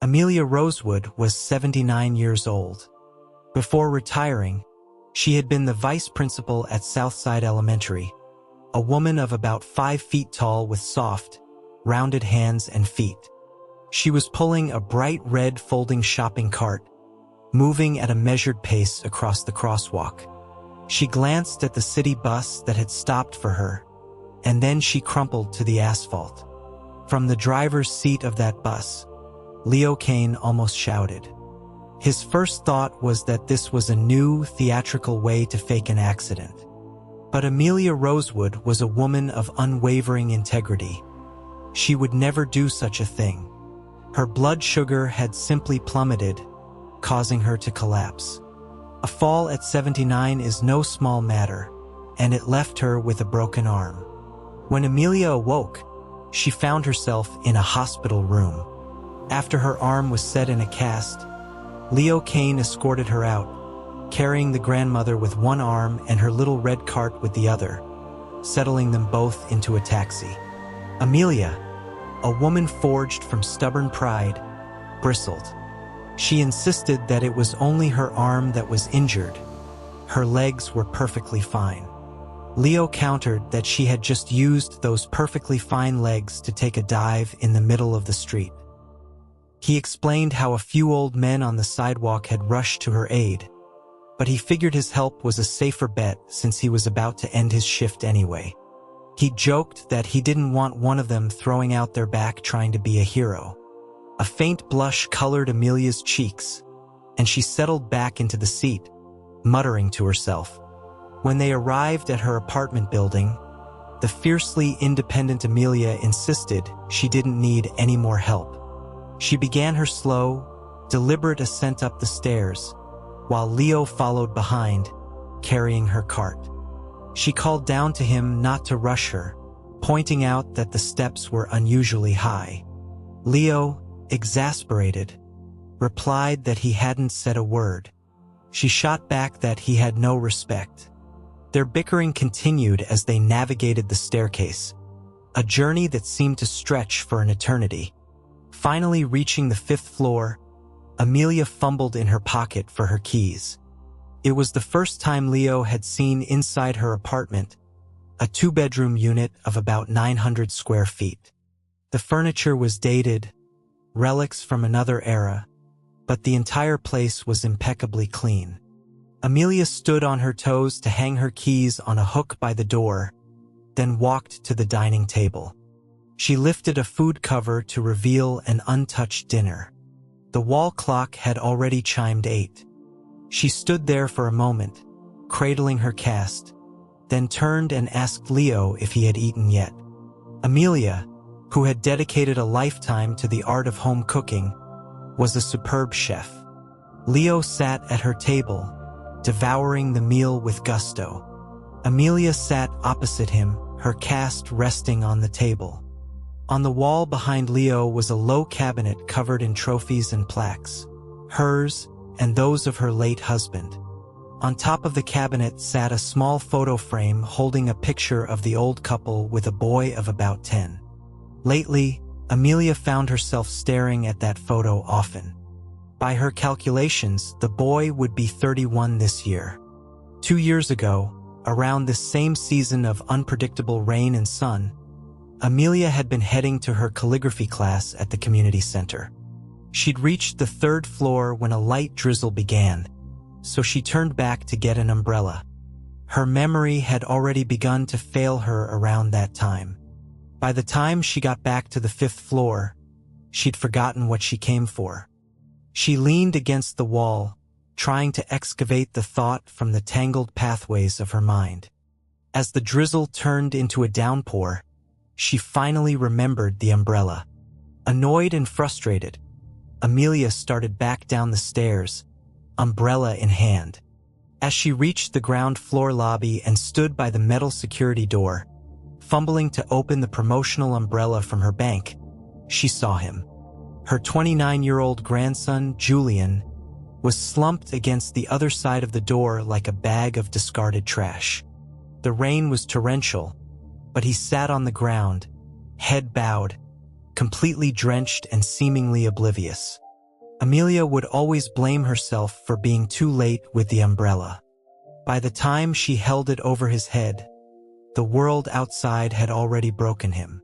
Amelia Rosewood was 79 years old. Before retiring, she had been the vice principal at Southside Elementary, a woman of about 5 feet tall with soft, rounded hands and feet. She was pulling a bright red folding shopping cart, moving at a measured pace across the crosswalk. She glanced at the city bus that had stopped for her, and then she crumpled to the asphalt. From the driver's seat of that bus, Leo Kane almost shouted. His first thought was that this was a new, theatrical way to fake an accident. But Amelia Rosewood was a woman of unwavering integrity. She would never do such a thing. Her blood sugar had simply plummeted, causing her to collapse. A fall at 79 is no small matter, and it left her with a broken arm. When Amelia awoke, she found herself in a hospital room. After her arm was set in a cast, Leo Kane escorted her out, carrying the grandmother with one arm and her little red cart with the other, settling them both into a taxi. Amelia, a woman forged from stubborn pride, bristled. She insisted that it was only her arm that was injured. Her legs were perfectly fine. Leo countered that she had just used those perfectly fine legs to take a dive in the middle of the street. He explained how a few old men on the sidewalk had rushed to her aid, but he figured his help was a safer bet since he was about to end his shift anyway. He joked that he didn't want one of them throwing out their back trying to be a hero. A faint blush colored Amelia's cheeks, and she settled back into the seat, muttering to herself. When they arrived at her apartment building, the fiercely independent Amelia insisted she didn't need any more help. She began her slow, deliberate ascent up the stairs, while Leo followed behind, carrying her cart. She called down to him not to rush her, pointing out that the steps were unusually high. Leo, exasperated, replied that he hadn't said a word. She shot back that he had no respect. Their bickering continued as they navigated the staircase, a journey that seemed to stretch for an eternity. Finally reaching the 5th floor, Amelia fumbled in her pocket for her keys. It was the first time Leo had seen inside her apartment, a 2-bedroom unit of about 900 square feet. The furniture was dated, relics from another era, but the entire place was impeccably clean. Amelia stood on her toes to hang her keys on a hook by the door, then walked to the dining table. She lifted a food cover to reveal an untouched dinner. The wall clock had already chimed 8. She stood there for a moment, cradling her cast, then turned and asked Leo if he had eaten yet. Amelia, who had dedicated a lifetime to the art of home cooking, was a superb chef. Leo sat at her table, devouring the meal with gusto. Amelia sat opposite him, her cast resting on the table. On the wall behind Leo was a low cabinet covered in trophies and plaques, hers and those of her late husband. On top of the cabinet sat a small photo frame holding a picture of the old couple with a boy of about 10. Lately, Amelia found herself staring at that photo often. By her calculations, the boy would be 31 this year. 2 years ago, around this same season of unpredictable rain and sun, Amelia had been heading to her calligraphy class at the community center. She'd reached the 3rd floor when a light drizzle began, so she turned back to get an umbrella. Her memory had already begun to fail her around that time. By the time she got back to the 5th floor, she'd forgotten what she came for. She leaned against the wall, trying to excavate the thought from the tangled pathways of her mind. As the drizzle turned into a downpour, she finally remembered the umbrella. Annoyed and frustrated, Amelia started back down the stairs, umbrella in hand. As she reached the ground floor lobby and stood by the metal security door, fumbling to open the promotional umbrella from her bank, she saw him. Her 29-year-old grandson, Julian, was slumped against the other side of the door like a bag of discarded trash. The rain was torrential, but he sat on the ground, head bowed, completely drenched and seemingly oblivious. Amelia would always blame herself for being too late with the umbrella. By the time she held it over his head, the world outside had already broken him.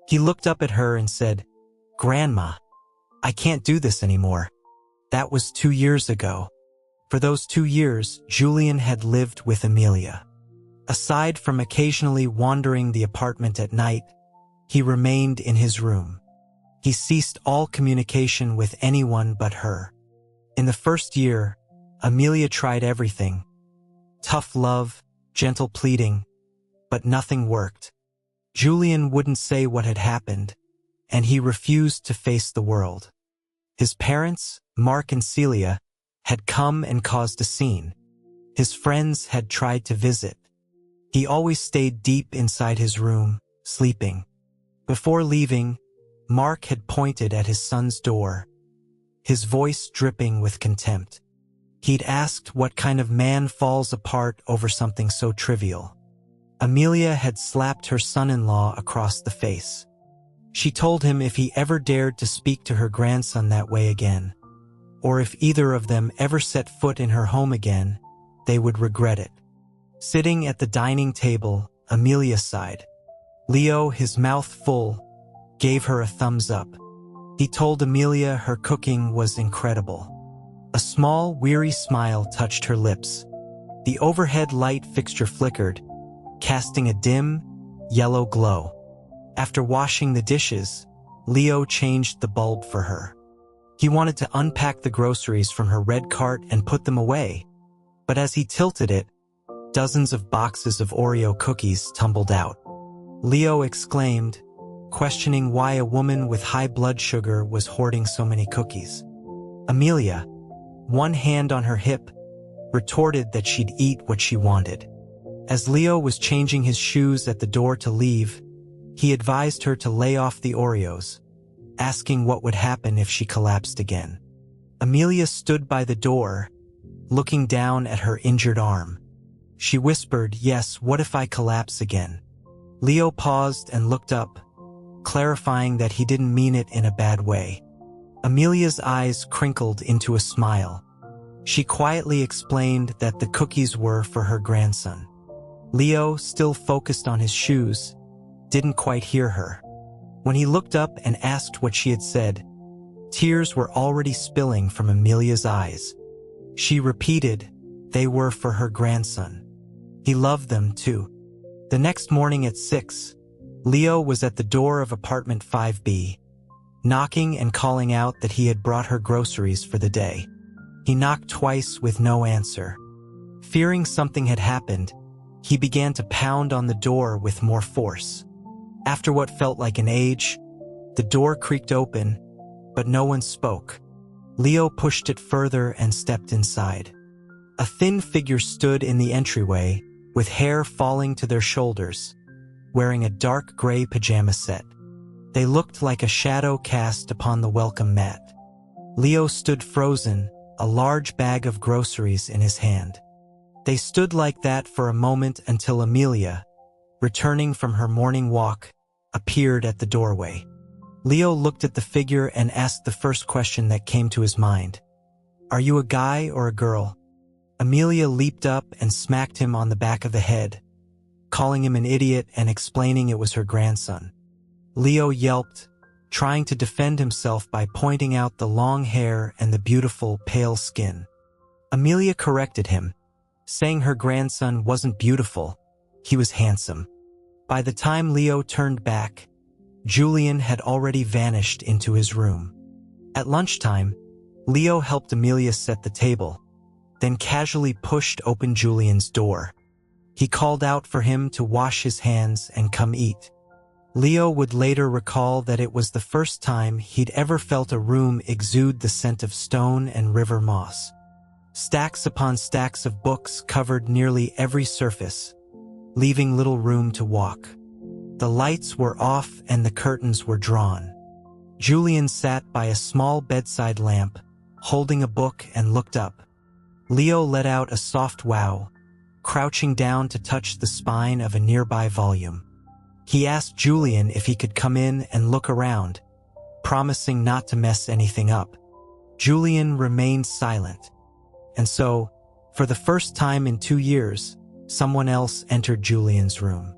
He looked up at her and said, "Grandma, I can't do this anymore." That was 2 years ago. For those 2 years, Julian had lived with Amelia. Aside from occasionally wandering the apartment at night, he remained in his room. He ceased all communication with anyone but her. In the first year, Amelia tried everything. Tough love, gentle pleading, but nothing worked. Julian wouldn't say what had happened, and he refused to face the world. His parents, Mark and Celia, had come and caused a scene. His friends had tried to visit. He always stayed deep inside his room, sleeping. Before leaving, Mark had pointed at his son's door, his voice dripping with contempt. He'd asked what kind of man falls apart over something so trivial. Amelia had slapped her son-in-law across the face. She told him if he ever dared to speak to her grandson that way again, or if either of them ever set foot in her home again, they would regret it. Sitting at the dining table, Amelia sighed. Leo, his mouth full, gave her a thumbs up. He told Amelia her cooking was incredible. A small, weary smile touched her lips. The overhead light fixture flickered, casting a dim, yellow glow. After washing the dishes, Leo changed the bulb for her. He wanted to unpack the groceries from her red cart and put them away, but as he tilted it, dozens of boxes of Oreo cookies tumbled out. Leo exclaimed, questioning why a woman with high blood sugar was hoarding so many cookies. Amelia, one hand on her hip, retorted that she'd eat what she wanted. As Leo was changing his shoes at the door to leave, he advised her to lay off the Oreos, asking what would happen if she collapsed again. Amelia stood by the door, looking down at her injured arm. She whispered, "Yes, what if I collapse again?" Leo paused and looked up, clarifying that he didn't mean it in a bad way. Amelia's eyes crinkled into a smile. She quietly explained that the cookies were for her grandson. Leo, still focused on his shoes, didn't quite hear her. When he looked up and asked what she had said, tears were already spilling from Amelia's eyes. She repeated, they were for her grandson. He loved them too. The next morning at 6, Leo was at the door of apartment 5B, knocking and calling out that he had brought her groceries for the day. He knocked twice with no answer. Fearing something had happened, he began to pound on the door with more force. After what felt like an age, the door creaked open, but no one spoke. Leo pushed it further and stepped inside. A thin figure stood in the entryway, with hair falling to their shoulders, wearing a dark gray pajama set. They looked like a shadow cast upon the welcome mat. Leo stood frozen, a large bag of groceries in his hand. They stood like that for a moment until Amelia, returning from her morning walk, appeared at the doorway. Leo looked at the figure and asked the first question that came to his mind. "Are you a guy or a girl?" Amelia leaped up and smacked him on the back of the head, calling him an idiot and explaining it was her grandson. Leo yelped, trying to defend himself by pointing out the long hair and the beautiful, pale skin. Amelia corrected him, saying her grandson wasn't beautiful, he was handsome. By the time Leo turned back, Julian had already vanished into his room. At lunchtime, Leo helped Amelia set the table, then casually pushed open Julian's door. He called out for him to wash his hands and come eat. Leo would later recall that it was the first time he'd ever felt a room exude the scent of stone and river moss. Stacks upon stacks of books covered nearly every surface, leaving little room to walk. The lights were off and the curtains were drawn. Julian sat by a small bedside lamp, holding a book, and looked up. Leo let out a soft wow, crouching down to touch the spine of a nearby volume. He asked Julian if he could come in and look around, promising not to mess anything up. Julian remained silent. And so, for the first time in 2 years, someone else entered Julian's room.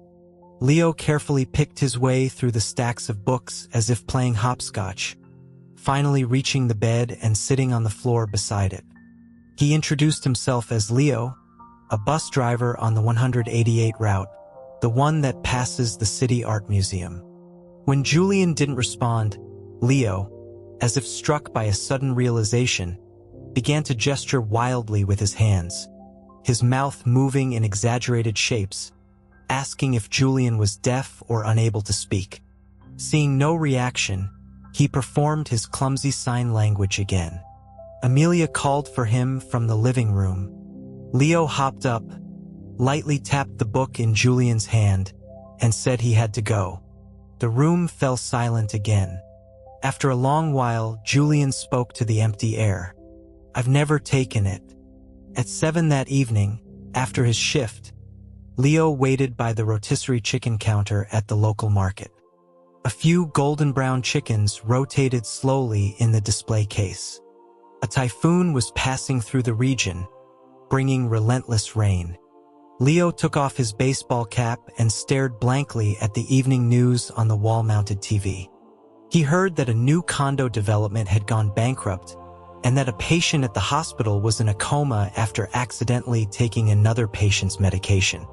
Leo carefully picked his way through the stacks of books as if playing hopscotch, finally reaching the bed and sitting on the floor beside it. He introduced himself as Leo, a bus driver on the 188 route, the one that passes the City Art Museum. When Julian didn't respond, Leo, as if struck by a sudden realization, began to gesture wildly with his hands, his mouth moving in exaggerated shapes, asking if Julian was deaf or unable to speak. Seeing no reaction, he performed his clumsy sign language again. Amelia called for him from the living room. Leo hopped up, lightly tapped the book in Julian's hand, and said he had to go. The room fell silent again. After a long while, Julian spoke to the empty air. "I've never taken it." At 7 that evening, after his shift, Leo waited by the rotisserie chicken counter at the local market. A few golden brown chickens rotated slowly in the display case. A typhoon was passing through the region, bringing relentless rain. Leo took off his baseball cap and stared blankly at the evening news on the wall-mounted TV. He heard that a new condo development had gone bankrupt and that a patient at the hospital was in a coma after accidentally taking another patient's medication.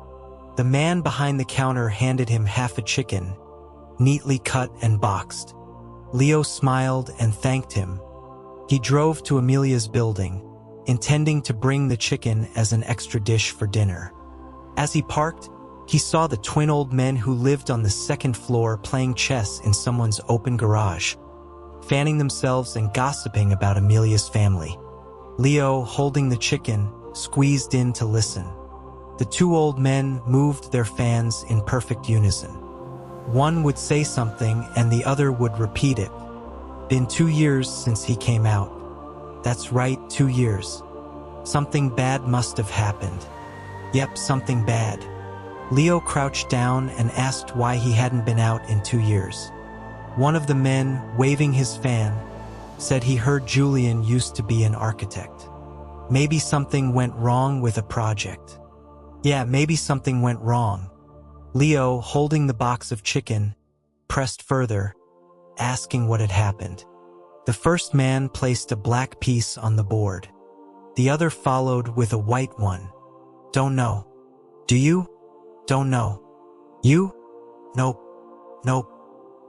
The man behind the counter handed him half a chicken, neatly cut and boxed. Leo smiled and thanked him. He drove to Amelia's building, intending to bring the chicken as an extra dish for dinner. As he parked, he saw the twin old men who lived on the second floor playing chess in someone's open garage, fanning themselves and gossiping about Amelia's family. Leo, holding the chicken, squeezed in to listen. The two old men moved their fans in perfect unison. One would say something and the other would repeat it. "Been 2 years since he came out." "That's right, 2 years. Something bad must have happened." "Yep, something bad." Leo crouched down and asked why he hadn't been out in 2 years. One of the men, waving his fan, said he heard Julian used to be an architect. Maybe something went wrong with a project. Yeah, maybe something went wrong. Leo, holding the box of chicken, pressed further, asking what had happened. The first man placed a black piece on the board. The other followed with a white one. "Don't know." "Do you?" "Don't know." "You?" "Nope. Nope."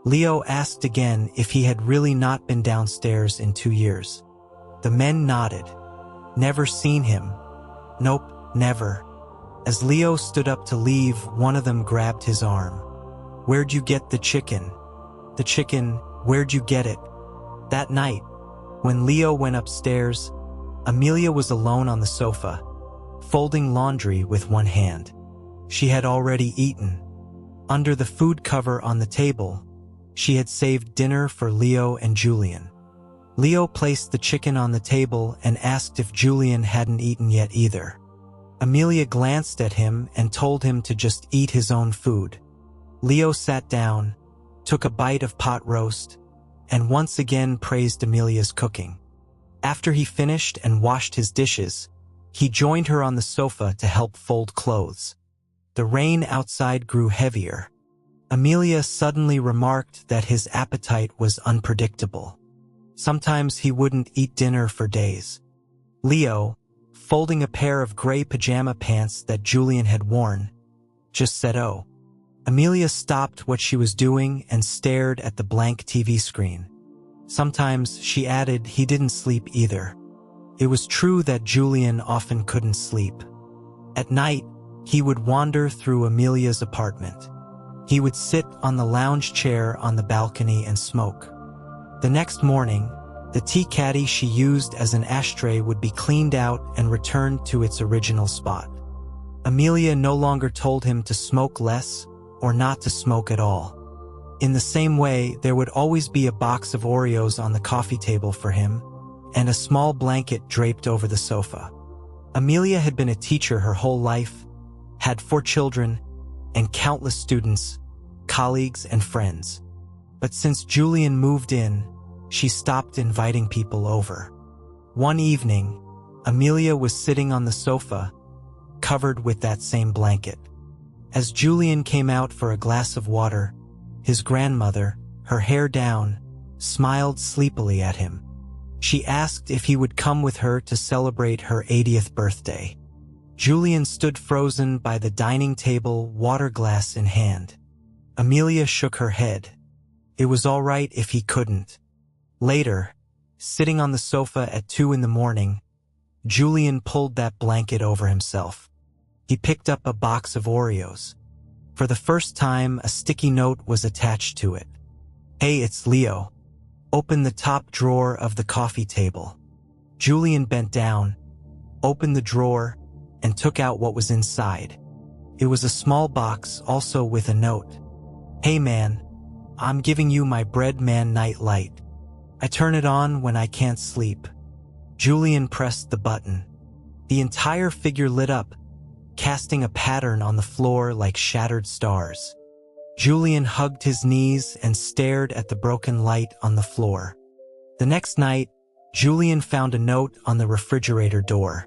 Leo asked again if he had really not been downstairs in 2 years. The men nodded. "Never seen him." "Nope, never." As Leo stood up to leave, one of them grabbed his arm. "Where'd you get the chicken?" "The chicken, where'd you get it?" That night, when Leo went upstairs, Amelia was alone on the sofa, folding laundry with one hand. She had already eaten. Under the food cover on the table, she had saved dinner for Leo and Julian. Leo placed the chicken on the table and asked if Julian hadn't eaten yet either. Amelia glanced at him and told him to just eat his own food. Leo sat down, took a bite of pot roast, and once again praised Amelia's cooking. After he finished and washed his dishes, he joined her on the sofa to help fold clothes. The rain outside grew heavier. Amelia suddenly remarked that his appetite was unpredictable. Sometimes he wouldn't eat dinner for days. Leo, folding a pair of gray pajama pants that Julian had worn, just said, "Oh." Amelia stopped what she was doing and stared at the blank TV screen. Sometimes, she added, he didn't sleep either. It was true that Julian often couldn't sleep. At night, he would wander through Amelia's apartment. He would sit on the lounge chair on the balcony and smoke. The next morning, the tea caddy she used as an ashtray would be cleaned out and returned to its original spot. Amelia no longer told him to smoke less or not to smoke at all. In the same way, there would always be a box of Oreos on the coffee table for him and a small blanket draped over the sofa. Amelia had been a teacher her whole life, had 4 children, and countless students, colleagues, and friends. But since Julian moved in, she stopped inviting people over. One evening, Amelia was sitting on the sofa, covered with that same blanket. As Julian came out for a glass of water, his grandmother, her hair down, smiled sleepily at him. She asked if he would come with her to celebrate her 80th birthday. Julian stood frozen by the dining table, water glass in hand. Amelia shook her head. It was all right if he couldn't. Later, sitting on the sofa at 2 in the morning, Julian pulled that blanket over himself. He picked up a box of Oreos. For the first time, a sticky note was attached to it. "Hey, it's Leo. Open the top drawer of the coffee table." Julian bent down, opened the drawer, and took out what was inside. It was a small box, also with a note. "Hey man, I'm giving you my Bread Man night light. I turn it on when I can't sleep." Julian pressed the button. The entire figure lit up, casting a pattern on the floor like shattered stars. Julian hugged his knees and stared at the broken light on the floor. The next night, Julian found a note on the refrigerator door.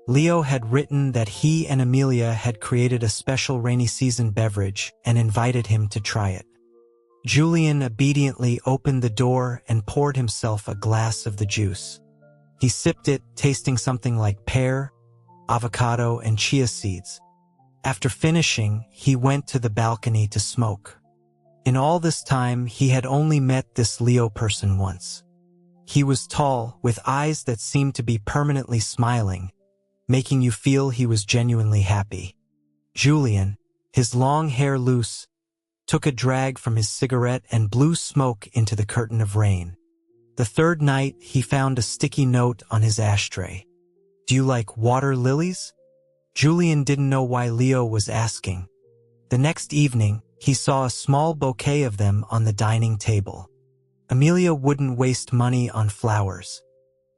Leo had written that he and Amelia had created a special rainy season beverage and invited him to try it. Julian obediently opened the door and poured himself a glass of the juice. He sipped it, tasting something like pear, avocado, and chia seeds. After finishing, he went to the balcony to smoke. In all this time, he had only met this Leo person once. He was tall, with eyes that seemed to be permanently smiling, making you feel he was genuinely happy. Julian, his long hair loose, took a drag from his cigarette and blew smoke into the curtain of rain. The third night, he found a sticky note on his ashtray. "Do you like water lilies?" Julian didn't know why Leo was asking. The next evening, he saw a small bouquet of them on the dining table. Amelia wouldn't waste money on flowers.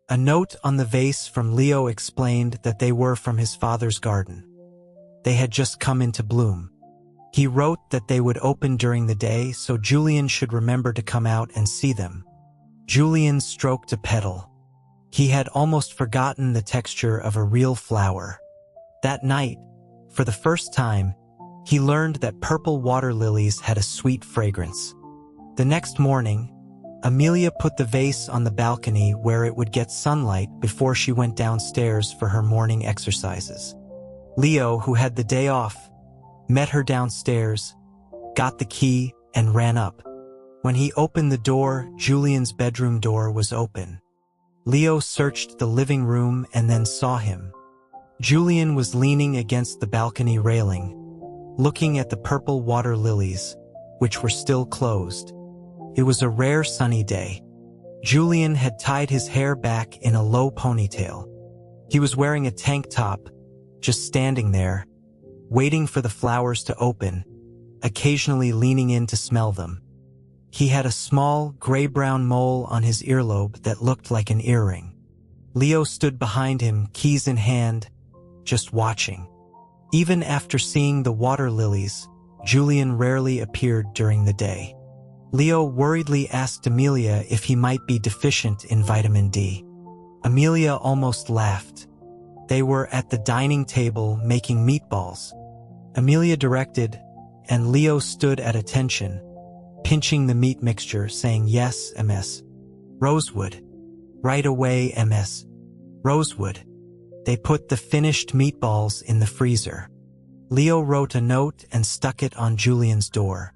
A note on the vase from Leo explained that they were from his father's garden. They had just come into bloom. He wrote that they would open during the day, so Julian should remember to come out and see them. Julian stroked a petal. He had almost forgotten the texture of a real flower. That night, for the first time, he learned that purple water lilies had a sweet fragrance. The next morning, Amelia put the vase on the balcony where it would get sunlight before she went downstairs for her morning exercises. Leo, who had the day off, met her downstairs, got the key, and ran up. When he opened the door, Julian's bedroom door was open. Leo searched the living room and then saw him. Julian was leaning against the balcony railing, looking at the purple water lilies, which were still closed. It was a rare sunny day. Julian had tied his hair back in a low ponytail. He was wearing a tank top, just standing there, waiting for the flowers to open, occasionally leaning in to smell them. He had a small, gray-brown mole on his earlobe that looked like an earring. Leo stood behind him, keys in hand, just watching. Even after seeing the water lilies, Julian rarely appeared during the day. Leo worriedly asked Amelia if he might be deficient in vitamin D. Amelia almost laughed. They were at the dining table making meatballs. Amelia directed, and Leo stood at attention, pinching the meat mixture, saying, "Yes, Ms. Rosewood. Right away, Ms. Rosewood." They put the finished meatballs in the freezer. Leo wrote a note and stuck it on Julian's door.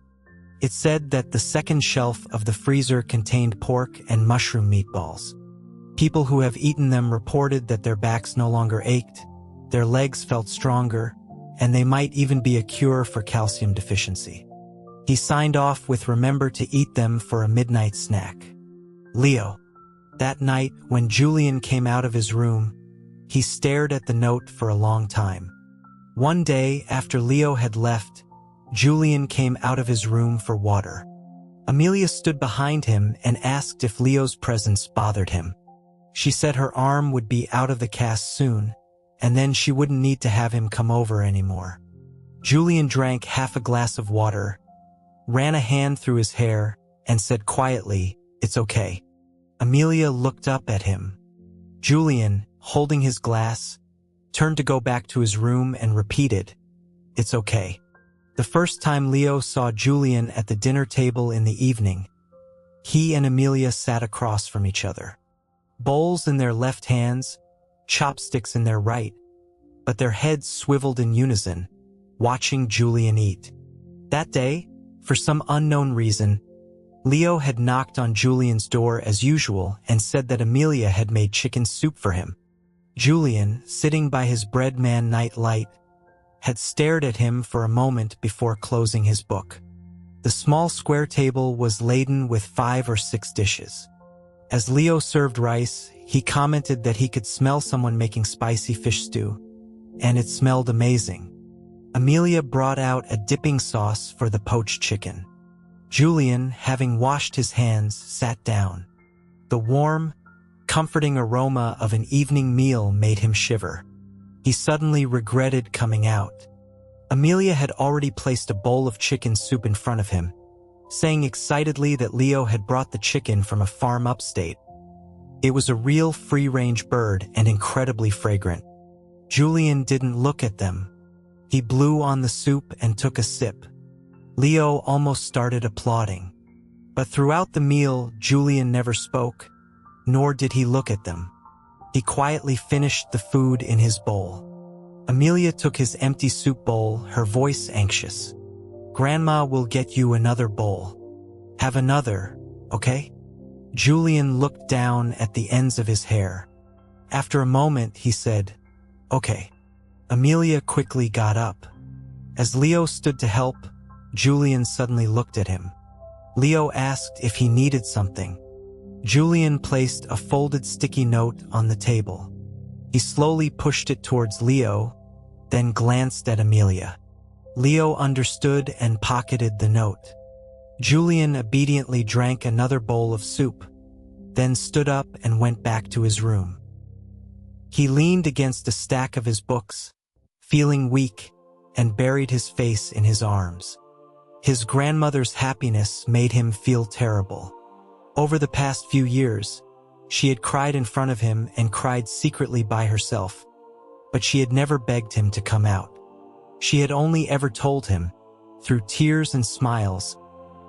It said that the second shelf of the freezer contained pork and mushroom meatballs. People who have eaten them reported that their backs no longer ached, their legs felt stronger, and they might even be a cure for calcium deficiency. He signed off with "Remember to eat them for a midnight snack." Leo. That night, when Julian came out of his room, he stared at the note for a long time. One day, after Leo had left, Julian came out of his room for water. Amelia stood behind him and asked if Leo's presence bothered him. She said her arm would be out of the cast soon, and then she wouldn't need to have him come over anymore. Julian drank half a glass of water, ran a hand through his hair, and said quietly, "It's okay." Amelia looked up at him. Julian, holding his glass, turned to go back to his room and repeated, "It's okay." The first time Leo saw Julian at the dinner table in the evening, he and Amelia sat across from each other. Bowls in their left hands, chopsticks in their right, but their heads swiveled in unison, watching Julian eat. That day, for some unknown reason, Leo had knocked on Julian's door as usual and said that Amelia had made chicken soup for him. Julian, sitting by his bread man night light, had stared at him for a moment before closing his book. The small square table was laden with 5 or 6 dishes. As Leo served rice, he commented that he could smell someone making spicy fish stew, and it smelled amazing. Amelia brought out a dipping sauce for the poached chicken. Julian, having washed his hands, sat down. The warm, comforting aroma of an evening meal made him shiver. He suddenly regretted coming out. Amelia had already placed a bowl of chicken soup in front of him, saying excitedly that Leo had brought the chicken from a farm upstate. It was a real free-range bird and incredibly fragrant. Julian didn't look at them. He blew on the soup and took a sip. Leo almost started applauding. But throughout the meal, Julian never spoke, nor did he look at them. He quietly finished the food in his bowl. Amelia took his empty soup bowl, her voice anxious. "Grandma will get you another bowl. Have another, okay?" Julian looked down at the ends of his hair. After a moment, he said, "Okay." Amelia quickly got up. As Leo stood to help, Julian suddenly looked at him. Leo asked if he needed something. Julian placed a folded sticky note on the table. He slowly pushed it towards Leo, then glanced at Amelia. Leo understood and pocketed the note. Julian obediently drank another bowl of soup, then stood up and went back to his room. He leaned against a stack of his books, feeling weak, and buried his face in his arms. His grandmother's happiness made him feel terrible. Over the past few years, she had cried in front of him and cried secretly by herself, but she had never begged him to come out. She had only ever told him, through tears and smiles,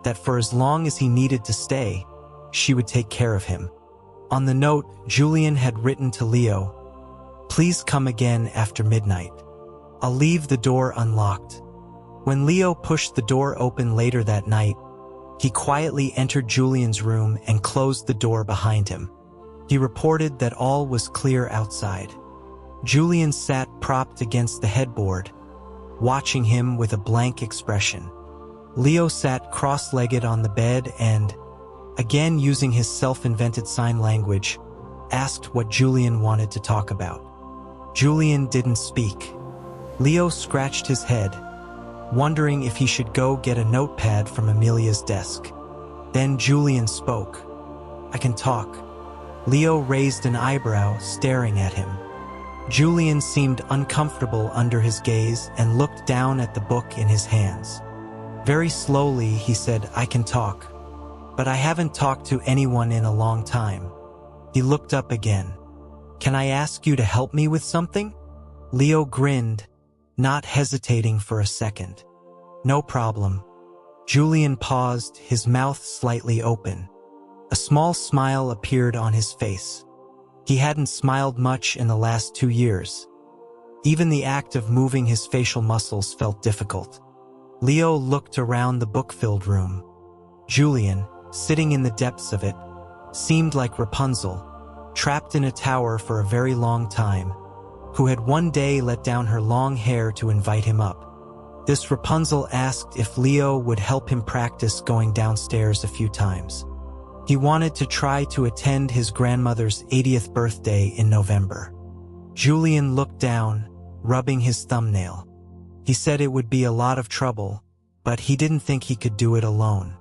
that for as long as he needed to stay, she would take care of him. On the note, Julian had written to Leo, "Please come again after midnight. I'll leave the door unlocked." When Leo pushed the door open later that night, he quietly entered Julian's room and closed the door behind him. He reported that all was clear outside. Julian sat propped against the headboard, watching him with a blank expression. Leo sat cross-legged on the bed and, again using his self-invented sign language, asked what Julian wanted to talk about. Julian didn't speak. Leo scratched his head, wondering if he should go get a notepad from Amelia's desk. Then Julian spoke. "I can talk." Leo raised an eyebrow, staring at him. Julian seemed uncomfortable under his gaze and looked down at the book in his hands. Very slowly, he said, "I can talk, but I haven't talked to anyone in a long time." He looked up again. "Can I ask you to help me with something?" Leo grinned, not hesitating for a second. "No problem." Julian paused, his mouth slightly open. A small smile appeared on his face. He hadn't smiled much in the last 2 years. Even the act of moving his facial muscles felt difficult. Leo looked around the book-filled room. Julian, sitting in the depths of it, seemed like Rapunzel, trapped in a tower for a very long time, who had one day let down her long hair to invite him up. This Rapunzel asked if Leo would help him practice going downstairs a few times. He wanted to try to attend his grandmother's 80th birthday in November. Julian looked down, rubbing his thumbnail. He said it would be a lot of trouble, but he didn't think he could do it alone.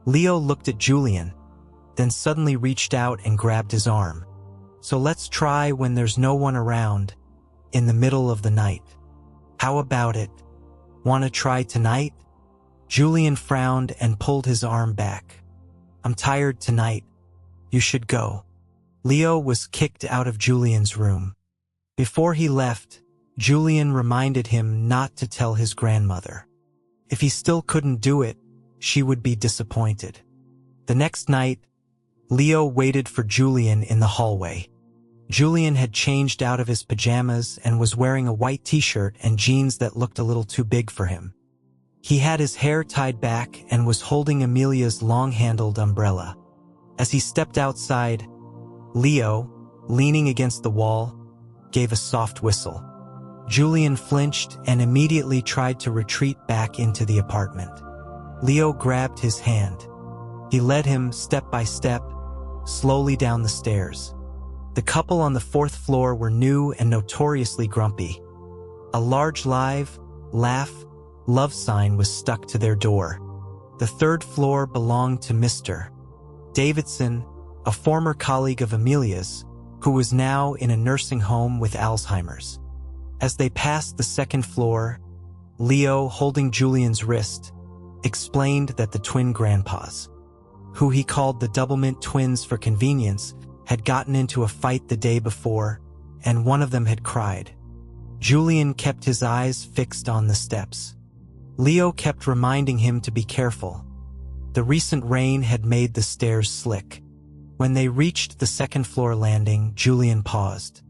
Leo looked at Julian, then suddenly reached out and grabbed his arm. "So let's try when there's no one around, in the middle of the night. How about it? Want to try tonight?" Julian frowned and pulled his arm back. "I'm tired tonight. You should go." Leo was kicked out of Julian's room. Before he left, Julian reminded him not to tell his grandmother. If he still couldn't do it, she would be disappointed. The next night, Leo waited for Julian in the hallway. Julian had changed out of his pajamas and was wearing a white t-shirt and jeans that looked a little too big for him. He had his hair tied back and was holding Amelia's long-handled umbrella. As he stepped outside, Leo, leaning against the wall, gave a soft whistle. Julian flinched and immediately tried to retreat back into the apartment. Leo grabbed his hand. He led him step by step, slowly down the stairs. The couple on the 4th floor were new and notoriously grumpy. A large love sign was stuck to their door. The 3rd floor belonged to Mr. Davidson, a former colleague of Amelia's, who was now in a nursing home with Alzheimer's. As they passed the 2nd floor, Leo, holding Julian's wrist, explained that the twin grandpas, who he called the Doublemint twins for convenience, had gotten into a fight the day before, and one of them had cried. Julian kept his eyes fixed on the steps. Leo kept reminding him to be careful. The recent rain had made the stairs slick. When they reached the 2nd floor landing, Julian paused.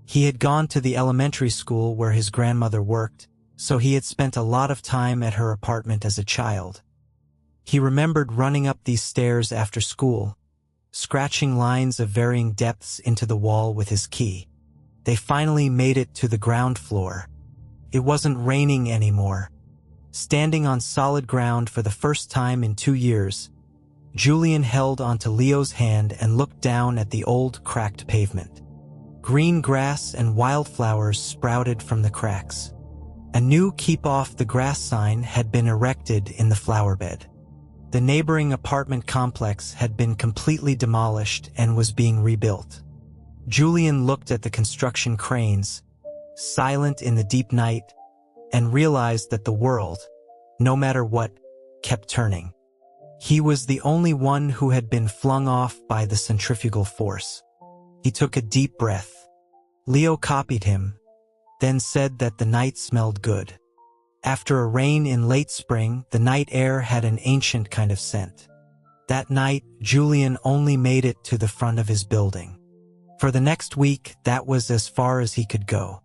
He had gone to the elementary school where his grandmother worked, so he had spent a lot of time at her apartment as a child. He remembered running up these stairs after school, scratching lines of varying depths into the wall with his key. They finally made it to the ground floor. It wasn't raining anymore. Standing on solid ground for the first time in 2 years, Julian held onto Leo's hand and looked down at the old, cracked pavement. Green grass and wildflowers sprouted from the cracks. A new "Keep Off the Grass" sign had been erected in the flower bed. The neighboring apartment complex had been completely demolished and was being rebuilt. Julian looked at the construction cranes, silent in the deep night, and realized that the world, no matter what, kept turning. He was the only one who had been flung off by the centrifugal force. He took a deep breath. Leo copied him, then said that the night smelled good. After a rain in late spring, the night air had an ancient kind of scent. That night, Julian only made it to the front of his building. For the next week, that was as far as he could go.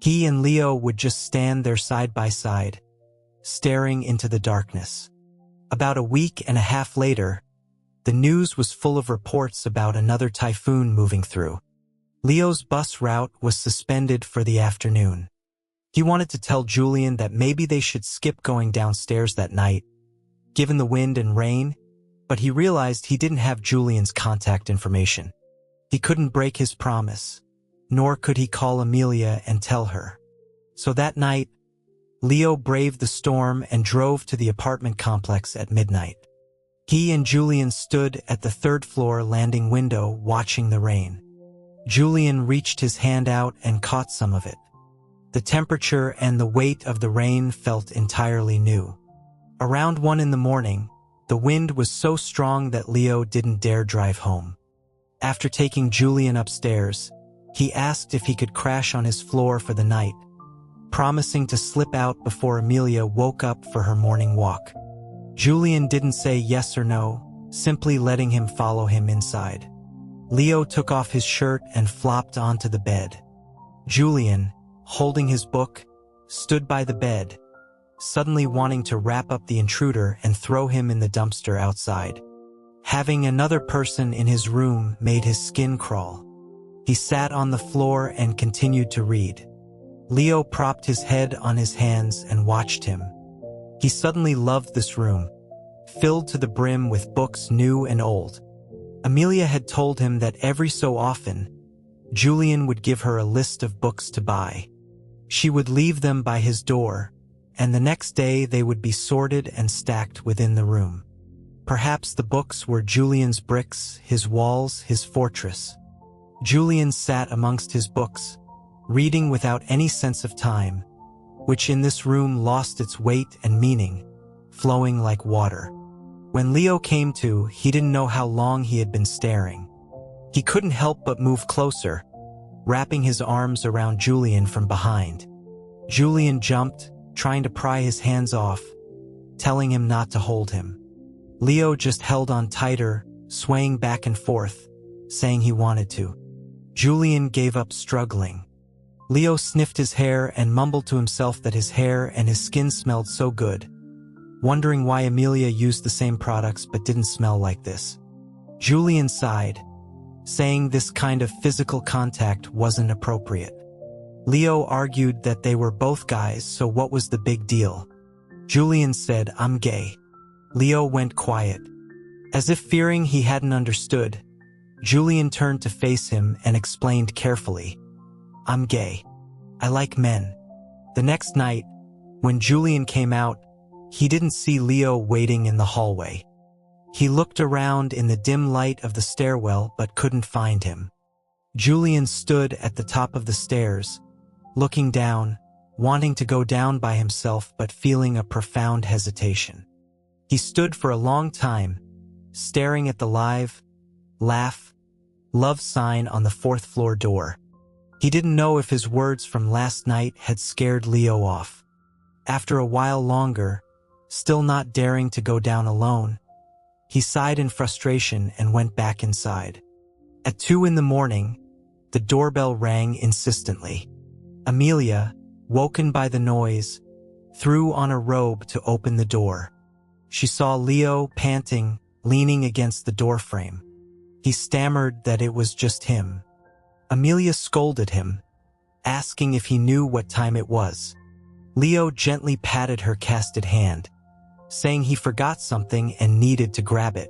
He and Leo would just stand there side by side, staring into the darkness. About a week and a half later, the news was full of reports about another typhoon moving through. Leo's bus route was suspended for the afternoon. He wanted to tell Julian that maybe they should skip going downstairs that night, given the wind and rain, but he realized he didn't have Julian's contact information. He couldn't break his promise, nor could he call Amelia and tell her. So that night, Leo braved the storm and drove to the apartment complex at midnight. He and Julian stood at the 3rd floor landing window watching the rain. Julian reached his hand out and caught some of it. The temperature and the weight of the rain felt entirely new. Around 1 in the morning, the wind was so strong that Leo didn't dare drive home. After taking Julian upstairs, he asked if he could crash on his floor for the night, promising to slip out before Amelia woke up for her morning walk. Julian didn't say yes or no, simply letting him follow him inside. Leo took off his shirt and flopped onto the bed. Julian, holding his book, stood by the bed, suddenly wanting to wrap up the intruder and throw him in the dumpster outside. Having another person in his room made his skin crawl. He sat on the floor and continued to read. Leo propped his head on his hands and watched him. He suddenly loved this room, filled to the brim with books new and old. Amelia had told him that every so often, Julian would give her a list of books to buy. She would leave them by his door, and the next day they would be sorted and stacked within the room. Perhaps the books were Julian's bricks, his walls, his fortress. Julian sat amongst his books, reading without any sense of time, which in this room lost its weight and meaning, flowing like water. When Leo came to, he didn't know how long he had been staring. He couldn't help but move closer, wrapping his arms around Julian from behind. Julian jumped, trying to pry his hands off, telling him not to hold him. Leo just held on tighter, swaying back and forth, saying he wanted to. Julian gave up struggling. Leo sniffed his hair and mumbled to himself that his hair and his skin smelled so good, wondering why Amelia used the same products but didn't smell like this. Julian sighed, saying this kind of physical contact wasn't appropriate. Leo argued that they were both guys, so what was the big deal? Julian said, "I'm gay." Leo went quiet. As if fearing he hadn't understood, Julian turned to face him and explained carefully, "I'm gay. I like men." The next night, when Julian came out, he didn't see Leo waiting in the hallway. He looked around in the dim light of the stairwell but couldn't find him. Julian stood at the top of the stairs, looking down, wanting to go down by himself but feeling a profound hesitation. He stood for a long time, staring at the love sign on the fourth-floor door. He didn't know if his words from last night had scared Leo off. After a while longer, still not daring to go down alone, he sighed in frustration and went back inside. At 2 a.m, the doorbell rang insistently. Amelia, woken by the noise, threw on a robe to open the door. She saw Leo panting, leaning against the doorframe. He stammered that it was just him. Amelia scolded him, asking if he knew what time it was. Leo gently patted her casted hand, saying he forgot something and needed to grab it.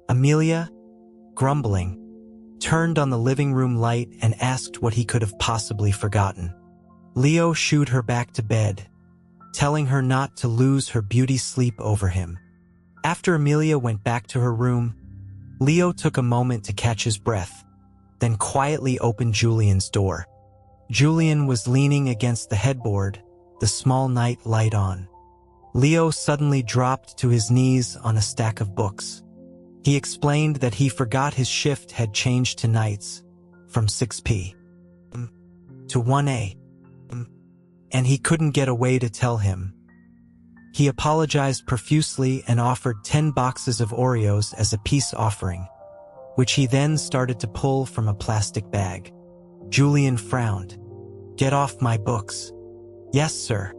Amelia, grumbling, turned on the living room light and asked what he could have possibly forgotten. Leo shooed her back to bed, telling her not to lose her beauty sleep over him. After Amelia went back to her room, Leo took a moment to catch his breath, then quietly opened Julian's door. Julian was leaning against the headboard, the small night light on. Leo suddenly dropped to his knees on a stack of books. He explained that he forgot his shift had changed to nights, from 6 p.m. to 1 a.m., and he couldn't get away to tell him. He apologized profusely and offered 10 boxes of Oreos as a peace offering, which he then started to pull from a plastic bag. Julian frowned. "Get off my books." "Yes, sir,"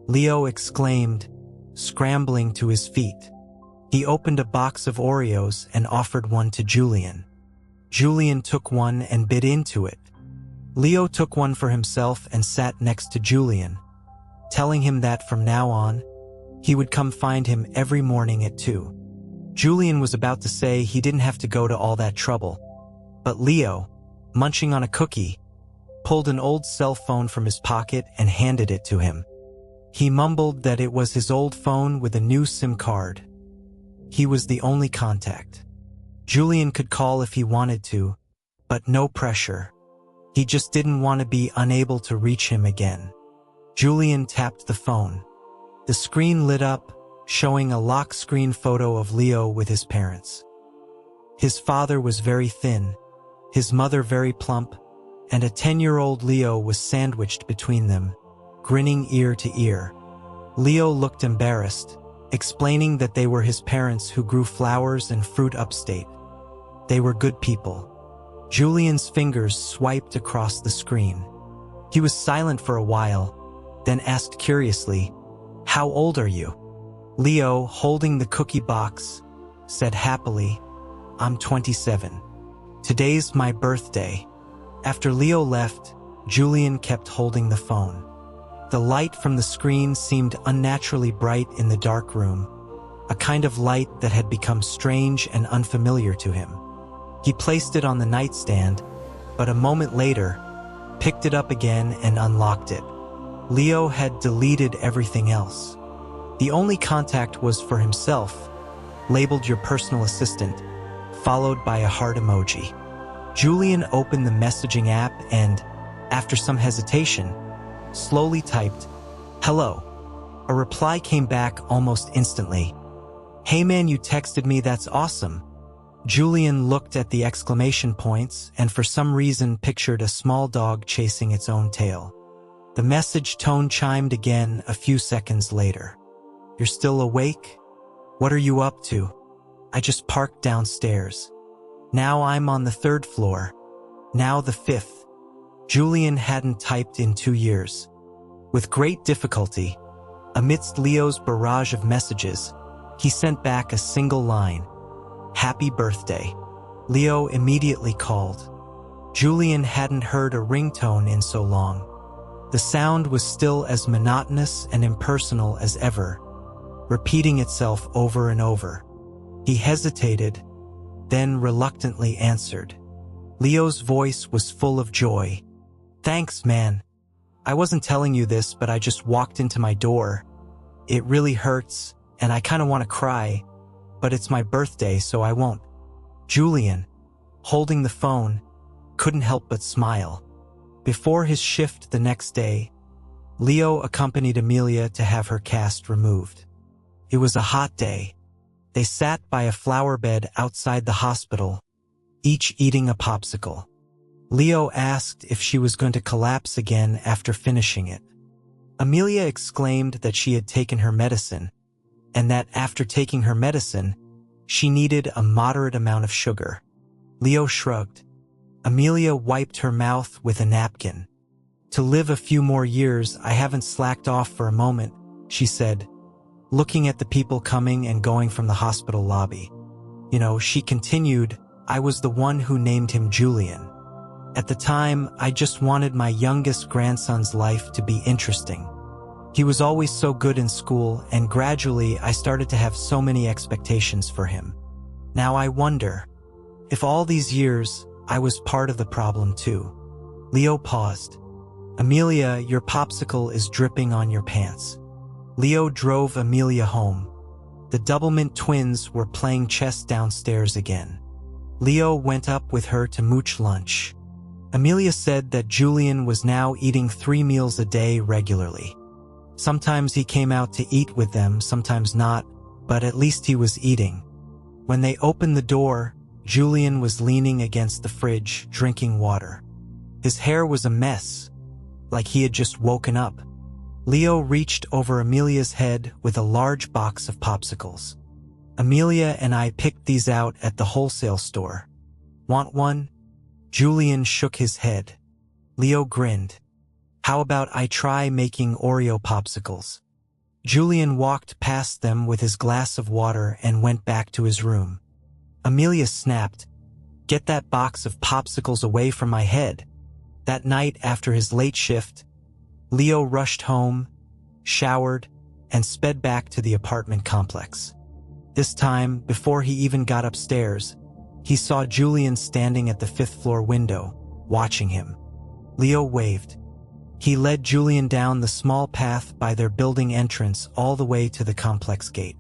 Leo exclaimed, scrambling to his feet. He opened a box of Oreos and offered one to Julian. Julian took one and bit into it. Leo took one for himself and sat next to Julian, telling him that from now on, he would come find him every morning at 2. Julian was about to say he didn't have to go to all that trouble, but Leo, munching on a cookie, pulled an old cell phone from his pocket and handed it to him. He mumbled that it was his old phone with a new SIM card. He was the only contact. Julian could call if he wanted to, but no pressure. He just didn't want to be unable to reach him again. Julian tapped the phone. The screen lit up, showing a lock screen photo of Leo with his parents. His father was very thin, his mother very plump, and a 10-year-old Leo was sandwiched between them, grinning ear to ear. Leo looked embarrassed, explaining that they were his parents who grew flowers and fruit upstate. They were good people. Julian's fingers swiped across the screen. He was silent for a while, then asked curiously, "How old are you?" Leo, holding the cookie box, said happily, "I'm 27. Today's my birthday." After Leo left, Julian kept holding the phone. The light from the screen seemed unnaturally bright in the dark room, a kind of light that had become strange and unfamiliar to him. He placed it on the nightstand, but a moment later, picked it up again and unlocked it. Leo had deleted everything else. The only contact was for himself, labeled "Your personal assistant," followed by a heart emoji. Julian opened the messaging app and, after some hesitation, slowly typed, "Hello." A reply came back almost instantly. "Hey man, you texted me, that's awesome." Julian looked at the exclamation points and for some reason pictured a small dog chasing its own tail. The message tone chimed again a few seconds later. "You're still awake? What are you up to?" "I just parked downstairs. Now I'm on the 3rd floor. Now the 5th. Julian hadn't typed in 2 years. With great difficulty, amidst Leo's barrage of messages, he sent back a single line. "Happy birthday." Leo immediately called. Julian hadn't heard a ringtone in so long. The sound was still as monotonous and impersonal as ever, repeating itself over and over. He hesitated, then reluctantly answered. Leo's voice was full of joy. "Thanks, man. I wasn't telling you this, but I just walked into my door. It really hurts, and I kind of want to cry, but it's my birthday, so I won't." Julian, holding the phone, couldn't help but smile. Before his shift the next day, Leo accompanied Amelia to have her cast removed. It was a hot day. They sat by a flower bed outside the hospital, each eating a popsicle. Leo asked if she was going to collapse again after finishing it. Amelia exclaimed that she had taken her medicine, and that after taking her medicine, she needed a moderate amount of sugar. Leo shrugged. Amelia wiped her mouth with a napkin. "To live a few more years, I haven't slacked off for a moment," she said, looking at the people coming and going from the hospital lobby. "You know," she continued, "I was the one who named him Julian. At the time, I just wanted my youngest grandson's life to be interesting. He was always so good in school, and gradually I started to have so many expectations for him. Now I wonder if all these years I was part of the problem too." Leo paused. "Amelia, your popsicle is dripping on your pants." Leo drove Amelia home. The Doublemint twins were playing chess downstairs again. Leo went up with her to mooch lunch. Amelia said that Julian was now eating 3 meals a day regularly. Sometimes he came out to eat with them, sometimes not, but at least he was eating. When they opened the door, Julian was leaning against the fridge, drinking water. His hair was a mess, like he had just woken up. Leo reached over Amelia's head with a large box of popsicles. "Amelia and I picked these out at the wholesale store. Want one?" Julian shook his head. Leo grinned. "How about I try making Oreo popsicles?" Julian walked past them with his glass of water and went back to his room. Amelia snapped, "Get that box of popsicles away from my head." That night after his late shift, Leo rushed home, showered, and sped back to the apartment complex. This time, before he even got upstairs, he saw Julian standing at the 5th floor window, watching him. Leo waved. He led Julian down the small path by their building entrance all the way to the complex gate.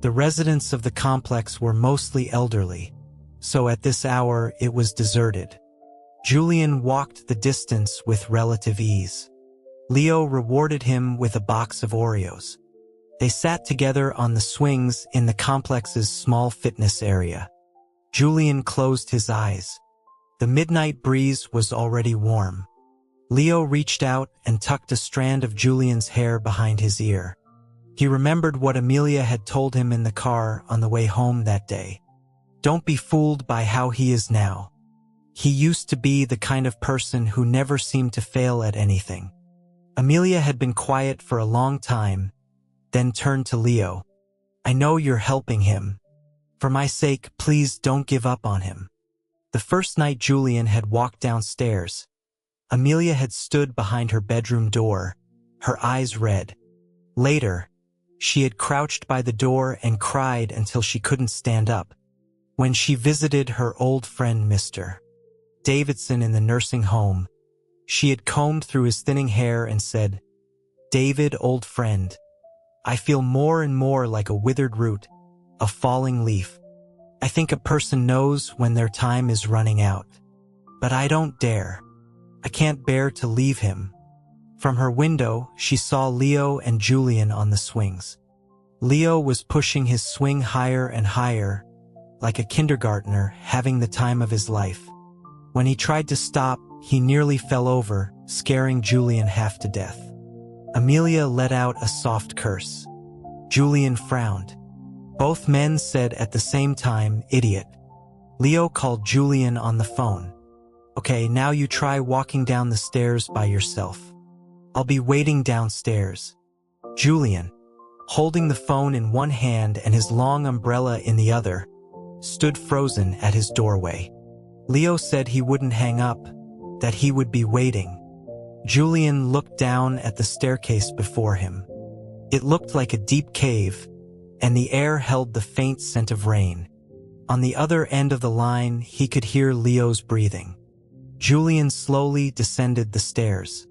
The residents of the complex were mostly elderly, so at this hour it was deserted. Julian walked the distance with relative ease. Leo rewarded him with a box of Oreos. They sat together on the swings in the complex's small fitness area. Julian closed his eyes. The midnight breeze was already warm. Leo reached out and tucked a strand of Julian's hair behind his ear. He remembered what Amelia had told him in the car on the way home that day. Don't be fooled by how he is now. He used to be the kind of person who never seemed to fail at anything. Amelia had been quiet for a long time, then turned to Leo. I know you're helping him. For my sake, please don't give up on him. The first night Julian had walked downstairs, Amelia had stood behind her bedroom door, her eyes red. Later, she had crouched by the door and cried until she couldn't stand up. When she visited her old friend Mr. Davidson in the nursing home, she had combed through his thinning hair and said, "David, old friend, I feel more and more like a withered root, a falling leaf. I think a person knows when their time is running out. But I don't dare. I can't bear to leave him." From her window, she saw Leo and Julian on the swings. Leo was pushing his swing higher and higher, like a kindergartner having the time of his life. When he tried to stop, he nearly fell over, scaring Julian half to death. Amelia let out a soft curse. Julian frowned. Both men said at the same time, "Idiot." Leo called Julian on the phone. "Okay, now you try walking down the stairs by yourself. I'll be waiting downstairs." Julian, holding the phone in one hand and his long umbrella in the other, stood frozen at his doorway. Leo said he wouldn't hang up, that he would be waiting. Julian looked down at the staircase before him. It looked like a deep cave, and the air held the faint scent of rain. On the other end of the line, he could hear Leo's breathing. Julian slowly descended the stairs.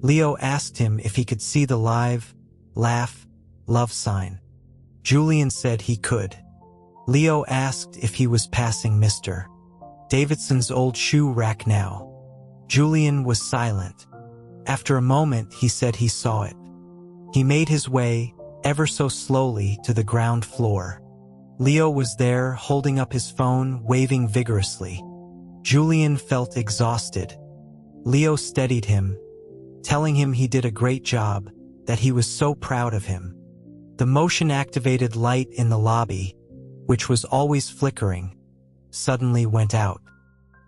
Leo asked him if he could see the live, laugh, love sign. Julian said he could. Leo asked if he was passing Mr. Davidson's old shoe rack now. Julian was silent. After a moment, he said he saw it. He made his way, ever so slowly, to the ground floor. Leo was there, holding up his phone, waving vigorously. Julian felt exhausted. Leo steadied him, telling him he did a great job, that he was so proud of him. The motion-activated light in the lobby, which was always flickering, suddenly went out.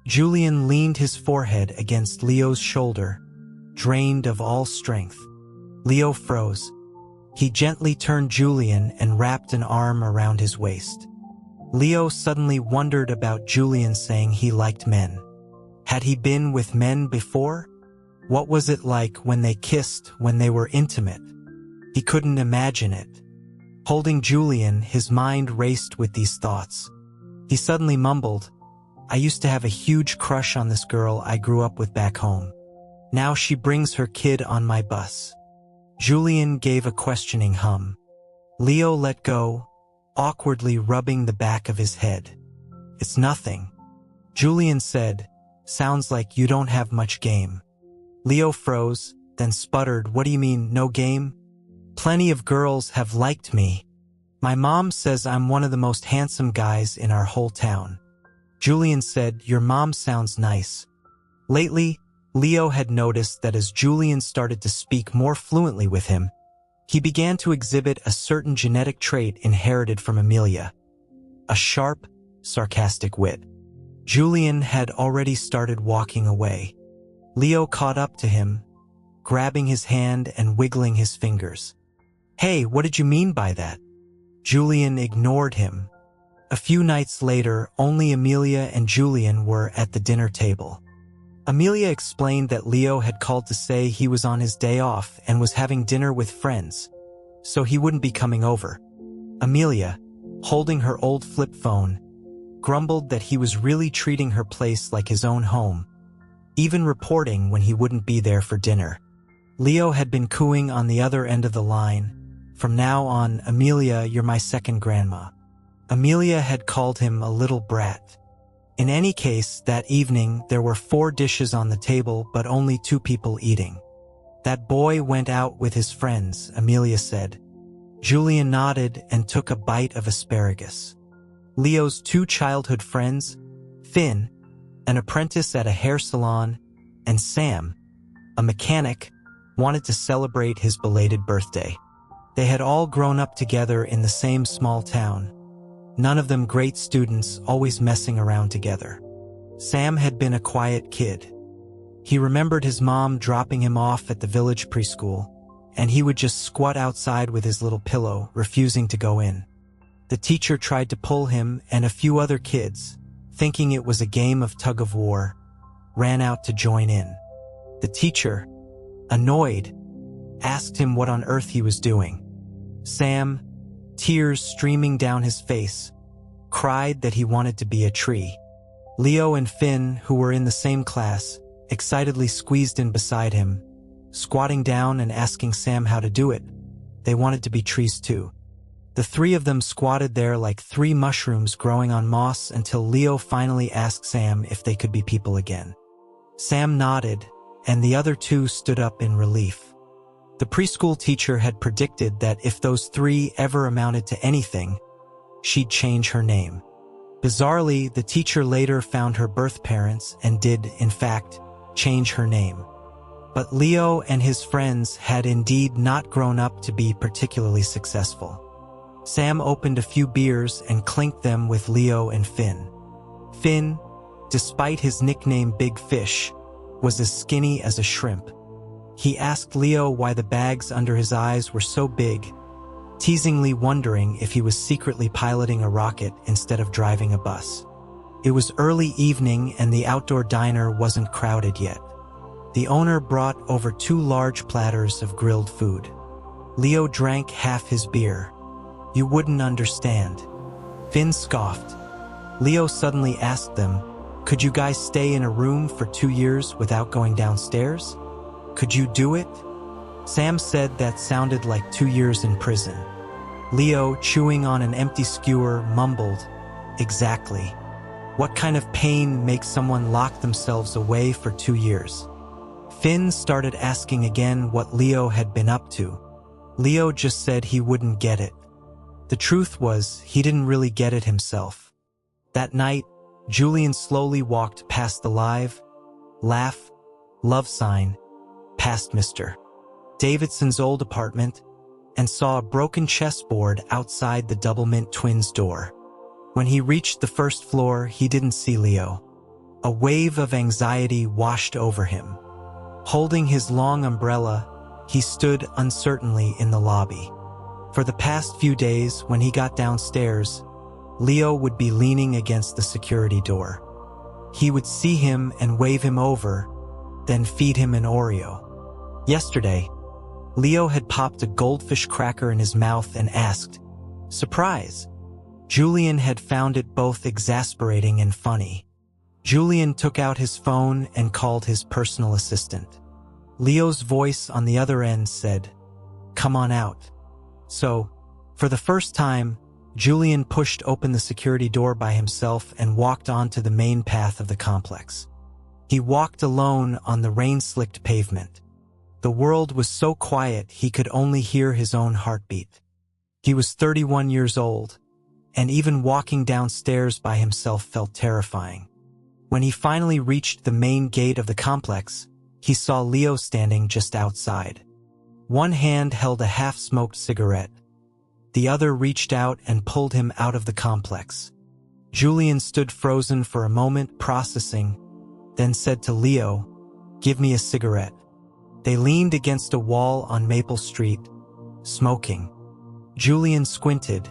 Julian leaned his forehead against Leo's shoulder, drained of all strength. Leo froze. He gently turned Julian and wrapped an arm around his waist. Leo suddenly wondered about Julian saying he liked men. Had he been with men before? What was it like when they kissed, when they were intimate? He couldn't imagine it. Holding Julian, his mind raced with these thoughts. He suddenly mumbled, "I used to have a huge crush on this girl I grew up with back home. Now she brings her kid on my bus." Julian gave a questioning hum. Leo let go, awkwardly rubbing the back of his head. "It's nothing." Julian said, "Sounds like you don't have much game." Leo froze, then sputtered, "What do you mean, no game? Plenty of girls have liked me. My mom says I'm one of the most handsome guys in our whole town." Julian said, "Your mom sounds nice." Lately, Leo had noticed that as Julian started to speak more fluently with him, he began to exhibit a certain genetic trait inherited from Amelia: a sharp, sarcastic wit. Julian had already started walking away. Leo caught up to him, grabbing his hand and wiggling his fingers. "Hey, what did you mean by that?" Julian ignored him. A few nights later, only Amelia and Julian were at the dinner table. Amelia explained that Leo had called to say he was on his day off and was having dinner with friends, so he wouldn't be coming over. Amelia, holding her old flip phone, grumbled that he was really treating her place like his own home, even reporting when he wouldn't be there for dinner. Leo had been cooing on the other end of the line, "From now on, Amelia, you're my second grandma." Amelia had called him a little brat. In any case, that evening there were 4 dishes on the table but only 2 people eating. "That boy went out with his friends," Amelia said. Julian nodded and took a bite of asparagus. Leo's 2 childhood friends, Finn, an apprentice at a hair salon, and Sam, a mechanic, wanted to celebrate his belated birthday. They had all grown up together in the same small town. None of them great students, always messing around together. Sam had been a quiet kid. He remembered his mom dropping him off at the village preschool, and he would just squat outside with his little pillow, refusing to go in. The teacher tried to pull him, and a few other kids, thinking it was a game of tug-of-war, ran out to join in. The teacher, annoyed, asked him what on earth he was doing. Sam, tears streaming down his face, cried that he wanted to be a tree. Leo and Finn, who were in the same class, excitedly squeezed in beside him, squatting down and asking Sam how to do it. They wanted to be trees too. The 3 of them squatted there like 3 mushrooms growing on moss until Leo finally asked Sam if they could be people again. Sam nodded, and the other 2 stood up in relief. The preschool teacher had predicted that if those 3 ever amounted to anything, she'd change her name. Bizarrely, the teacher later found her birth parents and did, in fact, change her name. But Leo and his friends had indeed not grown up to be particularly successful. Sam opened a few beers and clinked them with Leo and Finn. Finn, despite his nickname Big Fish, was as skinny as a shrimp. He asked Leo why the bags under his eyes were so big, teasingly wondering if he was secretly piloting a rocket instead of driving a bus. It was early evening and the outdoor diner wasn't crowded yet. The owner brought over 2 large platters of grilled food. Leo drank half his beer. "You wouldn't understand." Finn scoffed. Leo suddenly asked them, "Could you guys stay in a room for 2 years without going downstairs? Could you do it?" Sam said that sounded like 2 years in prison. Leo, chewing on an empty skewer, mumbled, "Exactly. What kind of pain makes someone lock themselves away for 2 years?" Finn started asking again what Leo had been up to. Leo just said he wouldn't get it. The truth was, he didn't really get it himself. That night, Julian slowly walked past the laugh, love sign, past Mr. Davidson's old apartment, and saw a broken chessboard outside the Doublemint twins' door. When he reached the first floor, he didn't see Leo. A wave of anxiety washed over him. Holding his long umbrella, he stood uncertainly in the lobby. For the past few days, when he got downstairs, Leo would be leaning against the security door. He would see him and wave him over, then feed him an Oreo. Yesterday, Leo had popped a goldfish cracker in his mouth and asked, "Surprise!" Julian had found it both exasperating and funny. Julian took out his phone and called his personal assistant. Leo's voice on the other end said, "Come on out." So, for the first time, Julian pushed open the security door by himself and walked onto the main path of the complex. He walked alone on the rain-slicked pavement. The world was so quiet he could only hear his own heartbeat. He was 31 years old, and even walking downstairs by himself felt terrifying. When he finally reached the main gate of the complex, he saw Leo standing just outside. One hand held a half-smoked cigarette. The other reached out and pulled him out of the complex. Julian stood frozen for a moment, processing, then said to Leo, "Give me a cigarette." They leaned against a wall on Maple Street, smoking. Julian squinted,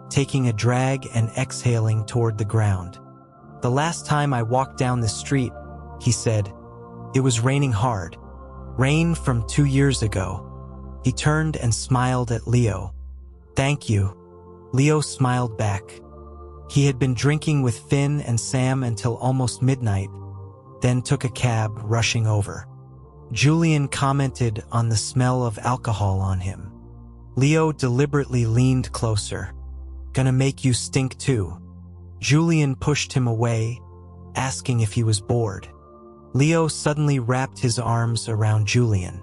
taking a drag and exhaling toward the ground. "The last time I walked down the street," he said, "it was raining hard. Rain from 2 years ago." He turned and smiled at Leo. "Thank you." Leo smiled back. He had been drinking with Finn and Sam until almost midnight, then took a cab, rushing over. Julian commented on the smell of alcohol on him. Leo deliberately leaned closer. "Gonna make you stink too." Julian pushed him away, asking if he was bored. Leo suddenly wrapped his arms around Julian.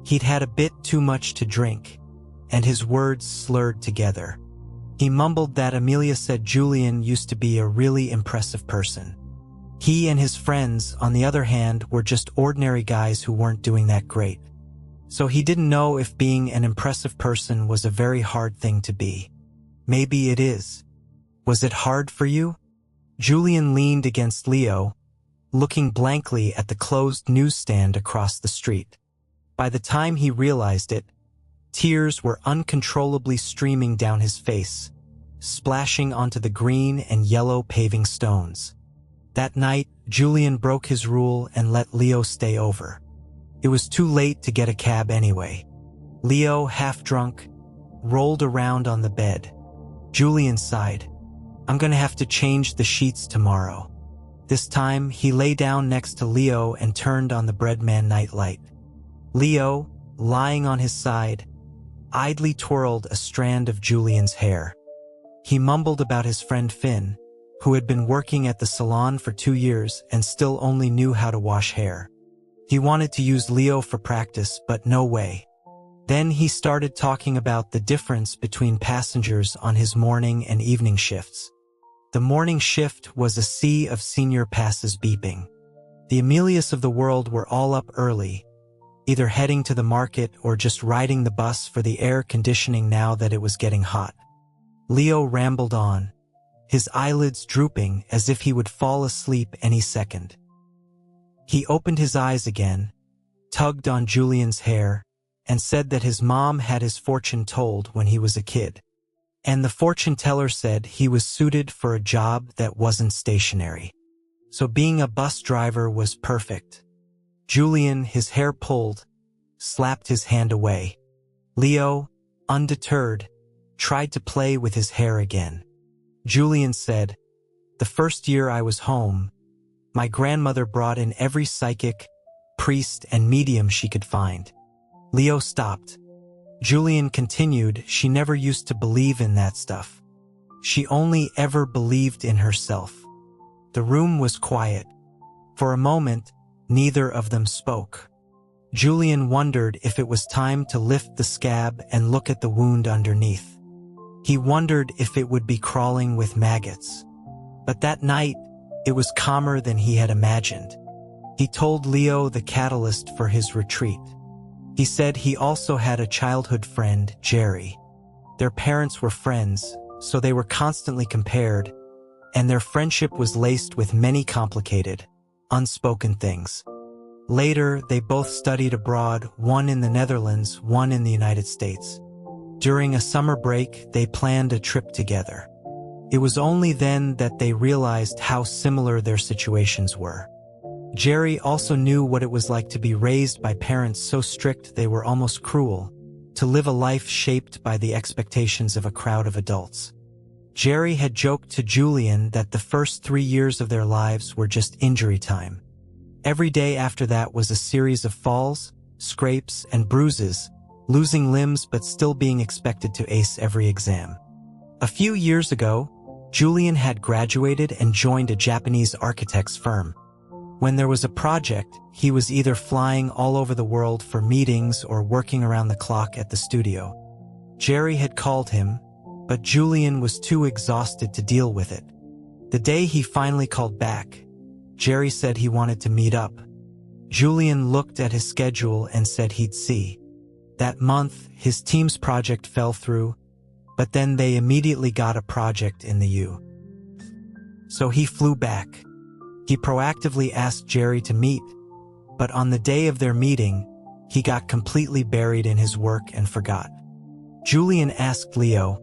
He'd had a bit too much to drink, and his words slurred together. He mumbled that Amelia said Julian used to be a really impressive person. He and his friends, on the other hand, were just ordinary guys who weren't doing that great. So he didn't know if being an impressive person was a very hard thing to be. Maybe it is. Was it hard for you? Julian leaned against Leo, looking blankly at the closed newsstand across the street. By the time he realized it, tears were uncontrollably streaming down his face, splashing onto the green and yellow paving stones. That night, Julian broke his rule and let Leo stay over. It was too late to get a cab anyway. Leo, half drunk, rolled around on the bed. Julian sighed. "I'm gonna have to change the sheets tomorrow." This time, he lay down next to Leo and turned on the Breadman nightlight. Leo, lying on his side, idly twirled a strand of Julian's hair. He mumbled about his friend Finn, who had been working at the salon for 2 years and still only knew how to wash hair. He wanted to use Leo for practice, but no way. Then he started talking about the difference between passengers on his morning and evening shifts. The morning shift was a sea of senior passes beeping. The Amelias of the world were all up early, either heading to the market or just riding the bus for the air conditioning now that it was getting hot. Leo rambled on, his eyelids drooping as if he would fall asleep any second. He opened his eyes again, tugged on Julian's hair, and said that his mom had his fortune told when he was a kid. And the fortune teller said he was suited for a job that wasn't stationary. So being a bus driver was perfect. Julian, his hair pulled, slapped his hand away. Leo, undeterred, tried to play with his hair again. Julian said, "The first year I was home, my grandmother brought in every psychic, priest, and medium she could find." Leo stopped. Julian continued, "She never used to believe in that stuff. She only ever believed in herself." The room was quiet. For a moment, neither of them spoke. Julian wondered if it was time to lift the scab and look at the wound underneath. He wondered if it would be crawling with maggots. But that night, it was calmer than he had imagined. He told Leo the catalyst for his retreat. He said he also had a childhood friend, Jerry. Their parents were friends, so they were constantly compared, and their friendship was laced with many complicated, unspoken things. Later, they both studied abroad, one in the Netherlands, one in the United States. During a summer break, they planned a trip together. It was only then that they realized how similar their situations were. Jerry also knew what it was like to be raised by parents so strict they were almost cruel, to live a life shaped by the expectations of a crowd of adults. Jerry had joked to Julian that the first 3 years of their lives were just injury time. Every day after that was a series of falls, scrapes, and bruises, losing limbs but still being expected to ace every exam. A few years ago, Julian had graduated and joined a Japanese architect's firm. When there was a project, he was either flying all over the world for meetings or working around the clock at the studio. Jerry had called him, but Julian was too exhausted to deal with it. The day he finally called back, Jerry said he wanted to meet up. Julian looked at his schedule and said he'd see. That month, his team's project fell through, but then they immediately got a project in the U. So he flew back. He proactively asked Jerry to meet, but on the day of their meeting, he got completely buried in his work and forgot. Julian asked Leo,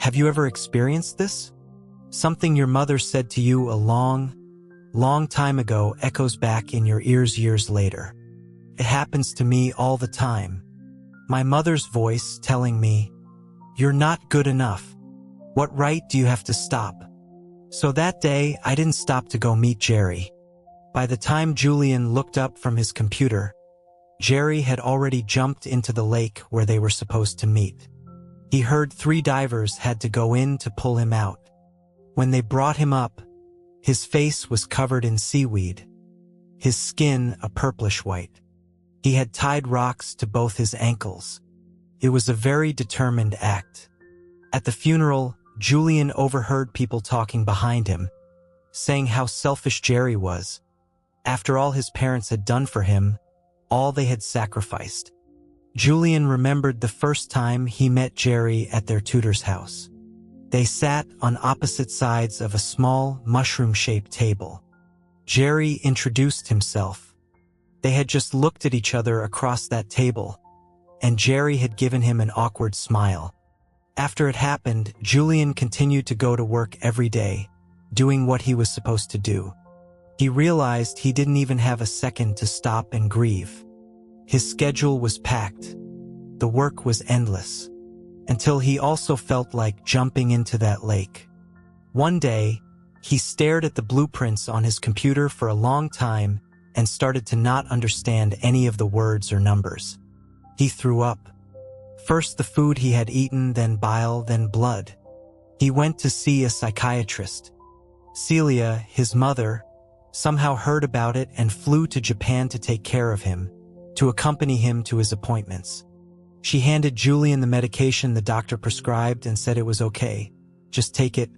"Have you ever experienced this? Something your mother said to you a long time ago echoes back in your ears years later. It happens to me all the time. My mother's voice telling me, 'You're not good enough. What right do you have to stop?'" So that day, I didn't stop to go meet Jerry. By the time Julian looked up from his computer, Jerry had already jumped into the lake where they were supposed to meet. He heard 3 divers had to go in to pull him out. When they brought him up, his face was covered in seaweed, his skin a purplish white. He had tied rocks to both his ankles. It was a very determined act. At the funeral, Julian overheard people talking behind him, saying how selfish Jerry was. After all his parents had done for him, all they had sacrificed. Julian remembered the first time he met Jerry at their tutor's house. They sat on opposite sides of a small, mushroom-shaped table. Jerry introduced himself. They had just looked at each other across that table, and Jerry had given him an awkward smile. After it happened, Julian continued to go to work every day, doing what he was supposed to do. He realized he didn't even have a second to stop and grieve. His schedule was packed. The work was endless. Until he also felt like jumping into that lake. One day, he stared at the blueprints on his computer for a long time and started to not understand any of the words or numbers. He threw up. First the food he had eaten, then bile, then blood. He went to see a psychiatrist. Celia, his mother, somehow heard about it and flew to Japan to take care of him, to accompany him to his appointments. She handed Julian the medication the doctor prescribed and said it was okay. Just take it,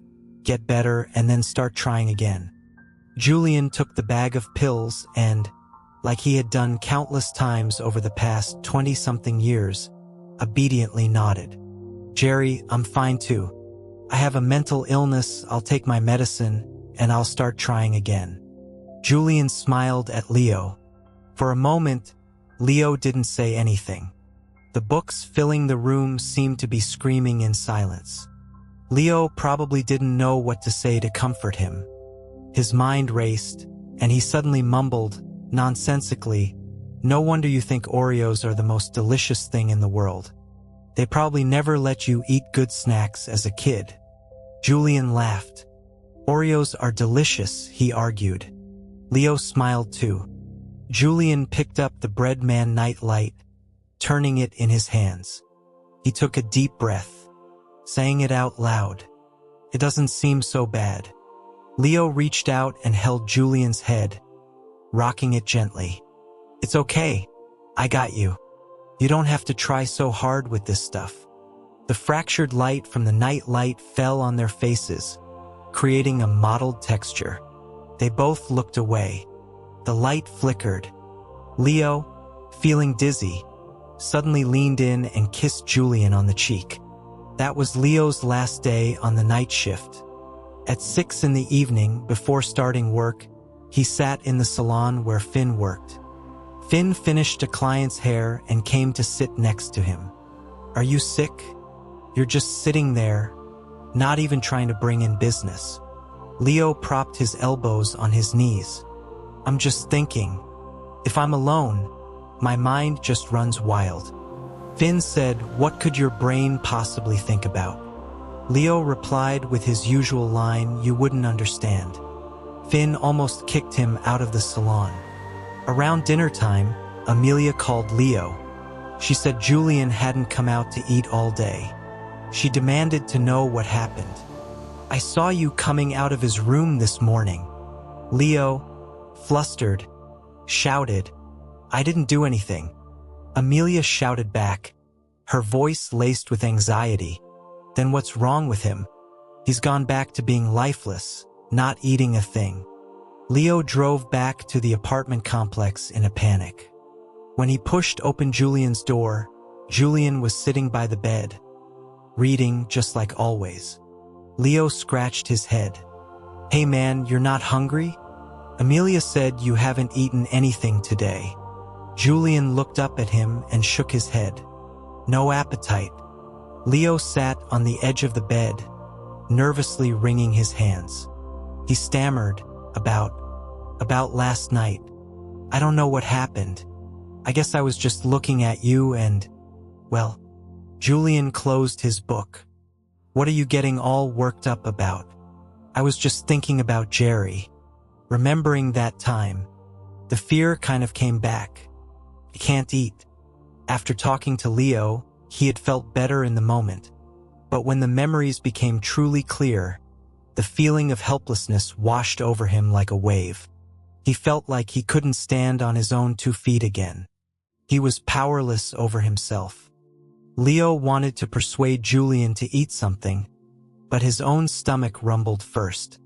get better, and then start trying again. Julian took the bag of pills and, like he had done countless times over the past 20-something years, obediently nodded. "Jerry, I'm fine too. I have a mental illness, I'll take my medicine, and I'll start trying again." Julian smiled at Leo. For a moment, Leo didn't say anything. The books filling the room seemed to be screaming in silence. Leo probably didn't know what to say to comfort him. His mind raced, and he suddenly mumbled, nonsensically, "No wonder you think Oreos are the most delicious thing in the world. They probably never let you eat good snacks as a kid." Julian laughed. "Oreos are delicious," he argued. Leo smiled too. Julian picked up the Breadman night light, turning it in his hands. He took a deep breath, saying it out loud. "It doesn't seem so bad." Leo reached out and held Julian's head, rocking it gently. "It's okay. I got you. You don't have to try so hard with this stuff." The fractured light from the night light fell on their faces, creating a mottled texture. They both looked away. The light flickered. Leo, feeling dizzy, suddenly leaned in and kissed Julian on the cheek. That was Leo's last day on the night shift. At 6 in the evening, before starting work, he sat in the salon where Finn worked. Finn finished a client's hair and came to sit next to him. "Are you sick? You're just sitting there, not even trying to bring in business." Leo propped his elbows on his knees. "I'm just thinking. If I'm alone, my mind just runs wild." Finn said, "What could your brain possibly think about?" Leo replied with his usual line, "You wouldn't understand." Finn almost kicked him out of the salon. Around dinner time, Amelia called Leo. She said Julian hadn't come out to eat all day. She demanded to know what happened. "I saw you coming out of his room this morning." Leo, flustered, shouted, "I didn't do anything." Amelia shouted back, her voice laced with anxiety, "Then what's wrong with him? He's gone back to being lifeless, not eating a thing." Leo drove back to the apartment complex in a panic. When he pushed open Julian's door, Julian was sitting by the bed, reading just like always. Leo scratched his head. "Hey man, you're not hungry? Amelia said you haven't eaten anything today." Julian looked up at him and shook his head. "No appetite." Leo sat on the edge of the bed, nervously wringing his hands. He stammered, about last night. "I don't know what happened. I guess I was just looking at you and, well." Julian closed his book. "What are you getting all worked up about?" "I was just thinking about Jerry. Remembering that time. The fear kind of came back. I can't eat." After talking to Leo, he had felt better in the moment. But when the memories became truly clear, the feeling of helplessness washed over him like a wave. He felt like he couldn't stand on his own 2 feet again. He was powerless over himself. Leo wanted to persuade Julian to eat something, but his own stomach rumbled first.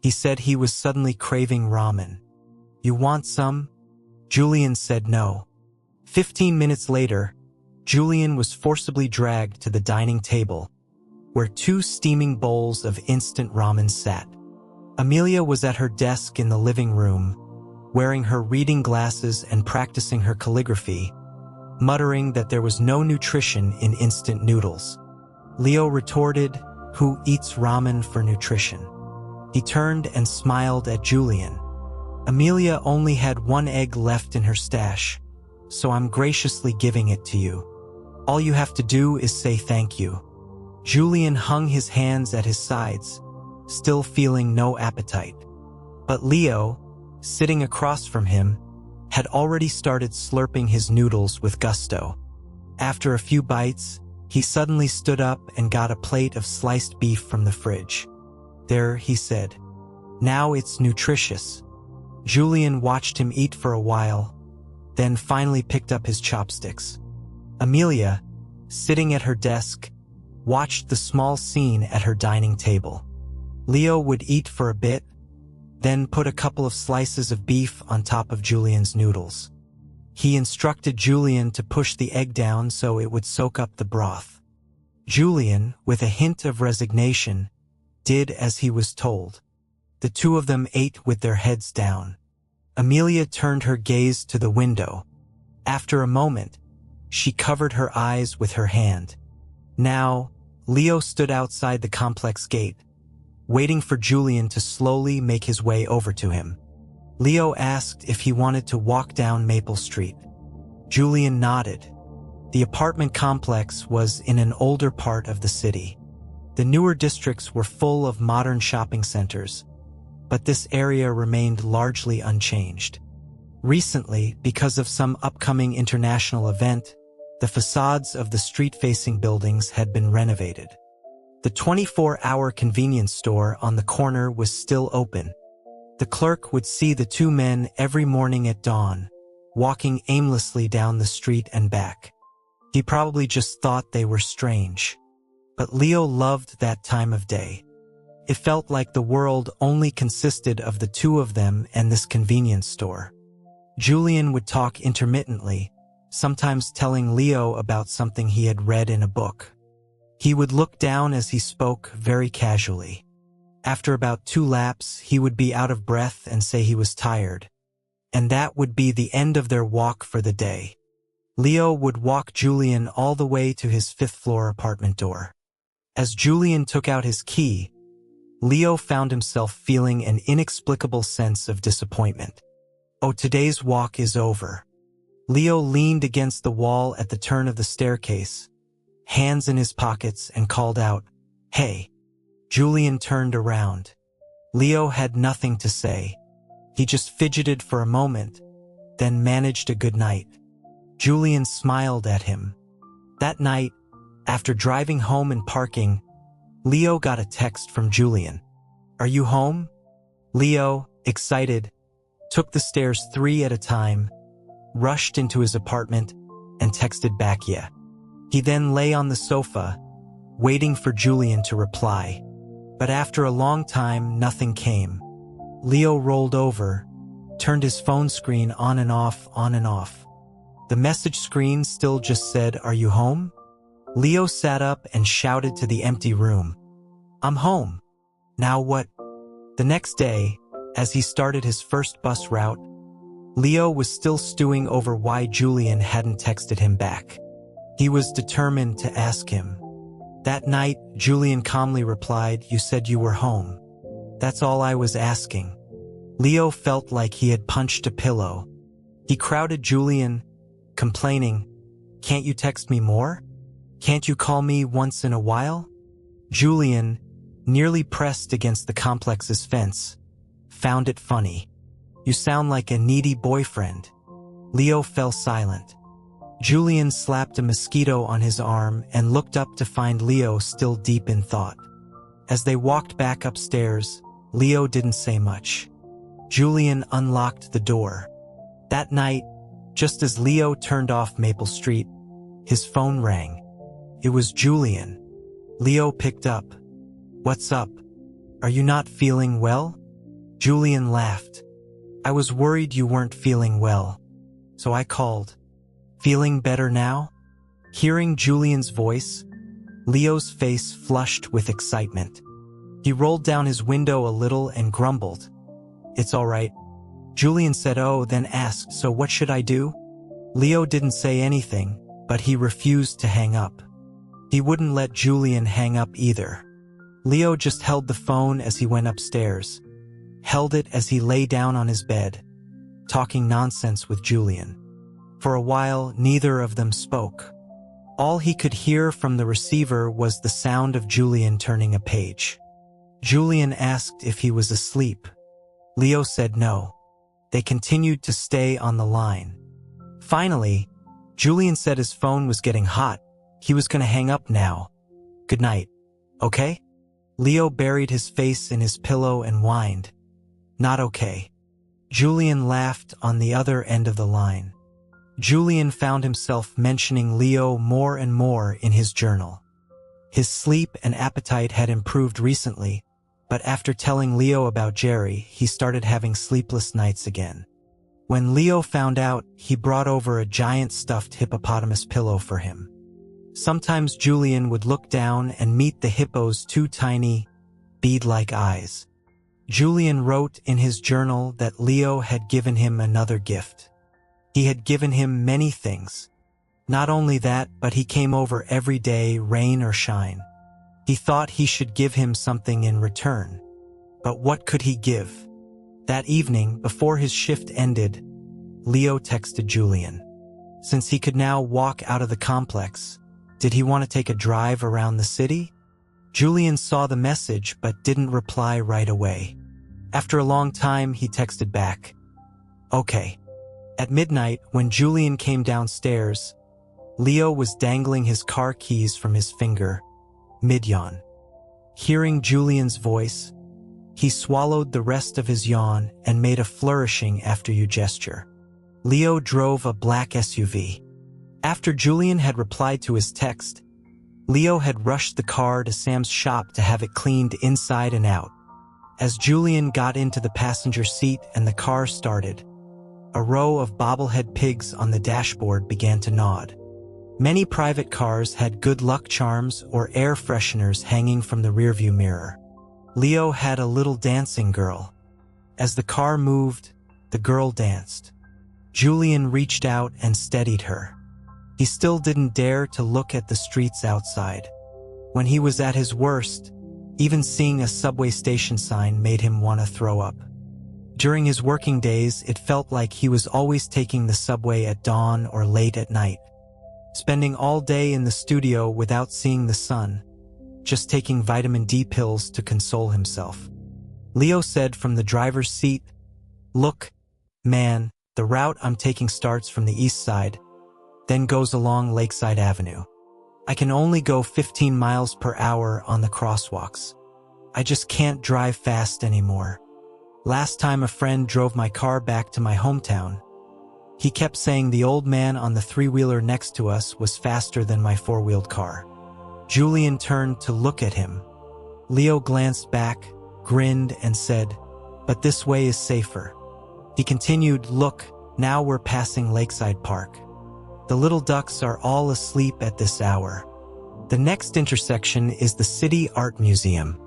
He said he was suddenly craving ramen. "You want some?" Julian said no. 15 minutes later, Julian was forcibly dragged to the dining table, where 2 steaming bowls of instant ramen sat. Amelia was at her desk in the living room, wearing her reading glasses and practicing her calligraphy, muttering that there was no nutrition in instant noodles. Leo retorted, "Who eats ramen for nutrition?" He turned and smiled at Julian. "Amelia only had 1 egg left in her stash, so I'm graciously giving it to you. All you have to do is say thank you." Julian hung his hands at his sides, still feeling no appetite. But Leo, sitting across from him, had already started slurping his noodles with gusto. After a few bites, he suddenly stood up and got a plate of sliced beef from the fridge. "There," he said. "Now it's nutritious." Julian watched him eat for a while, then finally picked up his chopsticks. Amelia, sitting at her desk, watched the small scene at her dining table. Leo would eat for a bit, then put a couple of slices of beef on top of Julian's noodles. He instructed Julian to push the egg down so it would soak up the broth. Julian, with a hint of resignation, did as he was told. The two of them ate with their heads down. Amelia turned her gaze to the window. After a moment, she covered her eyes with her hand. Now, Leo stood outside the complex gate, waiting for Julian to slowly make his way over to him. Leo asked if he wanted to walk down Maple Street. Julian nodded. The apartment complex was in an older part of the city. The newer districts were full of modern shopping centers, but this area remained largely unchanged. Recently, because of some upcoming international event, the facades of the street-facing buildings had been renovated. The 24-hour convenience store on the corner was still open. The clerk would see the two men every morning at dawn, walking aimlessly down the street and back. He probably just thought they were strange. But Leo loved that time of day. It felt like the world only consisted of the two of them and this convenience store. Julian would talk intermittently, sometimes telling Leo about something he had read in a book. He would look down as he spoke very casually. After about 2 laps, he would be out of breath and say he was tired. And that would be the end of their walk for the day. Leo would walk Julian all the way to his 5th-floor apartment door. As Julian took out his key, Leo found himself feeling an inexplicable sense of disappointment. Oh, today's walk is over. Leo leaned against the wall at the turn of the staircase, hands in his pockets, and called out, "Hey." Julian turned around. Leo had nothing to say. He just fidgeted for a moment, then managed a good night. Julian smiled at him. That night, after driving home and parking, Leo got a text from Julian. "Are you home?" Leo, excited, took the stairs 3 at a time, rushed into his apartment, and texted back, "Yeah." He then lay on the sofa, waiting for Julian to reply. But after a long time, nothing came. Leo rolled over, turned his phone screen on and off, on and off. The message screen still just said, "Are you home?" Leo sat up and shouted to the empty room, "I'm home. Now what?" The next day, as he started his first bus route, Leo was still stewing over why Julian hadn't texted him back. He was determined to ask him. That night, Julian calmly replied, "You said you were home. That's all I was asking." Leo felt like he had punched a pillow. He crowded Julian, complaining, "Can't you text me more? Can't you call me once in a while?" Julian, nearly pressed against the complex's fence, found it funny. "You sound like a needy boyfriend." Leo fell silent. Julian slapped a mosquito on his arm and looked up to find Leo still deep in thought. As they walked back upstairs, Leo didn't say much. Julian unlocked the door. That night, just as Leo turned off Maple Street, his phone rang. It was Julian. Leo picked up. "What's up? Are you not feeling well?" Julian laughed. "I was worried you weren't feeling well, so I called. Feeling better now?" Hearing Julian's voice, Leo's face flushed with excitement. He rolled down his window a little and grumbled, "It's all right." Julian said, "Oh," then asked, "So what should I do?" Leo didn't say anything, but he refused to hang up. He wouldn't let Julian hang up either. Leo just held the phone as he went upstairs, held it as he lay down on his bed, talking nonsense with Julian. For a while, neither of them spoke. All he could hear from the receiver was the sound of Julian turning a page. Julian asked if he was asleep. Leo said no. They continued to stay on the line. Finally, Julian said his phone was getting hot. He was going to hang up now. "Good night. Okay?" Leo buried his face in his pillow and whined, "Not okay." Julian laughed on the other end of the line. Julian found himself mentioning Leo more and more in his journal. His sleep and appetite had improved recently, But after telling Leo about Jerry, he started having sleepless nights again. When Leo found out, he brought over a giant stuffed hippopotamus pillow for him. Sometimes Julian would look down and meet the hippo's two tiny, bead-like eyes. Julian wrote in his journal that Leo had given him another gift. He had given him many things. Not only that, but he came over every day, rain or shine. He thought he should give him something in return. But what could he give? That evening, before his shift ended, Leo texted Julian. Since he could now walk out of the complex, did he want to take a drive around the city? Julian saw the message but didn't reply right away. After a long time, he texted back, "Okay." At midnight, when Julian came downstairs, Leo was dangling his car keys from his finger, mid-yawn. Hearing Julian's voice, he swallowed the rest of his yawn and made a flourishing after-you gesture. Leo drove a black SUV. After Julian had replied to his text, Leo had rushed the car to Sam's shop to have it cleaned inside and out. As Julian got into the passenger seat and the car started, a row of bobblehead pigs on the dashboard began to nod. Many private cars had good luck charms or air fresheners hanging from the rearview mirror. Leo had a little dancing girl. As the car moved, the girl danced. Julian reached out and steadied her. He still didn't dare to look at the streets outside. When he was at his worst, even seeing a subway station sign made him want to throw up. During his working days, it felt like he was always taking the subway at dawn or late at night, spending all day in the studio without seeing the sun, just taking vitamin D pills to console himself. Leo said from the driver's seat, "Look, man, the route I'm taking starts from the east side, then goes along Lakeside Avenue. I can only go 15 miles per hour on the crosswalks. I just can't drive fast anymore. Last time a friend drove my car back to my hometown, he kept saying the old man on the three-wheeler next to us was faster than my four-wheeled car." Julian turned to look at him. Leo glanced back, grinned, and said, "But this way is safer." He continued, "Look, now we're passing Lakeside Park. The little ducks are all asleep at this hour. The next intersection is the City Art Museum."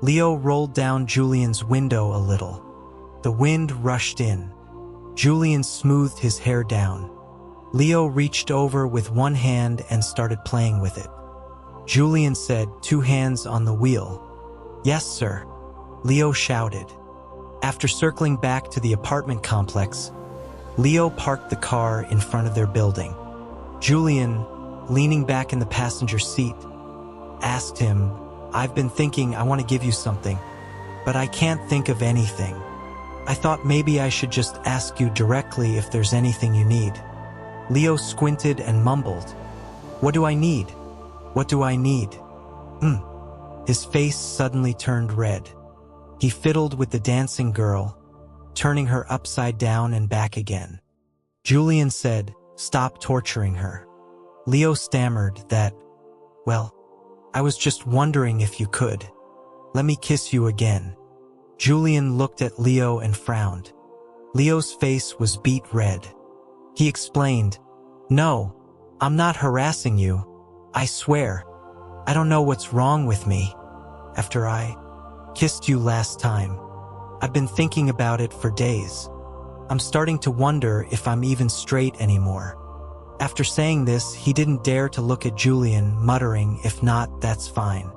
Leo rolled down Julian's window a little. The wind rushed in. Julian smoothed his hair down. Leo reached over with one hand and started playing with it. Julian said, "Two hands on the wheel." "Yes, sir," Leo shouted. After circling back to the apartment complex, Leo parked the car in front of their building. Julian, leaning back in the passenger seat, asked him, "I've been thinking I want to give you something, but I can't think of anything. I thought maybe I should just ask you directly if there's anything you need." Leo squinted and mumbled, "What do I need? What do I need?" His face suddenly turned red. He fiddled with the dancing girl, turning her upside down and back again. Julian said, "Stop torturing her." Leo stammered that, "Well, I was just wondering if you could. Let me kiss you again." Julian looked at Leo and frowned. Leo's face was beet red. He explained, "No, I'm not harassing you. I swear. I don't know what's wrong with me. After I kissed you last time, I've been thinking about it for days. I'm starting to wonder if I'm even straight anymore." After saying this, he didn't dare to look at Julian, muttering, "If not, that's fine."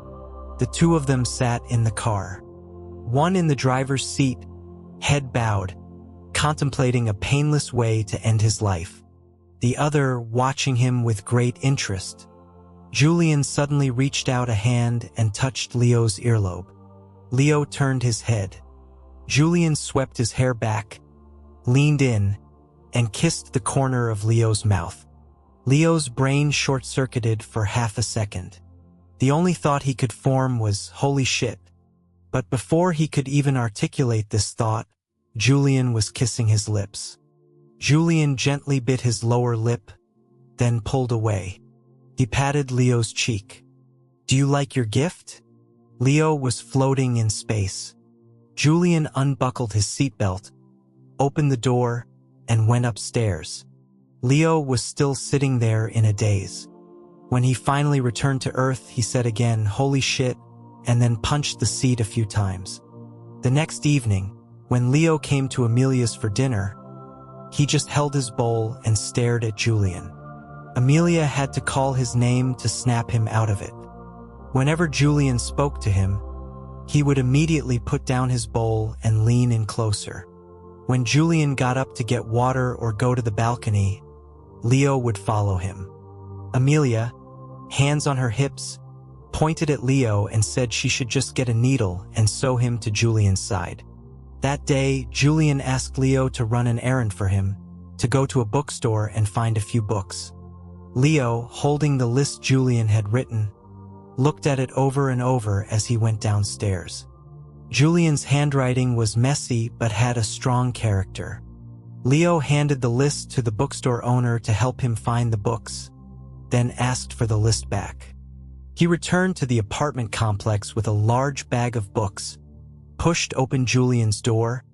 The two of them sat in the car. One in the driver's seat, head bowed, contemplating a painless way to end his life. The other watching him with great interest. Julian suddenly reached out a hand and touched Leo's earlobe. Leo turned his head. Julian swept his hair back, leaned in, and kissed the corner of Leo's mouth. Leo's brain short-circuited for half a second. The only thought he could form was, "Holy shit." But before he could even articulate this thought, Julian was kissing his lips. Julian gently bit his lower lip, then pulled away. He patted Leo's cheek. "Do you like your gift?" Leo was floating in space. Julian unbuckled his seatbelt, opened the door, and went upstairs. Leo was still sitting there in a daze. When he finally returned to Earth, he said again, "Holy shit," and then punched the seat a few times. The next evening, when Leo came to Amelia's for dinner, he just held his bowl and stared at Julian. Amelia had to call his name to snap him out of it. Whenever Julian spoke to him, he would immediately put down his bowl and lean in closer. When Julian got up to get water or go to the balcony, Leo would follow him. Amelia, hands on her hips, pointed at Leo and said she should just get a needle and sew him to Julian's side. That day, Julian asked Leo to run an errand for him, to go to a bookstore and find a few books. Leo, holding the list Julian had written, looked at it over and over as he went downstairs. Julian's handwriting was messy but had a strong character. Leo handed the list to the bookstore owner to help him find the books, then asked for the list back. He returned to the apartment complex with a large bag of books, pushed open Julian's door,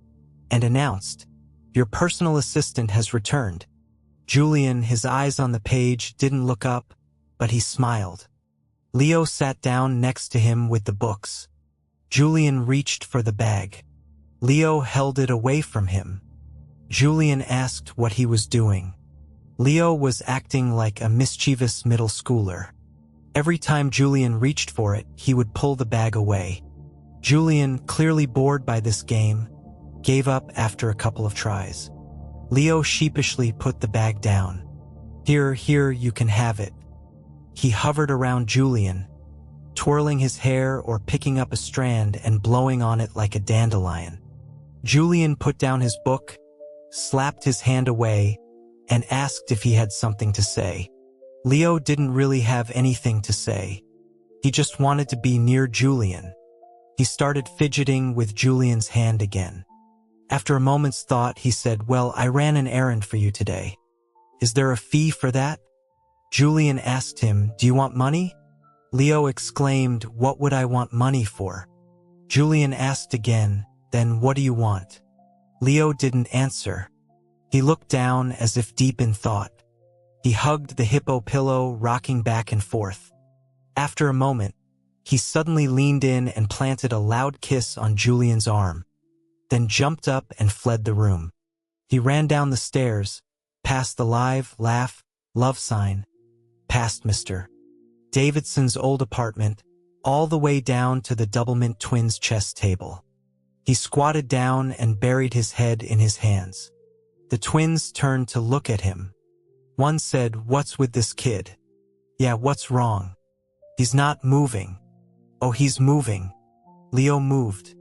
and announced, "Your personal assistant has returned." Julian, his eyes on the page, didn't look up, but he smiled. Leo sat down next to him with the books. Julian reached for the bag. Leo held it away from him. Julian asked what he was doing. Leo was acting like a mischievous middle schooler. Every time Julian reached for it, he would pull the bag away. Julian, clearly bored by this game, gave up after a couple of tries. Leo sheepishly put the bag down. Here, you can have it." He hovered around Julian, twirling his hair or picking up a strand and blowing on it like a dandelion. Julian put down his book, slapped his hand away, and asked if he had something to say. Leo didn't really have anything to say. He just wanted to be near Julian. He started fidgeting with Julian's hand again. After a moment's thought, he said, "Well, I ran an errand for you today. Is there a fee for that?" Julian asked him, "Do you want money?" Leo exclaimed, "What would I want money for?" Julian asked again, "Then what do you want?" Leo didn't answer. He looked down as if deep in thought. He hugged the hippo pillow, rocking back and forth. After a moment, he suddenly leaned in and planted a loud kiss on Julian's arm, then jumped up and fled the room. He ran down the stairs, past the live, laugh, love sign, past Mr. Davidson's old apartment, all the way down to the Doublemint twins' chess table. He squatted down and buried his head in his hands. The twins turned to look at him. One said, "What's with this kid?" "Yeah, what's wrong?" "He's not moving." "Oh, he's moving." Leo moved.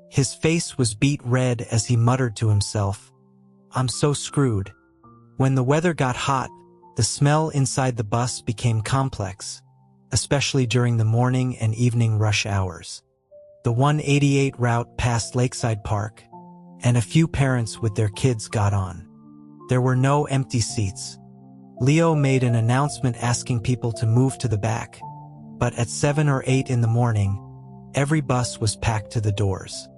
His face was beet red as he muttered to himself, "I'm so screwed." When the weather got hot, the smell inside the bus became complex, especially during the morning and evening rush hours. The 188 route passed Lakeside Park, and a few parents with their kids got on. There were no empty seats. Leo made an announcement asking people to move to the back, but at 7 or 8 in the morning, every bus was packed to the doors.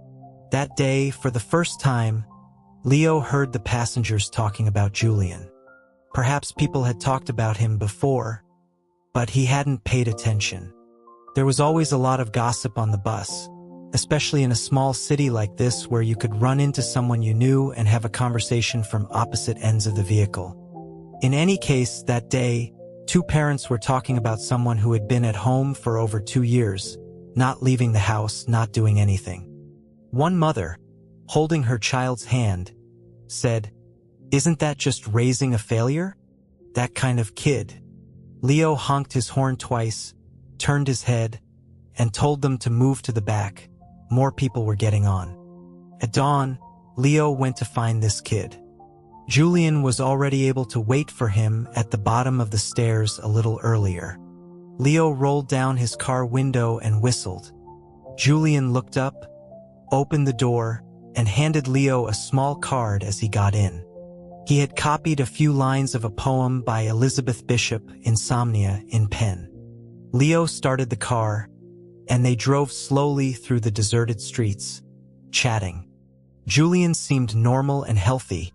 That day, for the first time, Leo heard the passengers talking about Julian. Perhaps people had talked about him before, but he hadn't paid attention. There was always a lot of gossip on the bus, especially in a small city like this where you could run into someone you knew and have a conversation from opposite ends of the vehicle. In any case, that day, 2 parents were talking about someone who had been at home for over 2 years, not leaving the house, not doing anything. One mother, holding her child's hand, said, "Isn't that just raising a failure? That kind of kid." Leo honked his horn twice, turned his head, and told them to move to the back. More people were getting on. At dawn, Leo went to find this kid. Julian was already able to wait for him at the bottom of the stairs a little earlier. Leo rolled down his car window and whistled. Julian looked up, opened the door, and handed Leo a small card as he got in. He had copied a few lines of a poem by Elizabeth Bishop, Insomnia, in pen. Leo started the car, and they drove slowly through the deserted streets, chatting. Julian seemed normal and healthy,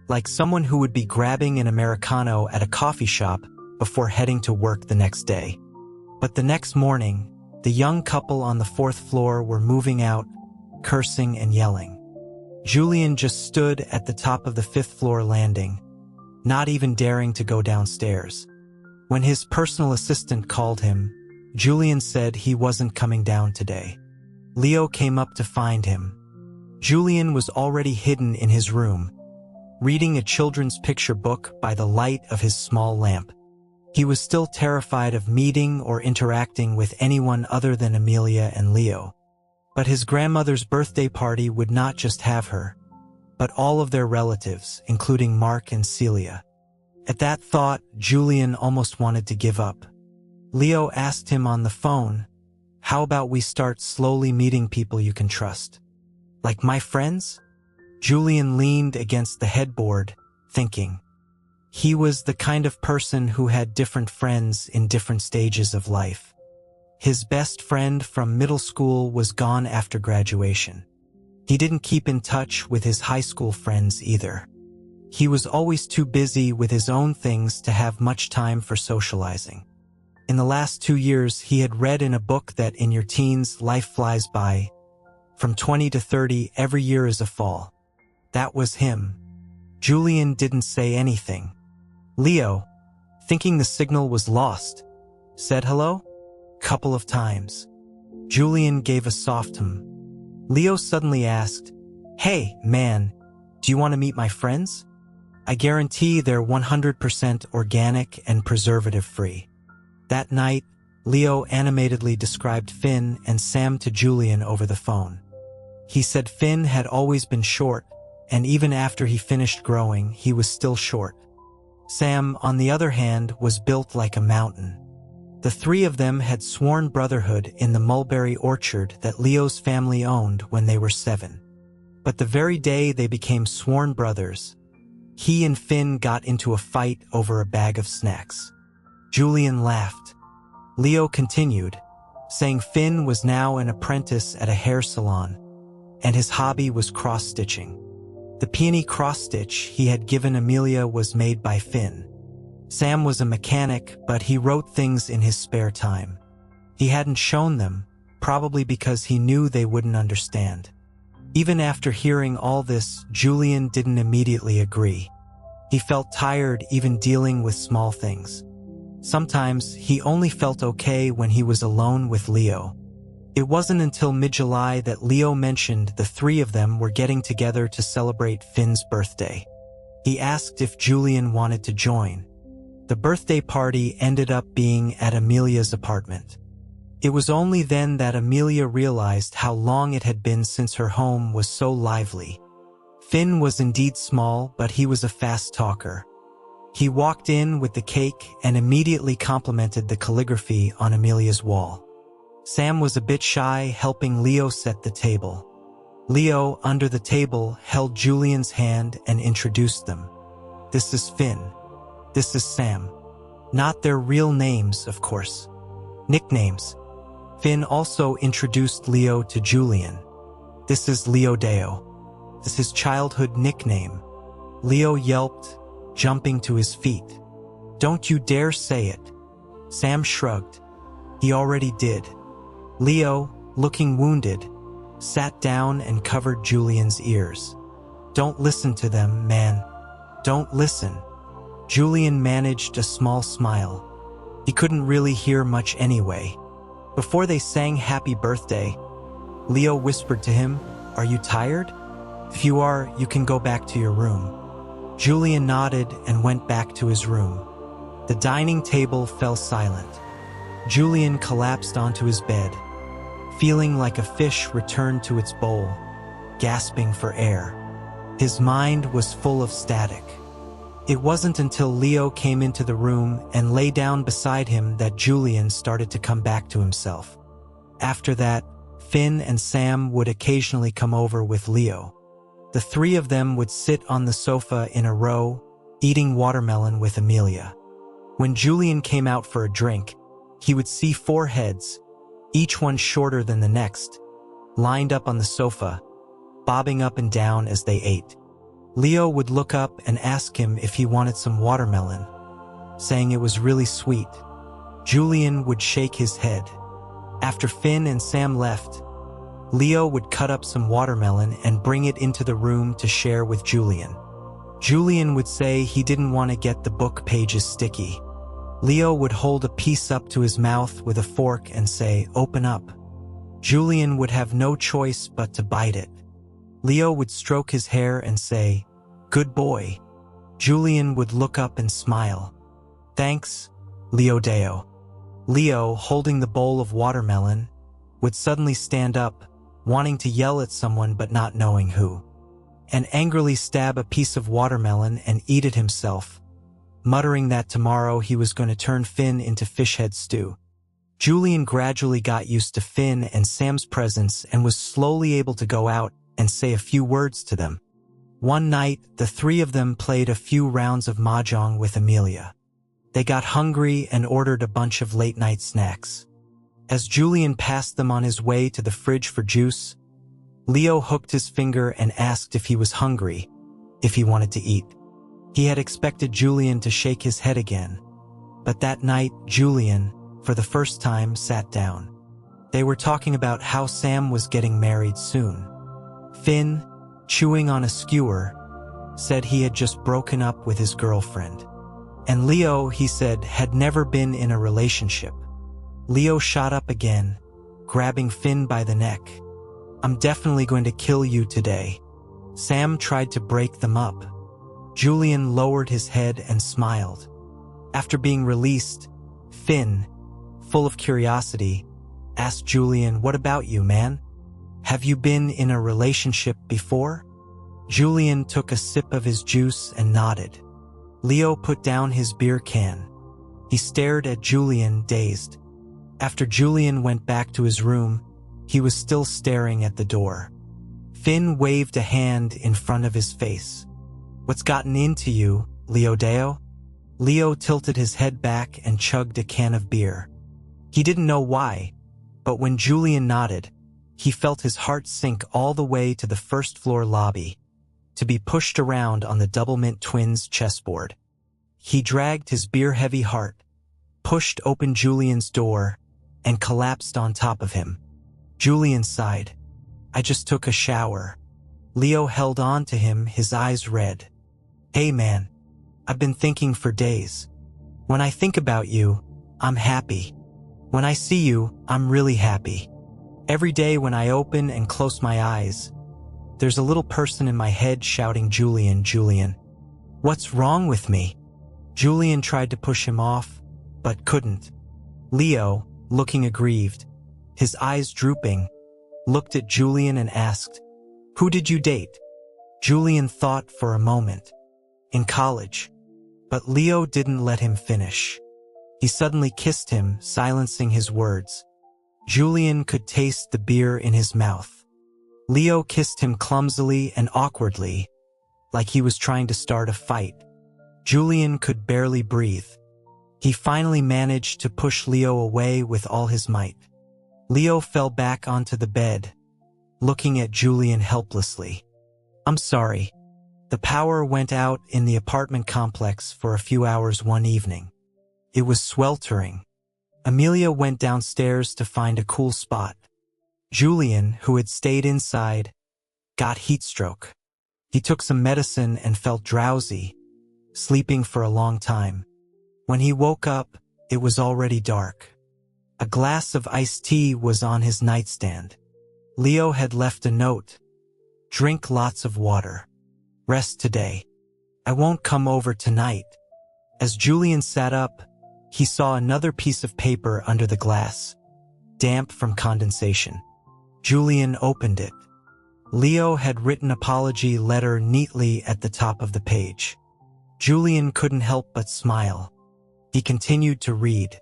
like someone who would be grabbing an Americano at a coffee shop before heading to work the next day. But the next morning, the young couple on the fourth floor were moving out, cursing and yelling. Julian just stood at the top of the fifth floor landing, not even daring to go downstairs. When his personal assistant called him, Julian said he wasn't coming down today. Leo came up to find him. Julian was already hidden in his room, reading a children's picture book by the light of his small lamp. He was still terrified of meeting or interacting with anyone other than Amelia and Leo. But his grandmother's birthday party would not just have her, but all of their relatives, including Mark and Celia. At that thought, Julian almost wanted to give up. Leo asked him on the phone, "How about we start slowly meeting people you can trust? Like my friends?" Julian leaned against the headboard, thinking. He was the kind of person who had different friends in different stages of life. His best friend from middle school was gone after graduation. He didn't keep in touch with his high school friends either. He was always too busy with his own things to have much time for socializing. In the last 2 years, he had read in a book that in your teens, life flies by. From 20 to 30, every year is a fall. That was him. Julian didn't say anything. Leo, thinking the signal was lost, said hello? Couple of times. Julian gave a soft hum. Leo suddenly asked, "Hey, man, do you want to meet my friends? I guarantee they're 100% organic and preservative-free." That night, Leo animatedly described Finn and Sam to Julian over the phone. He said Finn had always been short, and even after he finished growing, he was still short. Sam, on the other hand, was built like a mountain. The three of them had sworn brotherhood in the mulberry orchard that Leo's family owned when they were 7. But the very day they became sworn brothers, he and Finn got into a fight over a bag of snacks. Julian laughed. Leo continued, saying Finn was now an apprentice at a hair salon, and his hobby was cross-stitching. The peony cross-stitch he had given Amelia was made by Finn. Sam was a mechanic, but he wrote things in his spare time. He hadn't shown them, probably because he knew they wouldn't understand. Even after hearing all this, Julian didn't immediately agree. He felt tired even dealing with small things. Sometimes he only felt okay when he was alone with Leo. It wasn't until mid-July that Leo mentioned the three of them were getting together to celebrate Finn's birthday. He asked if Julian wanted to join. The birthday party ended up being at Amelia's apartment. It was only then that Amelia realized how long it had been since her home was so lively. Finn was indeed small, but he was a fast talker. He walked in with the cake and immediately complimented the calligraphy on Amelia's wall. Sam was a bit shy, helping Leo set the table. Leo, under the table, held Julian's hand and introduced them. "This is Finn. This is Sam." Not their real names, of course. Nicknames. Finn also introduced Leo to Julian. "This is Leo Deo. This is his childhood nickname." Leo yelped, jumping to his feet. "Don't you dare say it." Sam shrugged. He already did. Leo, looking wounded, sat down and covered Julian's ears. "Don't listen to them, man. Don't listen." Julian managed a small smile. He couldn't really hear much anyway. Before they sang happy birthday, Leo whispered to him, "Are you tired? If you are, you can go back to your room." Julian nodded and went back to his room. The dining table fell silent. Julian collapsed onto his bed, feeling like a fish returned to its bowl, gasping for air. His mind was full of static. It wasn't until Leo came into the room and lay down beside him that Julian started to come back to himself. After that, Finn and Sam would occasionally come over with Leo. The three of them would sit on the sofa in a row, eating watermelon with Amelia. When Julian came out for a drink, he would see 4 heads, each one shorter than the next, lined up on the sofa, bobbing up and down as they ate. Leo would look up and ask him if he wanted some watermelon, saying it was really sweet. Julian would shake his head. After Finn and Sam left, Leo would cut up some watermelon and bring it into the room to share with Julian. Julian would say he didn't want to get the book pages sticky. Leo would hold a piece up to his mouth with a fork and say, "Open up." Julian would have no choice but to bite it. Leo would stroke his hair and say, "Good boy." Julian would look up and smile. "Thanks, Leo Deo." Leo, holding the bowl of watermelon, would suddenly stand up, wanting to yell at someone but not knowing who, and angrily stab a piece of watermelon and eat it himself, muttering that tomorrow he was going to turn Finn into fish head stew. Julian gradually got used to Finn and Sam's presence and was slowly able to go out and say a few words to them. One night, the three of them played a few rounds of mahjong with Amelia. They got hungry and ordered a bunch of late-night snacks. As Julian passed them on his way to the fridge for juice, Leo hooked his finger and asked if he was hungry, if he wanted to eat. He had expected Julian to shake his head again, but that night Julian, for the first time, sat down. They were talking about how Sam was getting married soon. Finn, chewing on a skewer, said he had just broken up with his girlfriend. And Leo, he said, had never been in a relationship. Leo shot up again, grabbing Finn by the neck. "I'm definitely going to kill you today." Sam tried to break them up. Julian lowered his head and smiled. After being released, Finn, full of curiosity, asked Julian, "What about you, man? Have you been in a relationship before?" Julian took a sip of his juice and nodded. Leo put down his beer can. He stared at Julian, dazed. After Julian went back to his room, he was still staring at the door. Finn waved a hand in front of his face. "What's gotten into you, Leo Deo?" Leo tilted his head back and chugged a can of beer. He didn't know why, but when Julian nodded, he felt his heart sink all the way to the first-floor lobby, to be pushed around on the Doublemint twins' chessboard. He dragged his beer-heavy heart, pushed open Julian's door, and collapsed on top of him. Julian sighed. "I just took a shower." Leo held on to him, his eyes red. "Hey man, I've been thinking for days. When I think about you, I'm happy. When I see you, I'm really happy. Every day when I open and close my eyes, there's a little person in my head shouting, 'Julian, Julian.' What's wrong with me?" Julian tried to push him off, but couldn't. Leo, looking aggrieved, his eyes drooping, looked at Julian and asked, "Who did you date?" Julian thought for a moment. "In college." But Leo didn't let him finish. He suddenly kissed him, silencing his words. Julian could taste the beer in his mouth. Leo kissed him clumsily and awkwardly, like he was trying to start a fight. Julian could barely breathe. He finally managed to push Leo away with all his might. Leo fell back onto the bed, looking at Julian helplessly. "I'm sorry. The power went out in the apartment complex for a few hours one evening. It was sweltering. Amelia went downstairs to find a cool spot. Julian, who had stayed inside, got heat stroke. He took some medicine and felt drowsy, sleeping for a long time. When he woke up, it was already dark. A glass of iced tea was on his nightstand. Leo had left a note. Drink lots of water. Rest today. I won't come over tonight." As Julian sat up, he saw another piece of paper under the glass, damp from condensation. Julian opened it. Leo had written an apology letter neatly at the top of the page. Julian couldn't help but smile. He continued to read.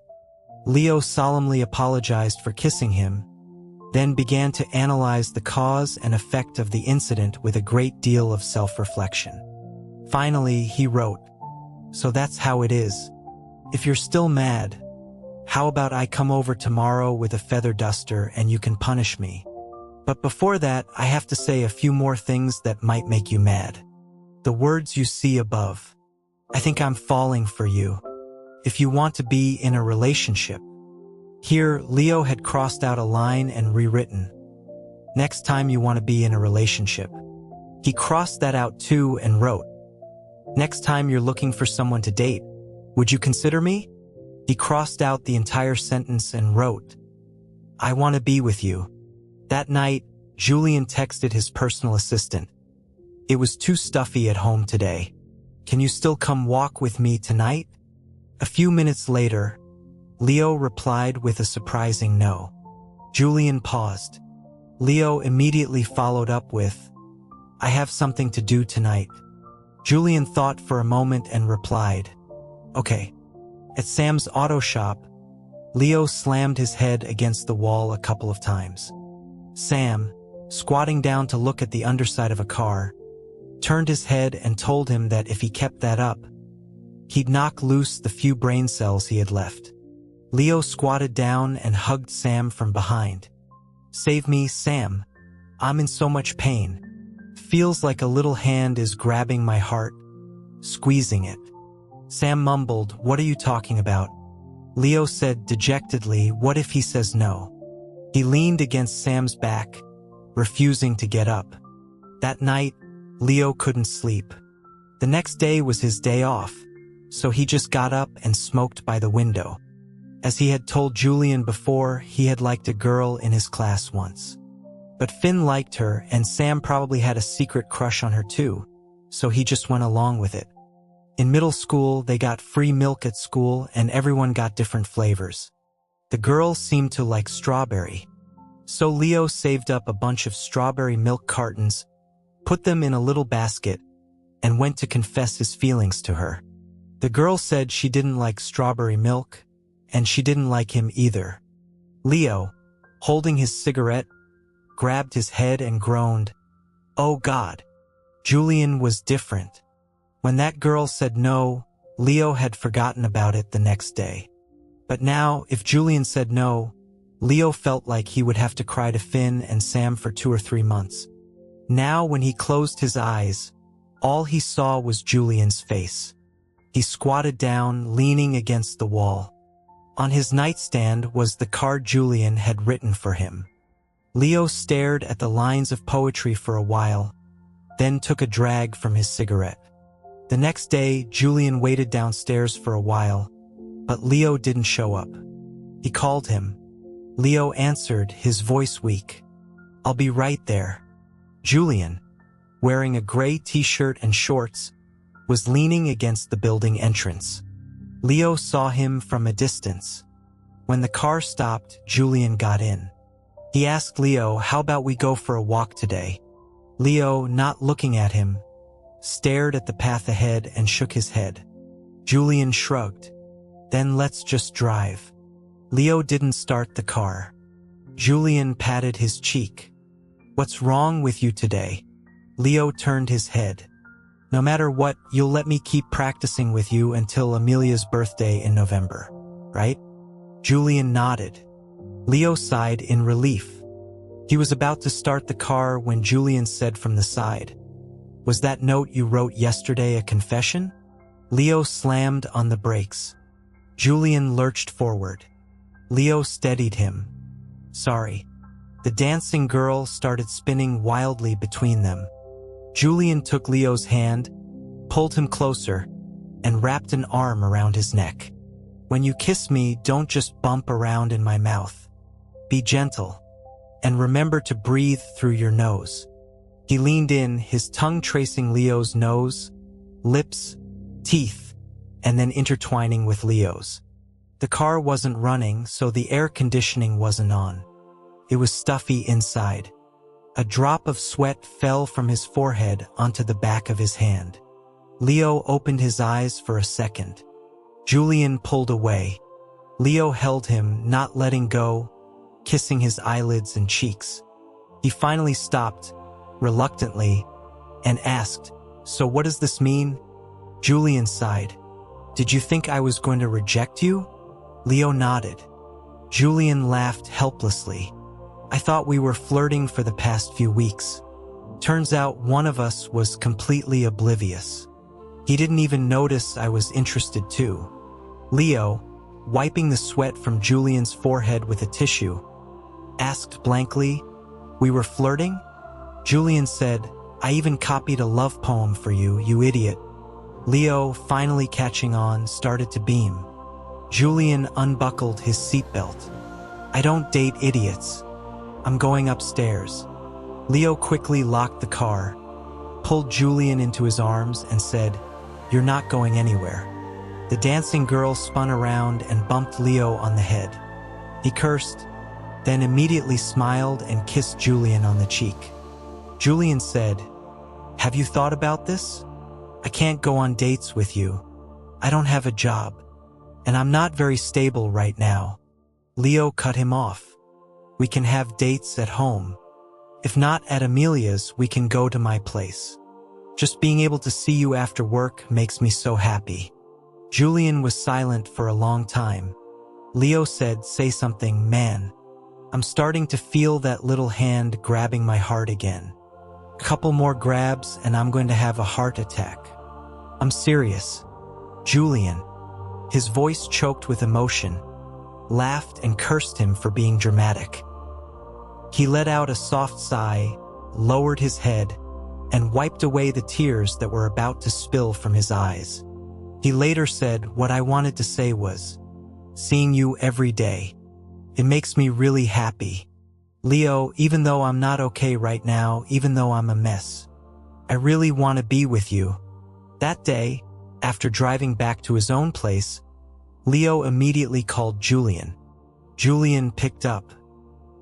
Leo solemnly apologized for kissing him, then began to analyze the cause and effect of the incident with a great deal of self-reflection. Finally, he wrote, "So that's how it is. If you're still mad, how about I come over tomorrow with a feather duster and you can punish me? But before that, I have to say a few more things that might make you mad. The words you see above. I think I'm falling for you. If you want to be in a relationship. Here, Leo had crossed out a line and rewritten. Next time you want to be in a relationship. He crossed that out too and wrote. Next time you're looking for someone to date, would you consider me? He crossed out the entire sentence and wrote, I want to be with you. That night, Julian texted his personal assistant. It was too stuffy at home today. Can you still come walk with me tonight? A few minutes later, Leo replied with a surprising no. Julian paused. Leo immediately followed up with, I have something to do tonight. Julian thought for a moment and replied, okay. At Sam's auto shop, Leo slammed his head against the wall a couple of times. Sam, squatting down to look at the underside of a car, turned his head and told him that if he kept that up, he'd knock loose the few brain cells he had left. Leo squatted down and hugged Sam from behind. Save me, Sam. I'm in so much pain. Feels like a little hand is grabbing my heart, squeezing it. Sam mumbled, what are you talking about? Leo said dejectedly, what if he says no? He leaned against Sam's back, refusing to get up. That night, Leo couldn't sleep. The next day was his day off, so he just got up and smoked by the window. As he had told Julian before, he had liked a girl in his class once. But Finn liked her, and Sam probably had a secret crush on her too, so he just went along with it. In middle school, they got free milk at school, and everyone got different flavors. The girls seemed to like strawberry. So Leo saved up a bunch of strawberry milk cartons, put them in a little basket, and went to confess his feelings to her. The girl said she didn't like strawberry milk, and she didn't like him either. Leo, holding his cigarette, grabbed his head and groaned, oh God, Julian was different. When that girl said no, Leo had forgotten about it the next day. But now, if Julian said no, Leo felt like he would have to cry to Finn and Sam for 2 or 3 months. Now, when he closed his eyes, all he saw was Julian's face. He squatted down, leaning against the wall. On his nightstand was the card Julian had written for him. Leo stared at the lines of poetry for a while, then took a drag from his cigarette. The next day, Julian waited downstairs for a while, but Leo didn't show up. He called him. Leo answered, his voice weak. I'll be right there. Julian, wearing a gray t-shirt and shorts, was leaning against the building entrance. Leo saw him from a distance. When the car stopped, Julian got in. He asked Leo, how about we go for a walk today? Leo, not looking at him, stared at the path ahead and shook his head. Julian shrugged. Then let's just drive. Leo didn't start the car. Julian patted his cheek. What's wrong with you today? Leo turned his head. No matter what, you'll let me keep practicing with you until Amelia's birthday in November, right? Julian nodded. Leo sighed in relief. He was about to start the car when Julian said from the side, was that note you wrote yesterday a confession? Leo slammed on the brakes. Julian lurched forward. Leo steadied him. Sorry. The dancing girl started spinning wildly between them. Julian took Leo's hand, pulled him closer, and wrapped an arm around his neck. When you kiss me, don't just bump around in my mouth. Be gentle, and remember to breathe through your nose. He leaned in, his tongue tracing Leo's nose, lips, teeth, and then intertwining with Leo's. The car wasn't running, so the air conditioning wasn't on. It was stuffy inside. A drop of sweat fell from his forehead onto the back of his hand. Leo opened his eyes for a second. Julian pulled away. Leo held him, not letting go, kissing his eyelids and cheeks. He finally stopped, reluctantly, and asked, so what does this mean? Julian sighed. Did you think I was going to reject you? Leo nodded. Julian laughed helplessly. I thought we were flirting for the past few weeks. Turns out one of us was completely oblivious. He didn't even notice I was interested too. Leo, wiping the sweat from Julian's forehead with a tissue, asked blankly, "We were flirting?" Julian said, "I even copied a love poem for you, you idiot." Leo, finally catching on, started to beam. Julian unbuckled his seatbelt. "I don't date idiots. I'm going upstairs." Leo quickly locked the car, pulled Julian into his arms and said, "You're not going anywhere." The dancing girl spun around and bumped Leo on the head. He cursed, then immediately smiled and kissed Julian on the cheek. Julian said, "Have you thought about this? I can't go on dates with you. I don't have a job, and I'm not very stable right now." Leo cut him off. "We can have dates at home. If not at Amelia's, we can go to my place. Just being able to see you after work makes me so happy." Julian was silent for a long time. Leo said, "Say something, man. I'm starting to feel that little hand grabbing my heart again. A couple more grabs and I'm going to have a heart attack. I'm serious." Julian, his voice choked with emotion, laughed and cursed him for being dramatic. He let out a soft sigh, lowered his head, and wiped away the tears that were about to spill from his eyes. He later said, "What I wanted to say was, seeing you every day, it makes me really happy. Leo, even though I'm not okay right now, even though I'm a mess, I really want to be with you." That day, after driving back to his own place, Leo immediately called Julian. Julian picked up.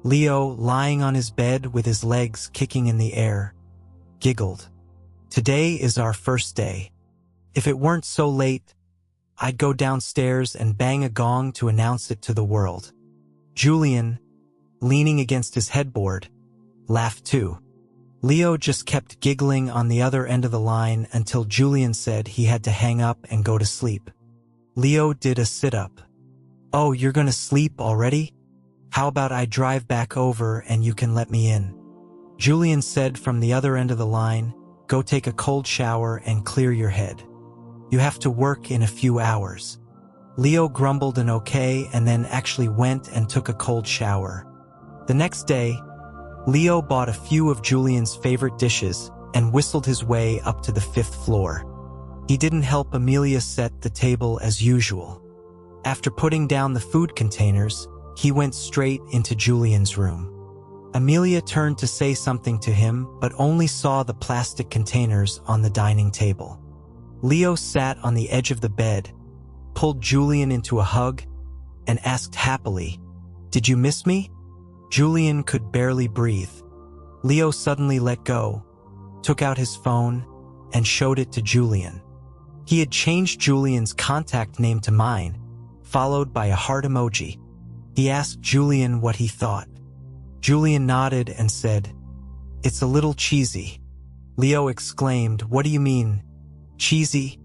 Leo, lying on his bed with his legs kicking in the air, giggled. "Today is our first day. If it weren't so late, I'd go downstairs and bang a gong to announce it to the world." Julian, leaning against his headboard, laughed too. Leo just kept giggling on the other end of the line until Julian said he had to hang up and go to sleep. Leo did a sit-up. "Oh, you're gonna sleep already? How about I drive back over and you can let me in?" Julian said from the other end of the line, "Go take a cold shower and clear your head. You have to work in a few hours." Leo grumbled an okay and then actually went and took a cold shower. The next day, Leo bought a few of Julian's favorite dishes and whistled his way up to the 5th floor. He didn't help Amelia set the table as usual. After putting down the food containers, he went straight into Julian's room. Amelia turned to say something to him, but only saw the plastic containers on the dining table. Leo sat on the edge of the bed, pulled Julian into a hug, and asked happily, "Did you miss me?" Julian could barely breathe. Leo suddenly let go, took out his phone, and showed it to Julian. He had changed Julian's contact name to mine, followed by a heart emoji. He asked Julian what he thought. Julian nodded and said, "It's a little cheesy." Leo exclaimed, "What do you mean, cheesy?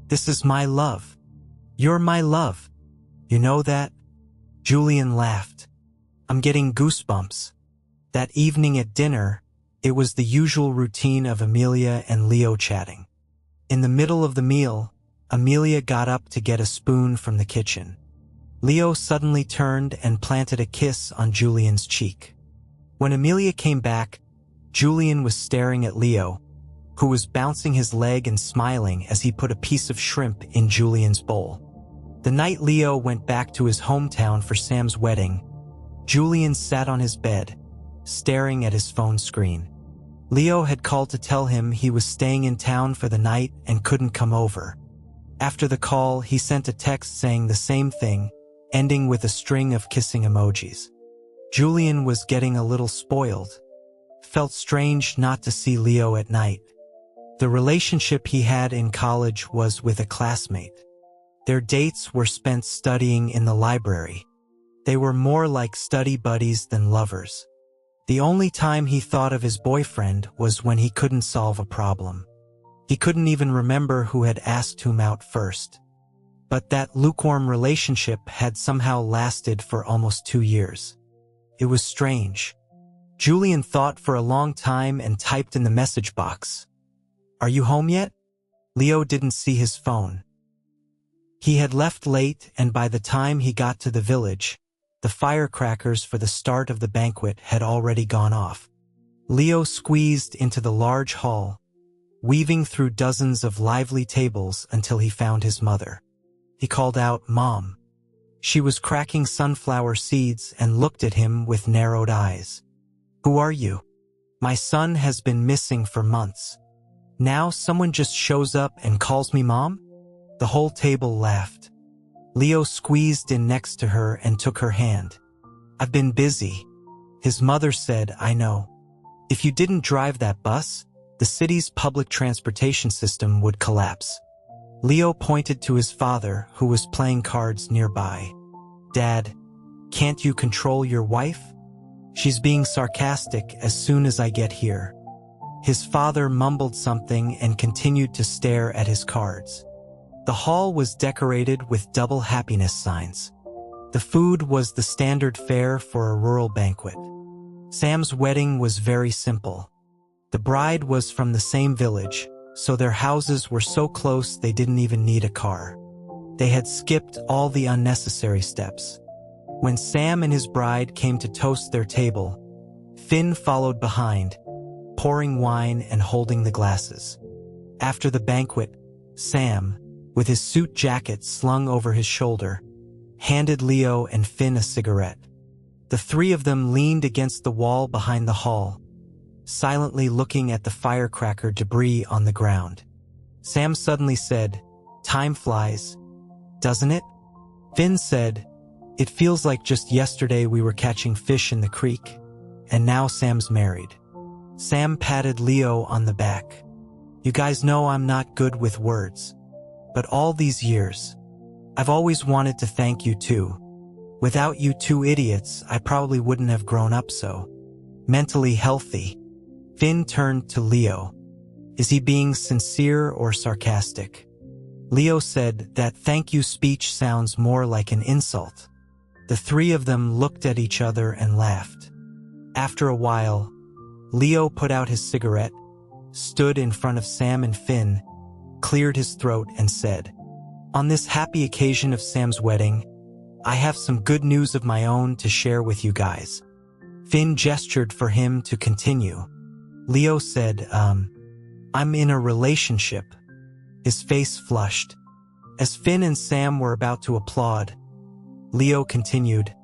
This is my love. You're my love. You know that?" Julian laughed. "I'm getting goosebumps." That evening at dinner, it was the usual routine of Amelia and Leo chatting. In the middle of the meal, Amelia got up to get a spoon from the kitchen. Leo suddenly turned and planted a kiss on Julian's cheek. When Amelia came back, Julian was staring at Leo, who was bouncing his leg and smiling as he put a piece of shrimp in Julian's bowl. The night Leo went back to his hometown for Sam's wedding, Julian sat on his bed, staring at his phone screen. Leo had called to tell him he was staying in town for the night and couldn't come over. After the call, he sent a text saying the same thing, ending with a string of kissing emojis. Julian was getting a little spoiled. Felt strange not to see Leo at night. The relationship he had in college was with a classmate. Their dates were spent studying in the library. They were more like study buddies than lovers. The only time he thought of his boyfriend was when he couldn't solve a problem. He couldn't even remember who had asked him out first. But that lukewarm relationship had somehow lasted for almost 2 years. It was strange. Julian thought for a long time and typed in the message box, "Are you home yet?" Leo didn't see his phone. He had left late, and by the time he got to the village, the firecrackers for the start of the banquet had already gone off. Leo squeezed into the large hall, weaving through dozens of lively tables until he found his mother. He called out, "Mom." She was cracking sunflower seeds and looked at him with narrowed eyes. "Who are you? My son has been missing for months. Now someone just shows up and calls me mom?" The whole table laughed. Leo squeezed in next to her and took her hand. "I've been busy." His mother said, "I know. If you didn't drive that bus, the city's public transportation system would collapse." Leo pointed to his father, who was playing cards nearby. "Dad, can't you control your wife? She's being sarcastic as soon as I get here." His father mumbled something and continued to stare at his cards. The hall was decorated with double happiness signs. The food was the standard fare for a rural banquet. Sam's wedding was very simple. The bride was from the same village, so their houses were so close they didn't even need a car. They had skipped all the unnecessary steps. When Sam and his bride came to toast their table, Finn followed behind, pouring wine and holding the glasses. After the banquet, Sam, with his suit jacket slung over his shoulder, handed Leo and Finn a cigarette. The three of them leaned against the wall behind the hall, silently looking at the firecracker debris on the ground. Sam suddenly said, "Time flies, doesn't it?" Finn said, "It feels like just yesterday we were catching fish in the creek, and now Sam's married." Sam patted Leo on the back. "You guys know I'm not good with words, but all these years, I've always wanted to thank you too. Without you two idiots, I probably wouldn't have grown up so mentally healthy." Finn turned to Leo. "Is he being sincere or sarcastic?" Leo said, "That thank you speech sounds more like an insult." The three of them looked at each other and laughed. After a while, Leo put out his cigarette, stood in front of Sam and Finn, cleared his throat and said, "On this happy occasion of Sam's wedding, I have some good news of my own to share with you guys." Finn gestured for him to continue. Leo said, "I'm in a relationship." His face flushed. As Finn and Sam were about to applaud, Leo continued,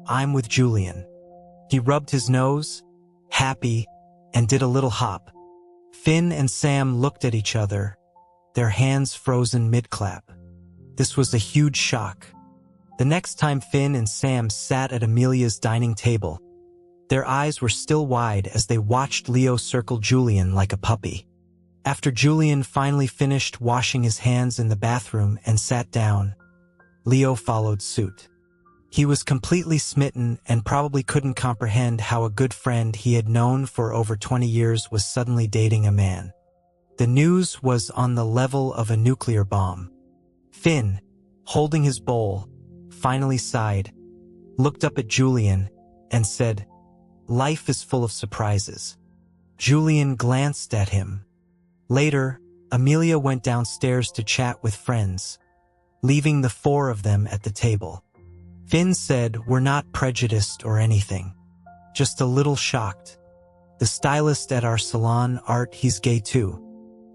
"I'm with Julian." He rubbed his nose, happy, and did a little hop. Finn and Sam looked at each other, their hands frozen mid-clap. This was a huge shock. The next time Finn and Sam sat at Amelia's dining table, their eyes were still wide as they watched Leo circle Julian like a puppy. After Julian finally finished washing his hands in the bathroom and sat down, Leo followed suit. He was completely smitten and probably couldn't comprehend how a good friend he had known for over 20 years was suddenly dating a man. The news was on the level of a nuclear bomb. Finn, holding his bowl, finally sighed, looked up at Julian, and said, "Life is full of surprises." Julian glanced at him. Later, Amelia went downstairs to chat with friends, leaving the four of them at the table. Finn said, "We're not prejudiced or anything, just a little shocked. The stylist at our salon, Art, he's gay too.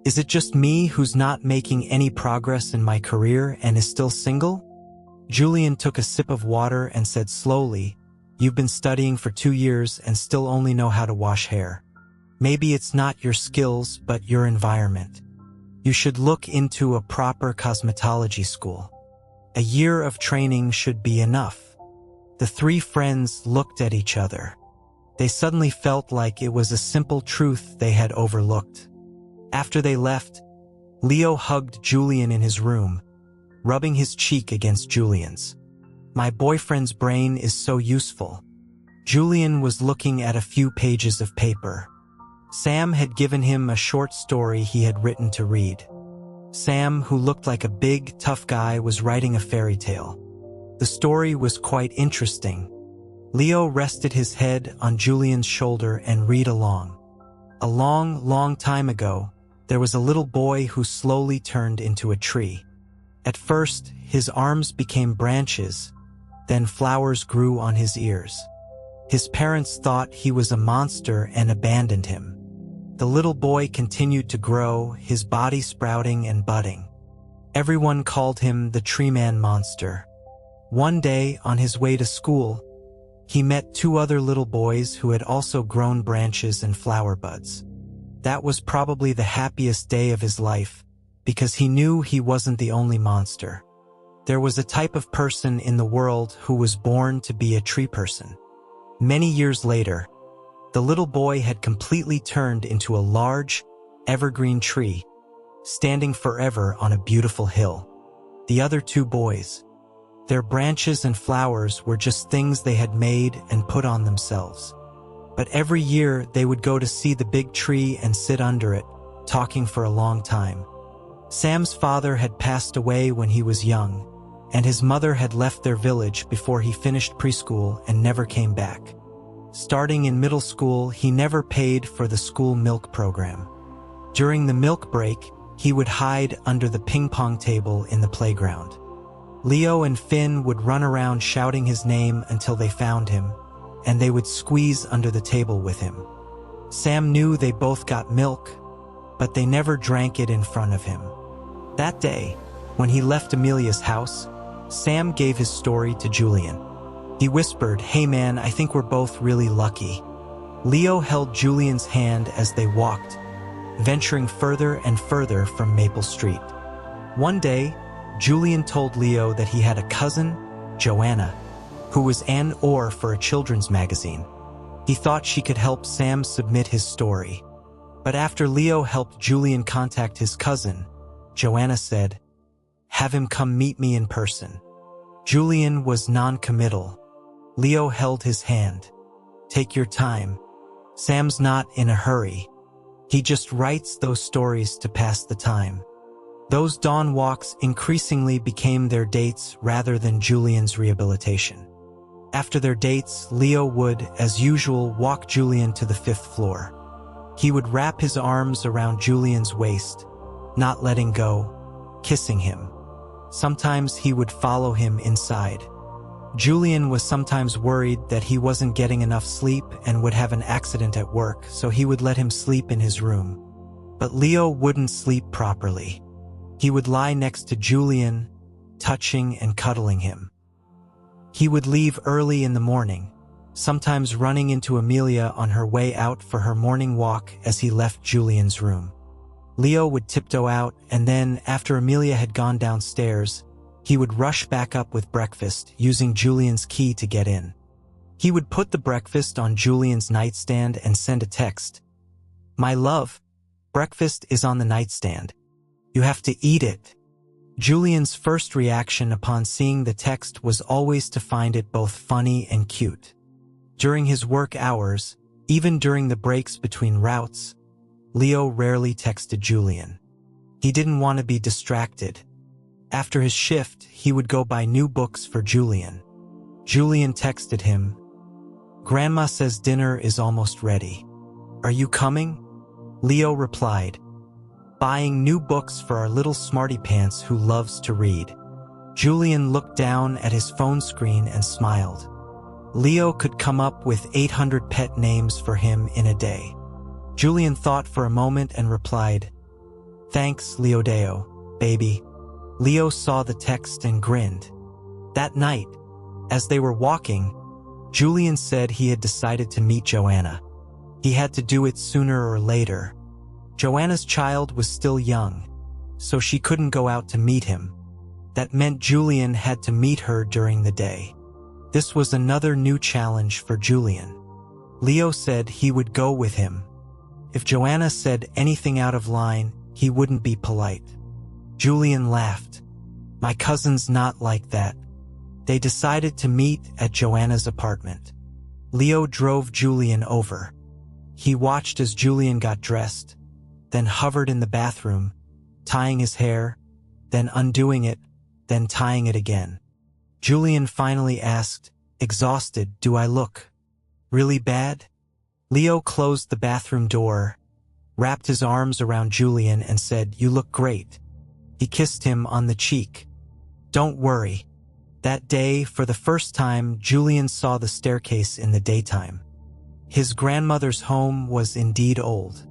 Is it just me who's not making any progress in my career and is still single?" Julian took a sip of water and said slowly, "You've been studying for 2 years and still only know how to wash hair. Maybe it's not your skills, but your environment. You should look into a proper cosmetology school. A year of training should be enough." The three friends looked at each other. They suddenly felt like it was a simple truth they had overlooked. After they left, Leo hugged Julian in his room, rubbing his cheek against Julian's. "My boyfriend's brain is so useful." Julian was looking at a few pages of paper. Sam had given him a short story he had written to read. Sam, who looked like a big, tough guy, was writing a fairy tale. The story was quite interesting. Leo rested his head on Julian's shoulder and read along. A long, long time ago, there was a little boy who slowly turned into a tree. At first, his arms became branches, then flowers grew on his ears. His parents thought he was a monster and abandoned him. The little boy continued to grow, his body sprouting and budding. Everyone called him the Tree Man Monster. One day, on his way to school, he met two other little boys who had also grown branches and flower buds. That was probably the happiest day of his life, because he knew he wasn't the only monster. There was a type of person in the world who was born to be a tree person. Many years later, the little boy had completely turned into a large, evergreen tree, standing forever on a beautiful hill. The other two boys, their branches and flowers were just things they had made and put on themselves. But every year they would go to see the big tree and sit under it, talking for a long time. Sam's father had passed away when he was young, and his mother had left their village before he finished preschool and never came back. Starting in middle school, he never paid for the school milk program. During the milk break, he would hide under the ping pong table in the playground. Leo and Finn would run around shouting his name until they found him, and they would squeeze under the table with him. Sam knew they both got milk, but they never drank it in front of him. That day, when he left Amelia's house, Sam gave his story to Julian. He whispered, "Hey man, I think we're both really lucky." Leo held Julian's hand as they walked, venturing further and further from Maple Street. One day, Julian told Leo that he had a cousin, Joanna, who was an author for a children's magazine. He thought she could help Sam submit his story. But after Leo helped Julian contact his cousin, Joanna said, "Have him come meet me in person." Julian was non-committal. Leo held his hand. "Take your time. Sam's not in a hurry. He just writes those stories to pass the time." Those dawn walks increasingly became their dates rather than Julian's rehabilitation. After their dates, Leo would, as usual, walk Julian to the 5th floor. He would wrap his arms around Julian's waist, not letting go, kissing him. Sometimes he would follow him inside. Julian was sometimes worried that he wasn't getting enough sleep and would have an accident at work, so he would let him sleep in his room. But Leo wouldn't sleep properly. He would lie next to Julian, touching and cuddling him. He would leave early in the morning, sometimes running into Amelia on her way out for her morning walk as he left Julian's room. Leo would tiptoe out, and then, after Amelia had gone downstairs, he would rush back up with breakfast, using Julian's key to get in. He would put the breakfast on Julian's nightstand and send a text. "My love, breakfast is on the nightstand. You have to eat it." Julian's first reaction upon seeing the text was always to find it both funny and cute. During his work hours, even during the breaks between routes, Leo rarely texted Julian. He didn't want to be distracted. After his shift, he would go buy new books for Julian. Julian texted him, "Grandma says dinner is almost ready. Are you coming?" Leo replied, "Buying new books for our little smarty pants who loves to read." Julian looked down at his phone screen and smiled. Leo could come up with 800 pet names for him in a day. Julian thought for a moment and replied, "Thanks, Leodeo, baby." Leo saw the text and grinned. That night, as they were walking, Julian said he had decided to meet Joanna. He had to do it sooner or later. Joanna's child was still young, so she couldn't go out to meet him. That meant Julian had to meet her during the day. This was another new challenge for Julian. Leo said he would go with him. If Joanna said anything out of line, he wouldn't be polite. Julian laughed. "My cousin's not like that." They decided to meet at Joanna's apartment. Leo drove Julian over. He watched as Julian got dressed, then hovered in the bathroom, tying his hair, then undoing it, then tying it again. Julian finally asked, exhausted, "Do I look really bad?" Leo closed the bathroom door, wrapped his arms around Julian and said, "You look great." He kissed him on the cheek. "Don't worry." That day, for the first time, Julian saw the staircase in the daytime. His grandmother's home was indeed old.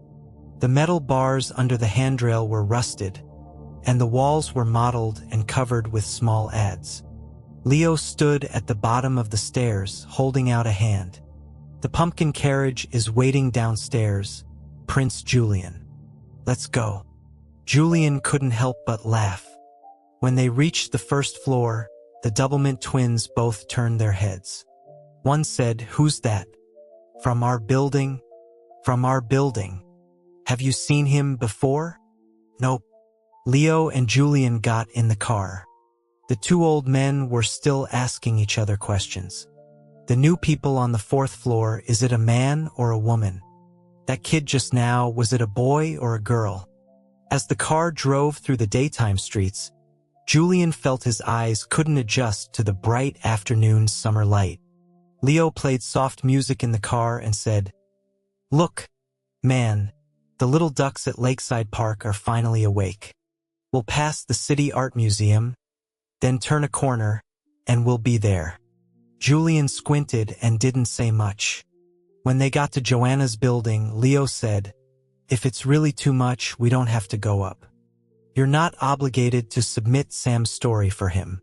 The metal bars under the handrail were rusted, and the walls were mottled and covered with small ads. Leo stood at the bottom of the stairs, holding out a hand. "The pumpkin carriage is waiting downstairs, Prince Julian. Let's go." Julian couldn't help but laugh. When they reached the first floor, the Doublemint twins both turned their heads. One said, "Who's that?" "From our building." "From our building. Have you seen him before?" "Nope." Leo and Julian got in the car. The two old men were still asking each other questions. "The new people on the fourth floor, is it a man or a woman? That kid just now, was it a boy or a girl?" As the car drove through the daytime streets, Julian felt his eyes couldn't adjust to the bright afternoon summer light. Leo played soft music in the car and said, "Look, man, the little ducks at Lakeside Park are finally awake. We'll pass the City Art Museum, then turn a corner, and we'll be there." Julian squinted and didn't say much. When they got to Joanna's building, Leo said, "If it's really too much, we don't have to go up. You're not obligated to submit Sam's story for him."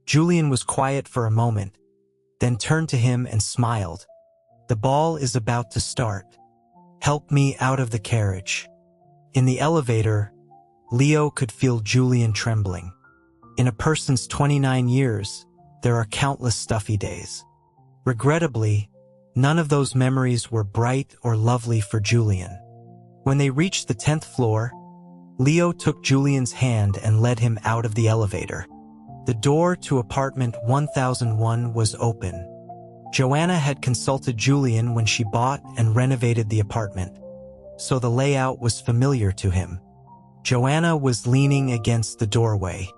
Julian was quiet for a moment, then turned to him and smiled. "The ball is about to start. Help me out of the carriage." In the elevator, Leo could feel Julian trembling. In a person's 29 years, there are countless stuffy days. Regrettably, none of those memories were bright or lovely for Julian. When they reached the 10th floor, Leo took Julian's hand and led him out of the elevator. The door to apartment 1001 was open. Joanna had consulted Julian when she bought and renovated the apartment, so the layout was familiar to him. Joanna was leaning against the doorway.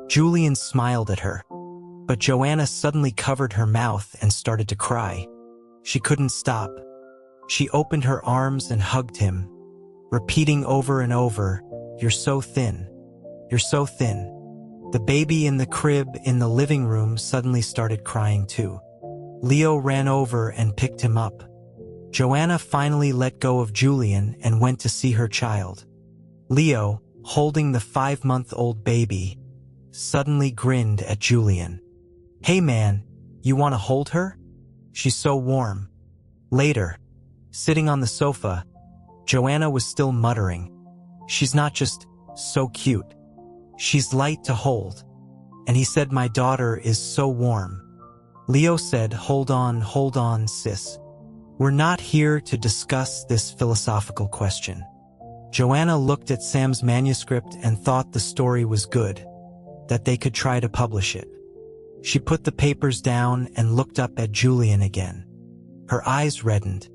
Julian smiled at her, but Joanna suddenly covered her mouth and started to cry. She couldn't stop. She opened her arms and hugged him, repeating over and over, "You're so thin. You're so thin." The baby in the crib in the living room suddenly started crying too. Leo ran over and picked him up. Joanna finally let go of Julian and went to see her child. Leo, holding the 5-month-old baby, suddenly grinned at Julian. "Hey man, you want to hold her? She's so warm." Later, sitting on the sofa, Joanna was still muttering, "She's not just so cute. She's light to hold." And he said, "My daughter is so warm." Leo said, hold on, sis. We're not here to discuss this philosophical question." Joanna looked at Sam's manuscript and thought the story was good, that they could try to publish it. She put the papers down and looked up at Julian again. Her eyes reddened.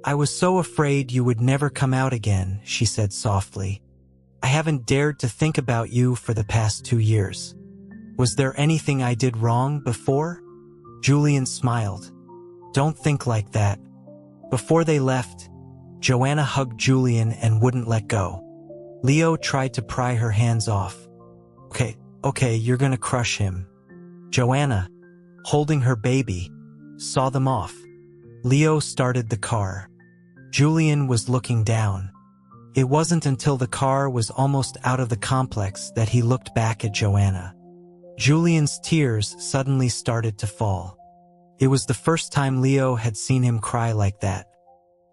"I was so afraid you would never come out again," she said softly. "I haven't dared to think about you for the past 2 years. Was there anything I did wrong before?" Julian smiled. "Don't think like that." Before they left, Joanna hugged Julian and wouldn't let go. Leo tried to pry her hands off. Okay, you're gonna crush him." Joanna, holding her baby, saw them off. Leo started the car. Julian was looking down. It wasn't until the car was almost out of the complex that he looked back at Joanna. Julian's tears suddenly started to fall. It was the first time Leo had seen him cry like that.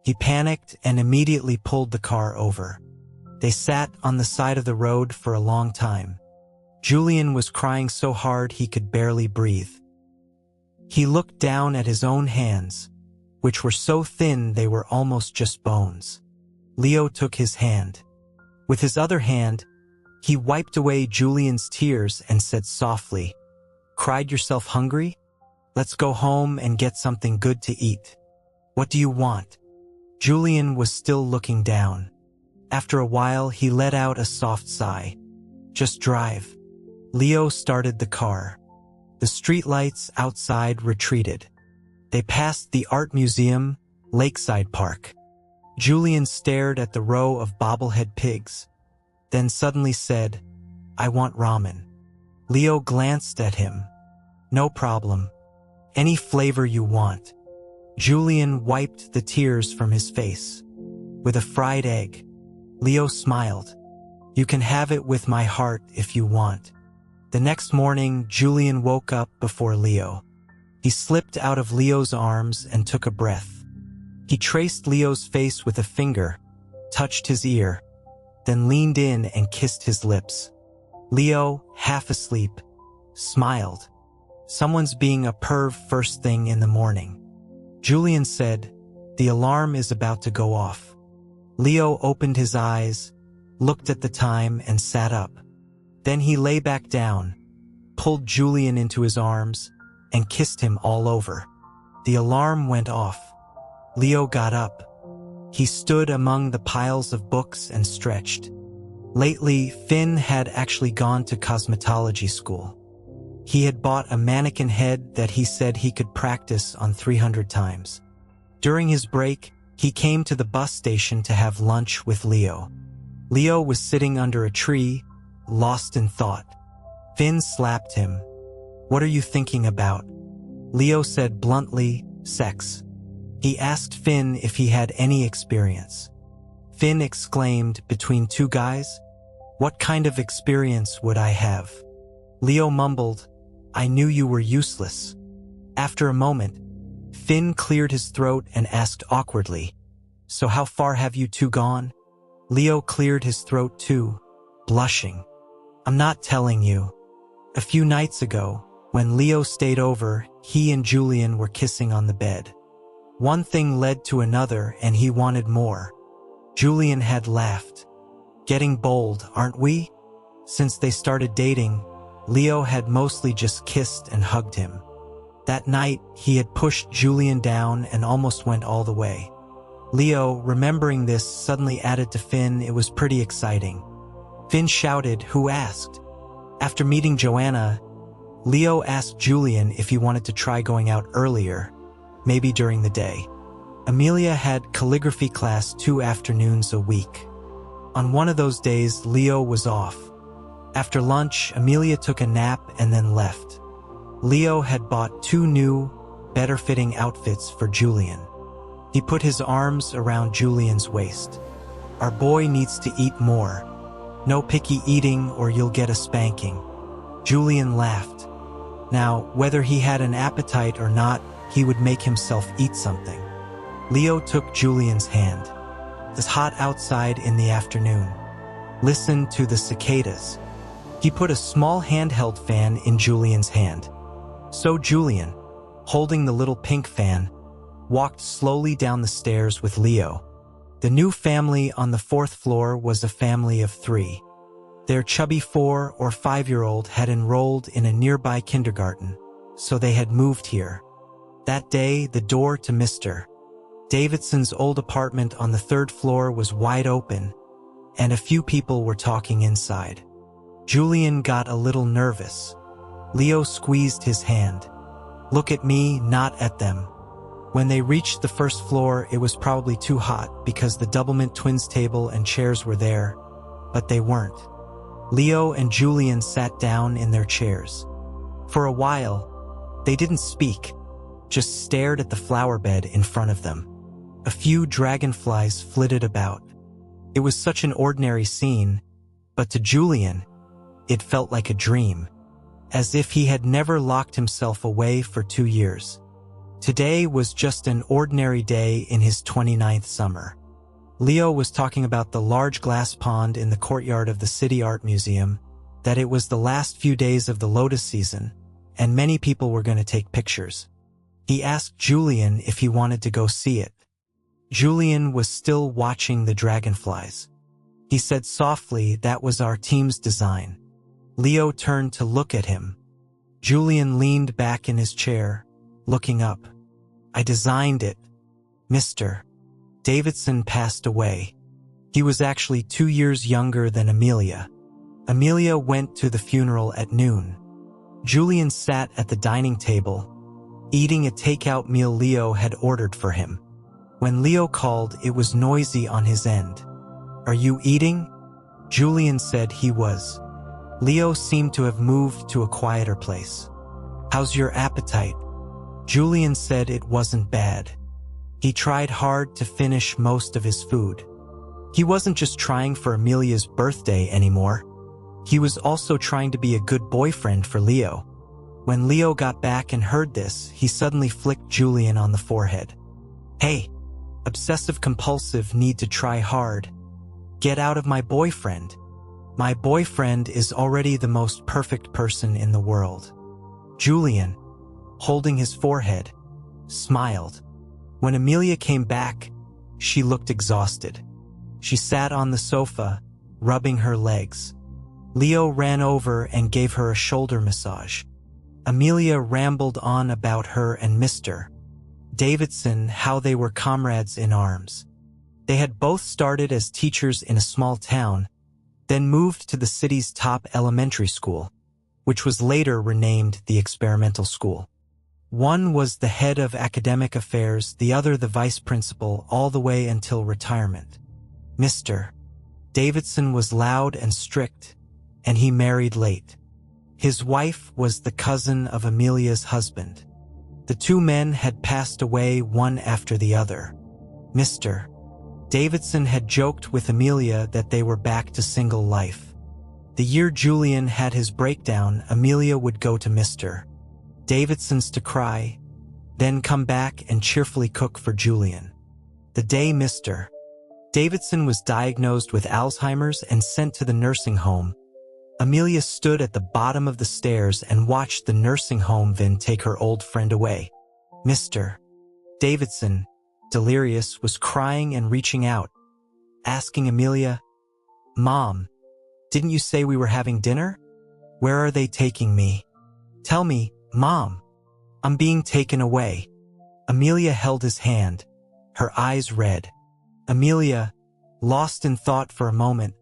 He panicked and immediately pulled the car over. They sat on the side of the road for a long time. Julian was crying so hard he could barely breathe. He looked down at his own hands, which were so thin they were almost just bones. Leo took his hand. With his other hand, he wiped away Julian's tears and said softly, "Cried yourself hungry? Let's go home and get something good to eat. What do you want?" Julian was still looking down. After a while, he let out a soft sigh. Just drive. Leo started the car. The streetlights outside retreated. They passed the art museum, Lakeside Park. Julian stared at the row of bobblehead pigs, then suddenly said, "I want ramen." Leo glanced at him. "No problem. Any flavor you want." Julian wiped the tears from his face. "With a fried egg." Leo smiled. "You can have it with my heart if you want." The next morning, Julian woke up before Leo. He slipped out of Leo's arms and took a breath. He traced Leo's face with a finger, touched his ear, then leaned in and kissed his lips. Leo, half asleep, smiled. "Someone's being a perv first thing in the morning." Julian said, "The alarm is about to go off." Leo opened his eyes, looked at the time, and sat up. Then he lay back down, pulled Julian into his arms, and kissed him all over. The alarm went off. Leo got up. He stood among the piles of books and stretched. Lately, Finn had actually gone to cosmetology school. He had bought a mannequin head that he said he could practice on 300 times. During his break, he came to the bus station to have lunch with Leo. Leo was sitting under a tree, lost in thought. Finn slapped him. "What are you thinking about?" Leo said bluntly, "Sex." He asked Finn if he had any experience. Finn exclaimed, "Between two guys? What kind of experience would I have?" Leo mumbled, "I knew you were useless." After a moment, Finn cleared his throat and asked awkwardly, "So how far have you two gone?" Leo cleared his throat too, blushing. "I'm not telling you." A few nights ago, when Leo stayed over, he and Julian were kissing on the bed. One thing led to another and he wanted more. Julian had laughed. "Getting bold, aren't we?" Since they started dating, Leo had mostly just kissed and hugged him. That night, he had pushed Julian down and almost went all the way. Leo, remembering this, suddenly added to Finn it was pretty exciting. Finn shouted, "Who asked?" After meeting Joanna, Leo asked Julian if he wanted to try going out earlier, maybe during the day. Amelia had calligraphy class 2 afternoons a week. On one of those days, Leo was off. After lunch, Amelia took a nap and then left. Leo had bought 2 new, better-fitting outfits for Julian. He put his arms around Julian's waist. "Our boy needs to eat more. No picky eating or you'll get a spanking." Julian laughed. Now, whether he had an appetite or not, he would make himself eat something. Leo took Julian's hand. It's hot outside in the afternoon. Listen to the cicadas. He put a small handheld fan in Julian's hand. So Julian, holding the little pink fan, walked slowly down the stairs with Leo. The new family on the 4th floor was a family of 3. Their chubby 4 or 5-year-old had enrolled in a nearby kindergarten, so they had moved here. That day, the door to Mr. Davidson's old apartment on the 3rd floor was wide open, and a few people were talking inside. Julian got a little nervous. Leo squeezed his hand. "Look at me, not at them." When they reached the 1st floor, it was probably too hot because the Doublemint twins table and chairs were there, but they weren't. Leo and Julian sat down in their chairs. For a while, they didn't speak, just stared at the flower bed in front of them. A few dragonflies flitted about. It was such an ordinary scene, but to Julian, it felt like a dream, as if he had never locked himself away for 2 years. Today was just an ordinary day in his 29th summer. Leo was talking about the large glass pond in the courtyard of the City Art Museum, that it was the last few days of the lotus season, and many people were going to take pictures. He asked Julian if he wanted to go see it. Julian was still watching the dragonflies. He said softly that was our team's design. Leo turned to look at him. Julian leaned back in his chair, looking up. "I designed it. Mr. Davidson passed away." He was actually 2 years younger than Amelia. Amelia went to the funeral at noon. Julian sat at the dining table, eating a takeout meal Leo had ordered for him. When Leo called, it was noisy on his end. "Are you eating?" Julian said he was. Leo seemed to have moved to a quieter place. "How's your appetite?" Julian said it wasn't bad. He tried hard to finish most of his food. He wasn't just trying for Amelia's birthday anymore. He was also trying to be a good boyfriend for Leo. When Leo got back and heard this, he suddenly flicked Julian on the forehead. "Hey, obsessive-compulsive need to try hard. Get out of my boyfriend. My boyfriend is already the most perfect person in the world." Julian, holding his forehead, smiled. When Amelia came back, she looked exhausted. She sat on the sofa, rubbing her legs. Leo ran over and gave her a shoulder massage. Amelia rambled on about her and Mr. Davidson, how they were comrades in arms. They had both started as teachers in a small town, then moved to the city's top elementary school, which was later renamed the Experimental School. One was the head of academic affairs, the other the vice principal, all the way until retirement. Mr. Davidson was loud and strict, and he married late. His wife was the cousin of Amelia's husband. The two men had passed away one after the other. Mr. Davidson had joked with Amelia that they were back to single life. The year Julian had his breakdown, Amelia would go to Mr. Davidson's to cry, then come back and cheerfully cook for Julian. The day Mr. Davidson was diagnosed with Alzheimer's and sent to the nursing home, Amelia stood at the bottom of the stairs and watched the nursing home van take her old friend away. Mr. Davidson, delirious, was crying and reaching out, asking Amelia, "Mom, didn't you say we were having dinner? Where are they taking me? Tell me, Mom, I'm being taken away." Amelia held his hand, her eyes red. Amelia, lost in thought for a moment,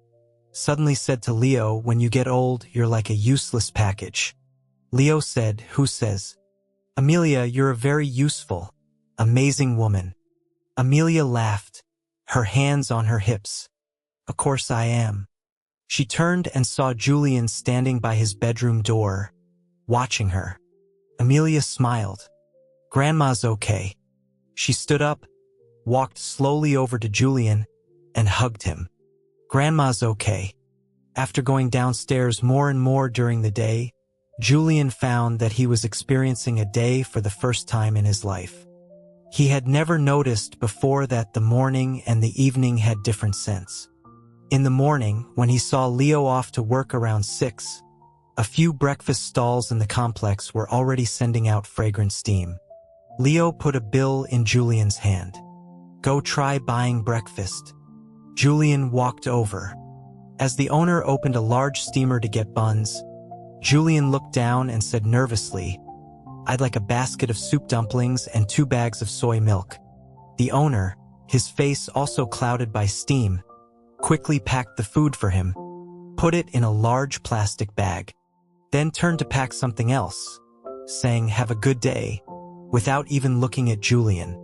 suddenly said to Leo, "When you get old, you're like a useless package." Leo said, "Who says?" "Amelia, you're a very useful, amazing woman." Amelia laughed, her hands on her hips. "Of course I am." She turned and saw Julian standing by his bedroom door, watching her. Amelia smiled. "Grandma's okay." She stood up, walked slowly over to Julian, and hugged him. "Grandma's okay." After going downstairs more and more during the day, Julian found that he was experiencing a day for the first time in his life. He had never noticed before that the morning and the evening had different scents. In the morning, when he saw Leo off to work around 6, a few breakfast stalls in the complex were already sending out fragrant steam. Leo put a bill in Julian's hand. "Go try buying breakfast." Julian walked over. As the owner opened a large steamer to get buns, Julian looked down and said nervously, "I'd like a basket of soup dumplings and 2 bags of soy milk." The owner, his face also clouded by steam, quickly packed the food for him, put it in a large plastic bag, then turned to pack something else, saying, "Have a good day," without even looking at Julian.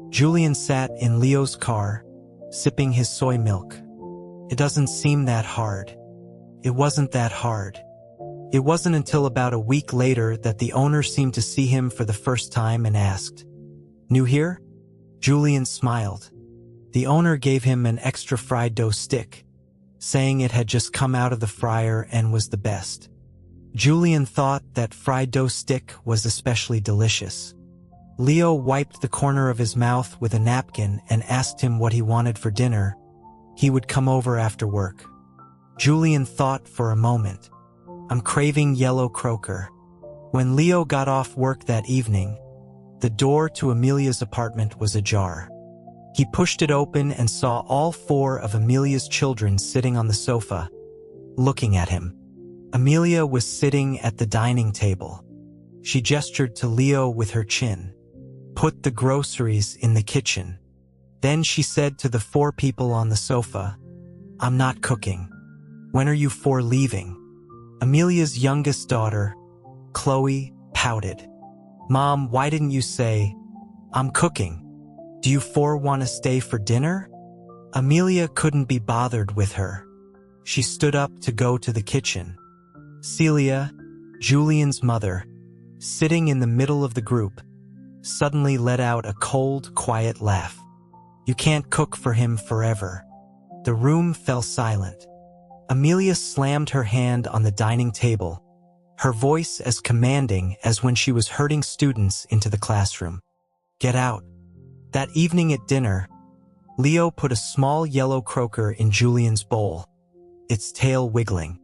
Julian sat in Leo's car, sipping his soy milk. It doesn't seem that hard. It wasn't that hard. It wasn't until about a week later that the owner seemed to see him for the first time and asked, "New here?" Julian smiled. The owner gave him an extra fried dough stick, saying it had just come out of the fryer and was the best. Julian thought that fried dough stick was especially delicious. Leo wiped the corner of his mouth with a napkin and asked him what he wanted for dinner. He would come over after work. Julian thought for a moment. "I'm craving yellow croaker." When Leo got off work that evening, the door to Amelia's apartment was ajar. He pushed it open and saw all 4 of Amelia's children sitting on the sofa, looking at him. Amelia was sitting at the dining table. She gestured to Leo with her chin. "Put the groceries in the kitchen." Then she said to the 4 people on the sofa, I'm not cooking. When are you four leaving? Amelia's youngest daughter, Chloe, pouted. Mom, why didn't you say, I'm cooking? Do you four want to stay for dinner? Amelia couldn't be bothered with her. She stood up to go to the kitchen. Celia, Julian's mother, sitting in the middle of the group, suddenly let out a cold, quiet laugh. You can't cook for him forever. The room fell silent. Amelia slammed her hand on the dining table, her voice as commanding as when she was herding students into the classroom. Get out. That evening at dinner, Leo put a small yellow croaker in Julian's bowl, its tail wiggling.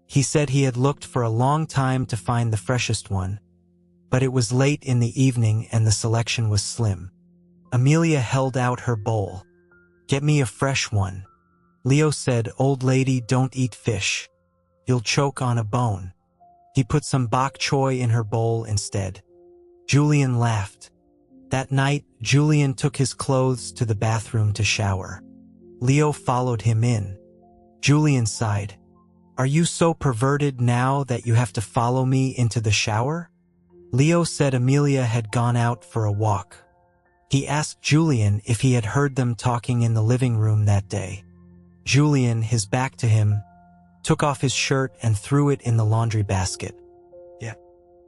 He said he had looked for a long time to find the freshest one, but it was late in the evening and the selection was slim. Amelia held out her bowl. Get me a fresh one. Leo said, Old lady, don't eat fish. You'll choke on a bone. He put some bok choy in her bowl instead. Julian laughed. That night, Julian took his clothes to the bathroom to shower. Leo followed him in. Julian sighed. Are you so perverted now that you have to follow me into the shower? Leo said Amelia had gone out for a walk. He asked Julian if he had heard them talking in the living room that day. Julian, his back to him, took off his shirt and threw it in the laundry basket.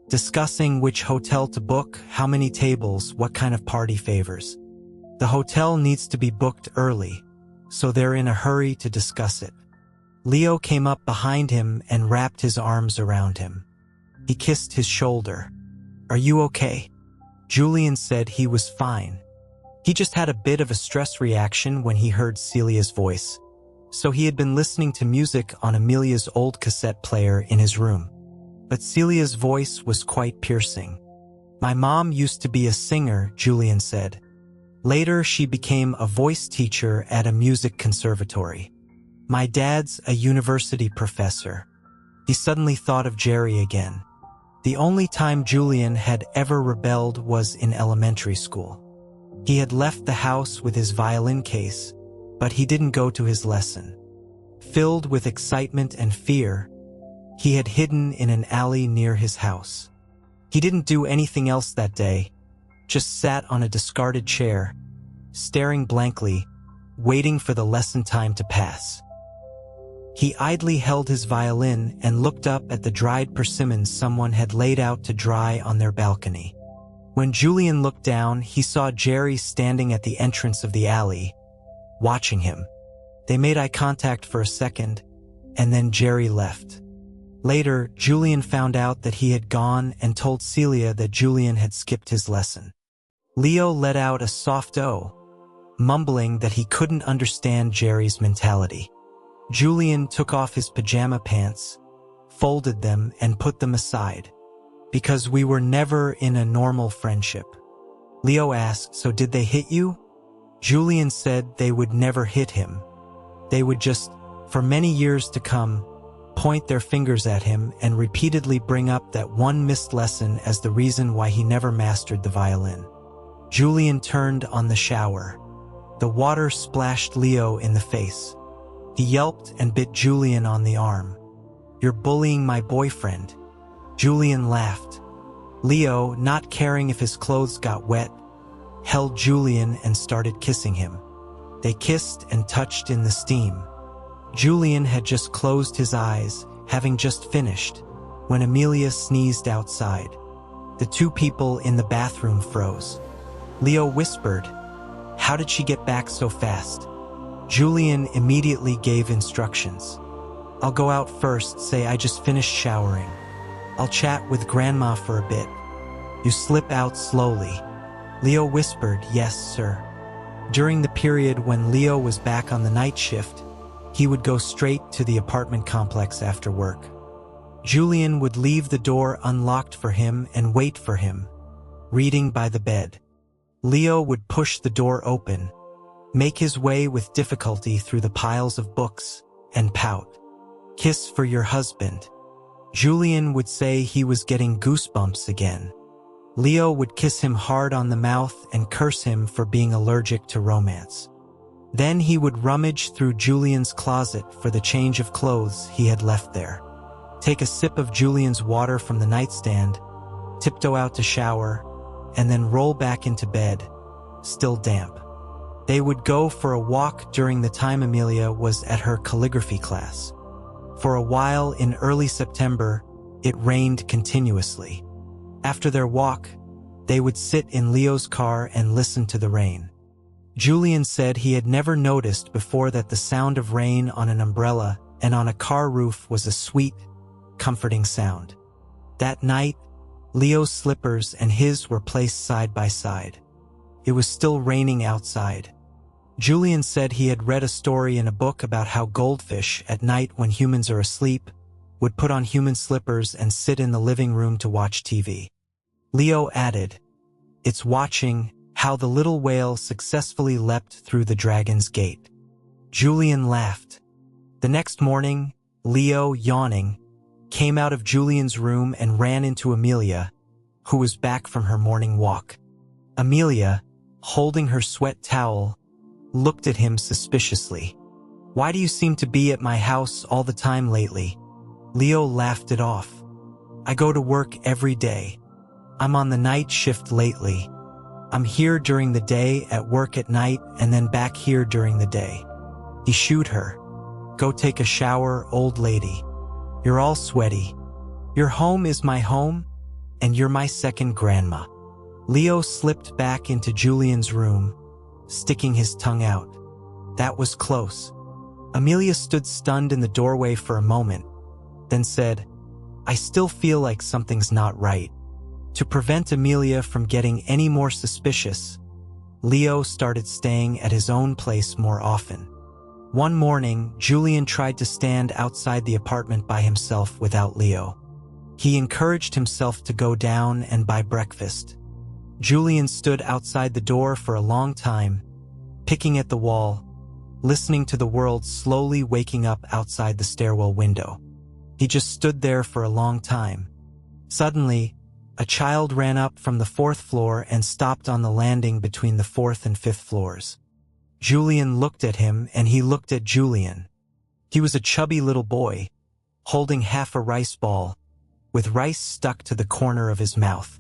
Discussing which hotel to book, how many tables, what kind of party favors. The hotel needs to be booked early, so they're in a hurry to discuss it. Leo came up behind him and wrapped his arms around him. He kissed his shoulder. Are you okay? Julian said he was fine. He just had a bit of a stress reaction when he heard Celia's voice, so he had been listening to music on Amelia's old cassette player in his room. But Celia's voice was quite piercing. My mom used to be a singer, Julian said. Later, she became a voice teacher at a music conservatory. My dad's a university professor. He suddenly thought of Jerry again. The only time Julian had ever rebelled was in elementary school. He had left the house with his violin case, but he didn't go to his lesson. Filled with excitement and fear, he had hidden in an alley near his house. He didn't do anything else that day, just sat on a discarded chair, staring blankly, waiting for the lesson time to pass. He idly held his violin and looked up at the dried persimmons someone had laid out to dry on their balcony. When Julian looked down, he saw Jerry standing at the entrance of the alley, watching him. They made eye contact for a second, and then Jerry left. Later, Julian found out that he had gone and told Celia that Julian had skipped his lesson. Leo let out a soft "oh," mumbling that he couldn't understand Jerry's mentality. Julian took off his pajama pants, folded them, and put them aside. Because we were never in a normal friendship. Leo asked, so did they hit you? Julian said they would never hit him. They would just, for many years to come, point their fingers at him and repeatedly bring up that one missed lesson as the reason why he never mastered the violin. Julian turned on the shower. The water splashed Leo in the face. He yelped and bit Julian on the arm. You're bullying my boyfriend. Julian laughed. Leo, not caring if his clothes got wet, held Julian and started kissing him. They kissed and touched in the steam. Julian had just closed his eyes, having just finished, when Amelia sneezed outside. The two people in the bathroom froze. Leo whispered, "How did she get back so fast?" Julian immediately gave instructions. "I'll go out first, say I just finished showering. I'll chat with Grandma for a bit. You slip out slowly." Leo whispered, "Yes, sir." During the period when Leo was back on the night shift, he would go straight to the apartment complex after work. Julian would leave the door unlocked for him and wait for him, reading by the bed. Leo would push the door open, make his way with difficulty through the piles of books, and pout. "Kiss for your husband." Julian would say he was getting goosebumps again. Leo would kiss him hard on the mouth and curse him for being allergic to romance. Then he would rummage through Julian's closet for the change of clothes he had left there. Take a sip of Julian's water from the nightstand, tiptoe out to shower, and then roll back into bed, still damp. They would go for a walk during the time Amelia was at her calligraphy class. For a while in early September, it rained continuously. After their walk, they would sit in Leo's car and listen to the rain. Julian said he had never noticed before that the sound of rain on an umbrella and on a car roof was a sweet, comforting sound. That night, Leo's slippers and his were placed side by side. It was still raining outside. Julian said he had read a story in a book about how goldfish, at night when humans are asleep, would put on human slippers and sit in the living room to watch TV. Leo added, "It's watching how the little whale successfully leapt through the dragon's gate." Julian laughed. The next morning, Leo, yawning, came out of Julian's room and ran into Amelia, who was back from her morning walk. Amelia, holding her sweat towel, looked at him suspiciously. "Why do you seem to be at my house all the time lately?" Leo laughed it off. "I go to work every day. I'm on the night shift lately. I'm here during the day, at work at night, and then back here during the day." He shooed her. "Go take a shower, old lady. You're all sweaty. Your home is my home, and you're my second grandma." Leo slipped back into Julian's room, sticking his tongue out. That was close. Amelia stood stunned in the doorway for a moment, then said, "I still feel like something's not right." To prevent Amelia from getting any more suspicious, Leo started staying at his own place more often. One morning, Julian tried to stand outside the apartment by himself without Leo. He encouraged himself to go down and buy breakfast. Julian stood outside the door for a long time, picking at the wall, listening to the world slowly waking up outside the stairwell window. He just stood there for a long time. Suddenly, a child ran up from the 4th floor and stopped on the landing between the 4th and 5th floors. Julian looked at him and he looked at Julian. He was a chubby little boy, holding half a rice ball, with rice stuck to the corner of his mouth.